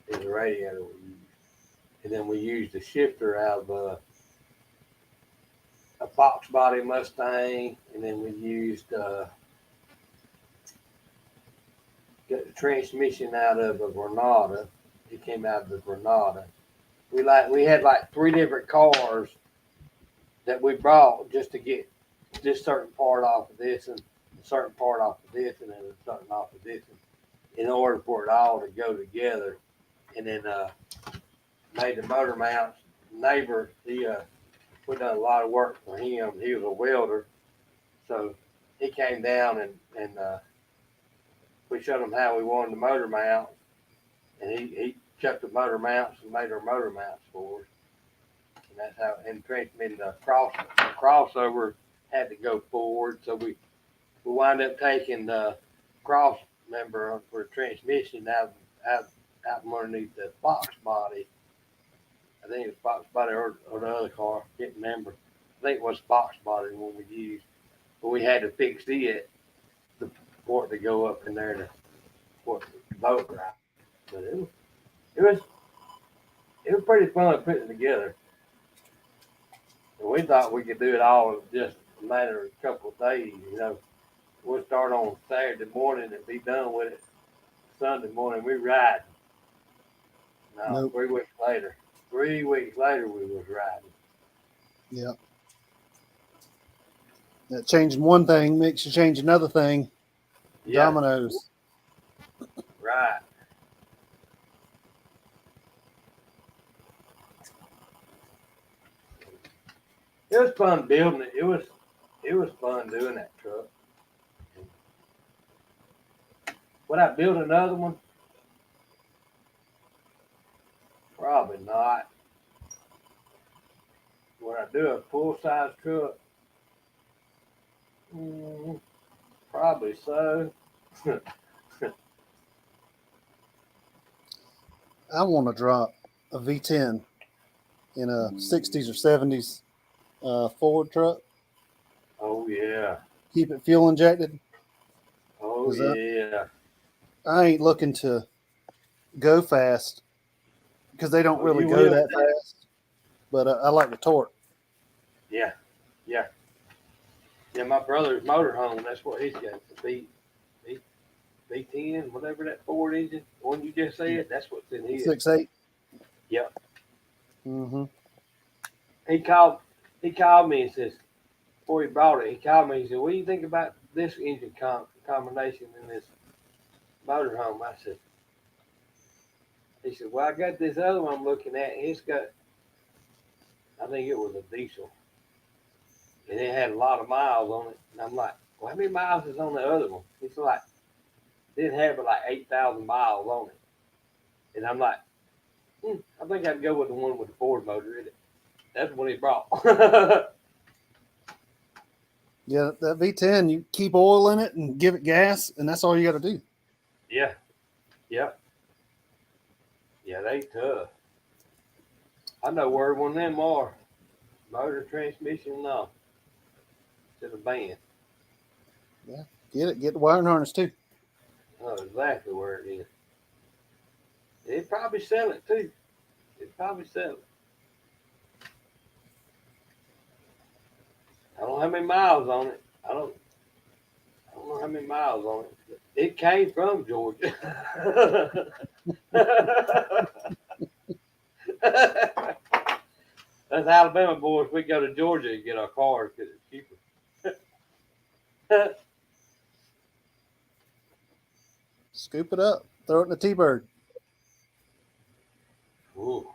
Is the radiator we used. And then we used the shifter out of a Fox body Mustang, and then we used got the transmission out of a Granada, It came out of the Granada. We had like 3 different cars that we brought just to get this certain part off of this and a certain part off of this and then a certain off of this in order for it all to go together. And then made the motor mounts. Neighbor, we done a lot of work for him. He was a welder, so he came down and we showed him how we wanted the motor mounts, and he kept the motor mounts and made our motor mounts for us. And that's how. And transmitting the crossover had to go forward, so we wind up taking the cross member for the transmission out from underneath the box body. I think it's box body or the other car. Can't remember. I think it was box body when we used, but we had to fix it for it to go up in there to for the boat right. But it was pretty fun putting it together. And we thought we could do it all in just a matter of a couple of days. You know, we'll start on Saturday morning and be done with it Sunday morning. We ride. No, Nope. 3 weeks later. 3 weeks later, we was riding. Yeah. That changing one thing makes you change another thing. Yeah, Dominoes. right. It was fun building it. It was fun doing that truck. Would I build another one? Probably not. Would I do a full size truck? Probably so. I want to drop a V10 in a 60s or 70s Ford truck. Oh yeah. Keep it fuel injected. Oh Is that- yeah. I ain't looking to go fast because they don't Oh, really you go will. that fast. But I like the torque. Yeah. Yeah. Yeah, my brother's motorhome, that's what he's got. The V10, whatever that Ford engine, the one you just said, that's what's in his. 6.8. Yep. Mm-hmm. He called me and says, before he bought it, he called me and said, what do you think about this engine combination in this motorhome? I said, he said, well, I got this other one I'm looking at. It's got, I think it was a diesel. And it had a lot of miles on it. And I'm like, well, how many miles is on the other one? It's like, it didn't have but like 8,000 miles on it. And I'm like, I think I'd go with the one with the Ford motor in it. That's what he brought. Yeah, that V10, you keep oil in it and give it gas, and that's all you got to do. Yeah. Yep. Yeah, they tough. I know where one of them are. Motor, transmission, no. To the band. Get it. Get the wiring harness too. I know exactly where it is. They'd probably sell it too. They'd probably sell it. I don't know how many miles on it. I don't know how many miles on it. It came from Georgia. Us Alabama boys, we go to Georgia and get our cars because it's cheaper. Scoop it up. Throw it in the T-Bird. Ooh.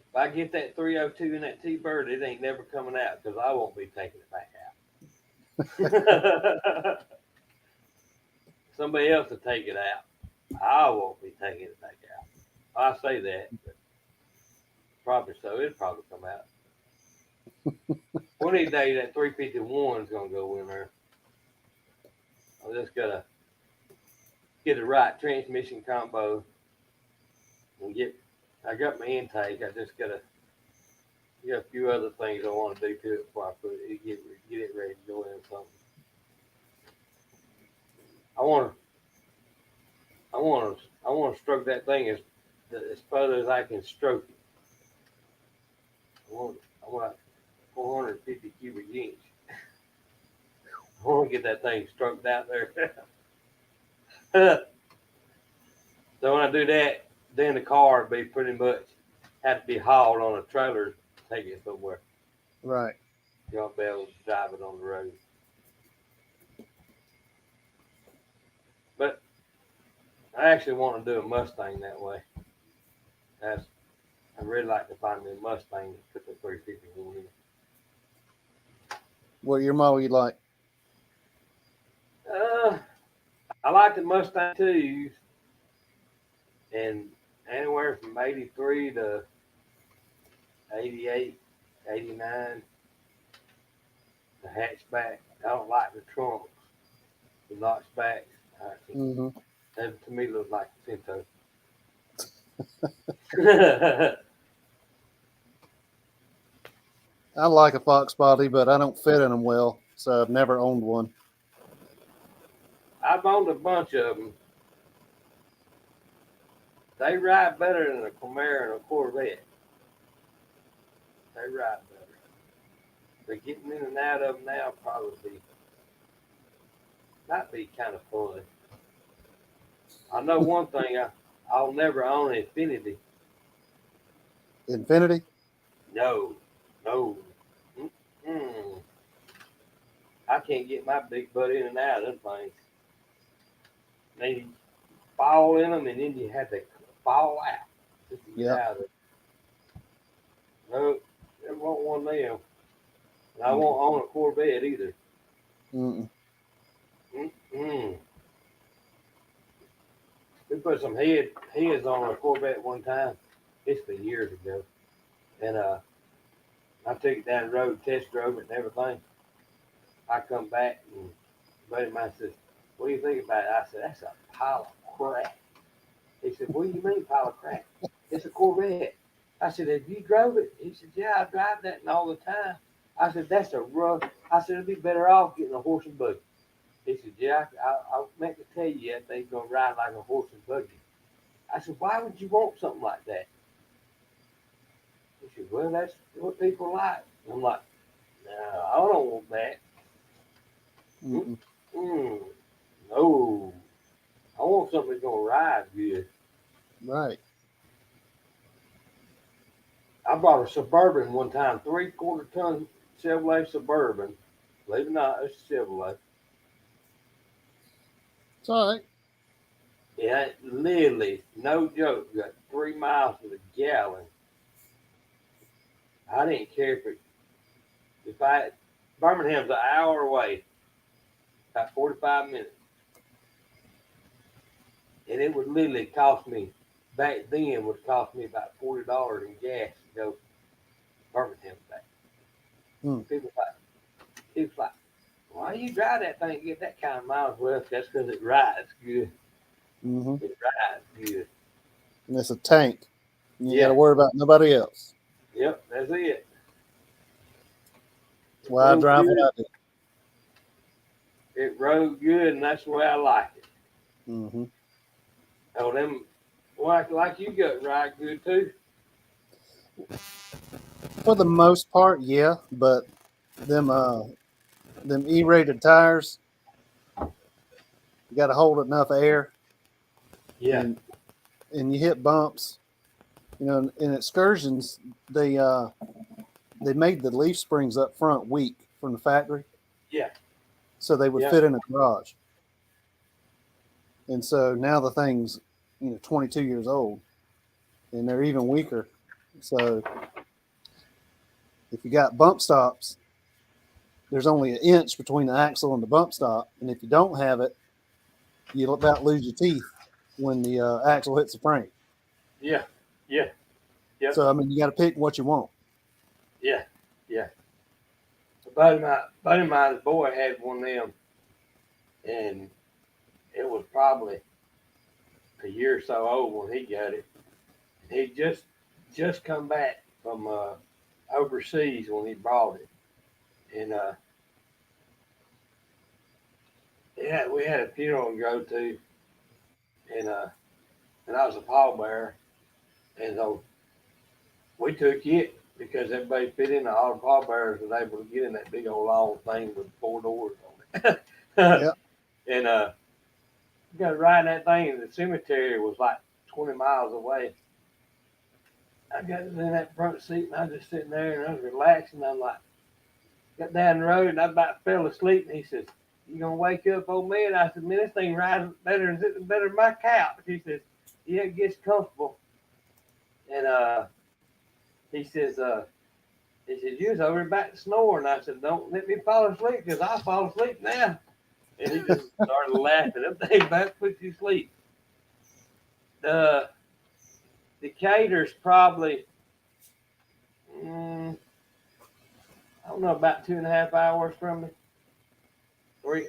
If I get that 302 in that T-Bird, it ain't never coming out because I won't be taking it back out. Somebody else will take it out. I won't be taking it back out. I say that, but probably so. It'll probably come out. One of these days, that 351 is going to go in there. I just got to get the right transmission combo and I got my intake. I just got a few other things I want to do to it before I put it, get it ready to go in something. I want to stroke that thing as far as I can stroke it. I want 450 cubic inch. I want to get that thing stroked out there. So when I do that, then the car would be pretty much had to be hauled on a trailer to take it somewhere. Right. You won't be able to drive it on the road. But I actually want to do a Mustang that way. I'd really like to find me a Mustang and put the 351 in. What your model you like? I like the Mustang 2s, and anywhere from 83 to 88, 89. The hatchback. I don't like the trunks, the notchbacks. Mm-hmm. That to me looks like a Pinto. I like a Fox body, but I don't fit in them well, so I've never owned one. I've owned a bunch of them. They ride better than a Camaro and a Corvette. They ride better. But getting in and out of them now might be kind of fun. I know one thing. I'll never own an Infinity. Infinity? No. Mm-mm. I can't get my big butt in and out of them things. They fall in them, and then you have to fall out just to get out of it. No, I won't want one of them. And I won't own a Corvette either. Mm-mm. We put some heads on a Corvette one time. It's been years ago. And I took it down the road, test drove it and everything. I come back and a buddy of mine says, "What do you think about it?" I said, "That's a pile of crap." He said, "What do you mean pile of crap? It's a Corvette." I said, "Have you drove it?" He said, "Yeah, I drive that all the time." I said, "That's a rough." I said, "It'd be better off getting a horse and buggy." He said, "Yeah, I meant to tell you that thing's gonna ride like a horse and buggy." I said, "Why would you want something like that?" He said, "Well, that's what people like." I'm like, "No, I don't want that. No, I want something that's gonna ride good." Right. I bought a Suburban one time, 3/4 ton Chevrolet Suburban. Believe it or not, it's a Chevrolet. It's all right. Yeah, literally, no joke, got 3 miles to the gallon. I didn't care if Birmingham's an hour away, about 45 minutes. And it would literally cost me, back then, would cost me about $40 in gas to go Birmingham back. People like, "Why do you drive that thing and get that kind of miles?" Well, that's because it rides good. Mm-hmm. It rides good. And it's a tank. You got to Yeah. worry about nobody else. Yep, that's it. That's why I drive what I do. It rode good, and that's the way I like it. Mm-hmm. Oh, them, like you got ride good too. For the most part, yeah, but them E-rated tires, you got to hold enough air. Yeah. And you hit bumps. You know, in excursions, they made the leaf springs up front weak from the factory. Yeah. So they would fit in a garage. And so now the thing's, 22 years old, and they're even weaker. So if you got bump stops, there's only an inch between the axle and the bump stop. And if you don't have it, you'll about lose your teeth when the axle hits the frame. Yeah. Yeah. Yep. So, I mean, you got to pick what you want. Yeah. Yeah. A buddy of mine's boy had one of them, and it was probably a year or so old when he got it. He just come back from overseas when he bought it, and we had a funeral to go to, and I was a pallbearer, and so we took it because everybody fit in. All the pallbearers was able to get in that big old long thing with 4 doors on it. Yep. And you got to ride that thing, and the cemetery was like 20 miles away. I got in that front seat and I was just sitting there and I was relaxing. I'm like, got down the road and I about fell asleep. And he says, "You gonna wake up, old man?" I said, "Man, this thing rides better than my couch." He says, "Yeah, it gets comfortable." And he says, "You was over back to snoring." I said, "Don't let me fall asleep because I'll fall asleep now." And he just started laughing. That thing about puts you to sleep. Decatur's probably, I don't know, about 2.5 hours from me.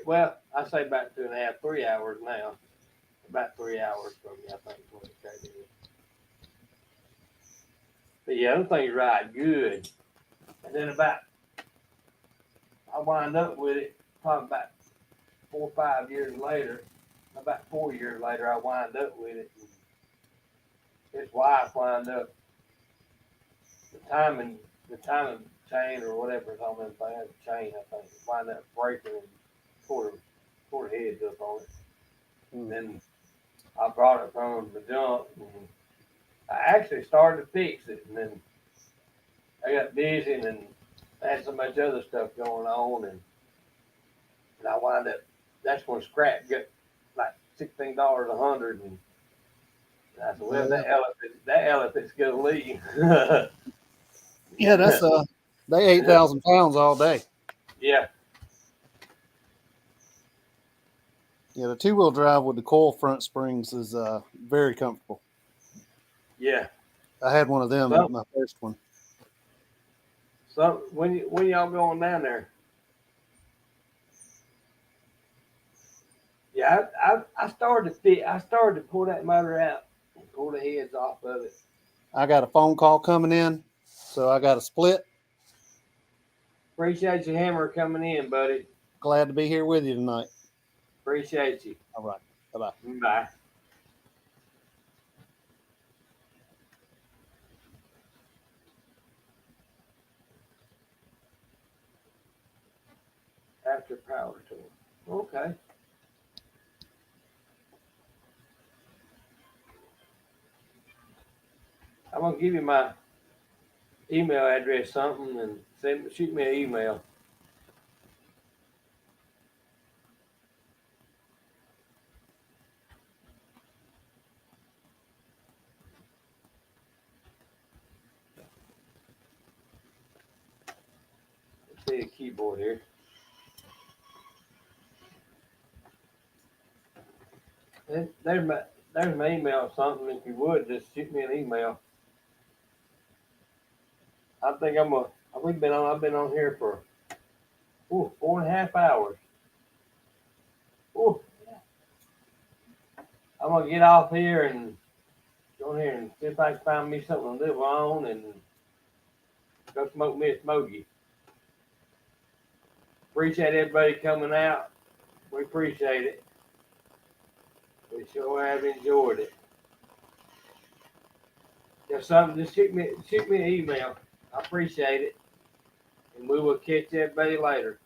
Well, I say about 2.5, 3 hours now. About 3 hours from me, I think is what Decatur is. But yeah, those things ride good. And then I wind up with it probably about 4 or 5 years later. About 4 years later, I wind up with it. His wife wound up the timing chain or whatever it's on that thing, the chain, I think, wound up breaking and tore her heads up on it. And then I brought it from the junk and I actually started to fix it, and then I got busy and then had so much other stuff going on, and I wound up. That's when scrap got like $16 a hundred, and I said, "Well, that elephant's gonna leave." Yeah, that's they 8,000 pounds all day. Yeah. Yeah, the 2-wheel drive with the coil front springs is very comfortable. Yeah. I had one of them, my first one. So when y'all going down there? Yeah, I started to pull that motor out and pull the heads off of it. I got a phone call coming in, so I got a split. Appreciate your hammer coming in, buddy. Glad to be here with you tonight. Appreciate you. All right. Bye-bye. Bye. After power tool. Okay. I'm gonna give you my email address, something, and shoot me an email. Let's see a keyboard here. There's my email or something. If you would, just shoot me an email. I think I've been on here for 4.5 hours. Ooh. I'm gonna get off here and go in here and see if I can find me something to live on and go smoke me a smoky. Appreciate everybody coming out. We appreciate it. We sure have enjoyed it. If something, just shoot me an email. I appreciate it. And we will catch everybody later.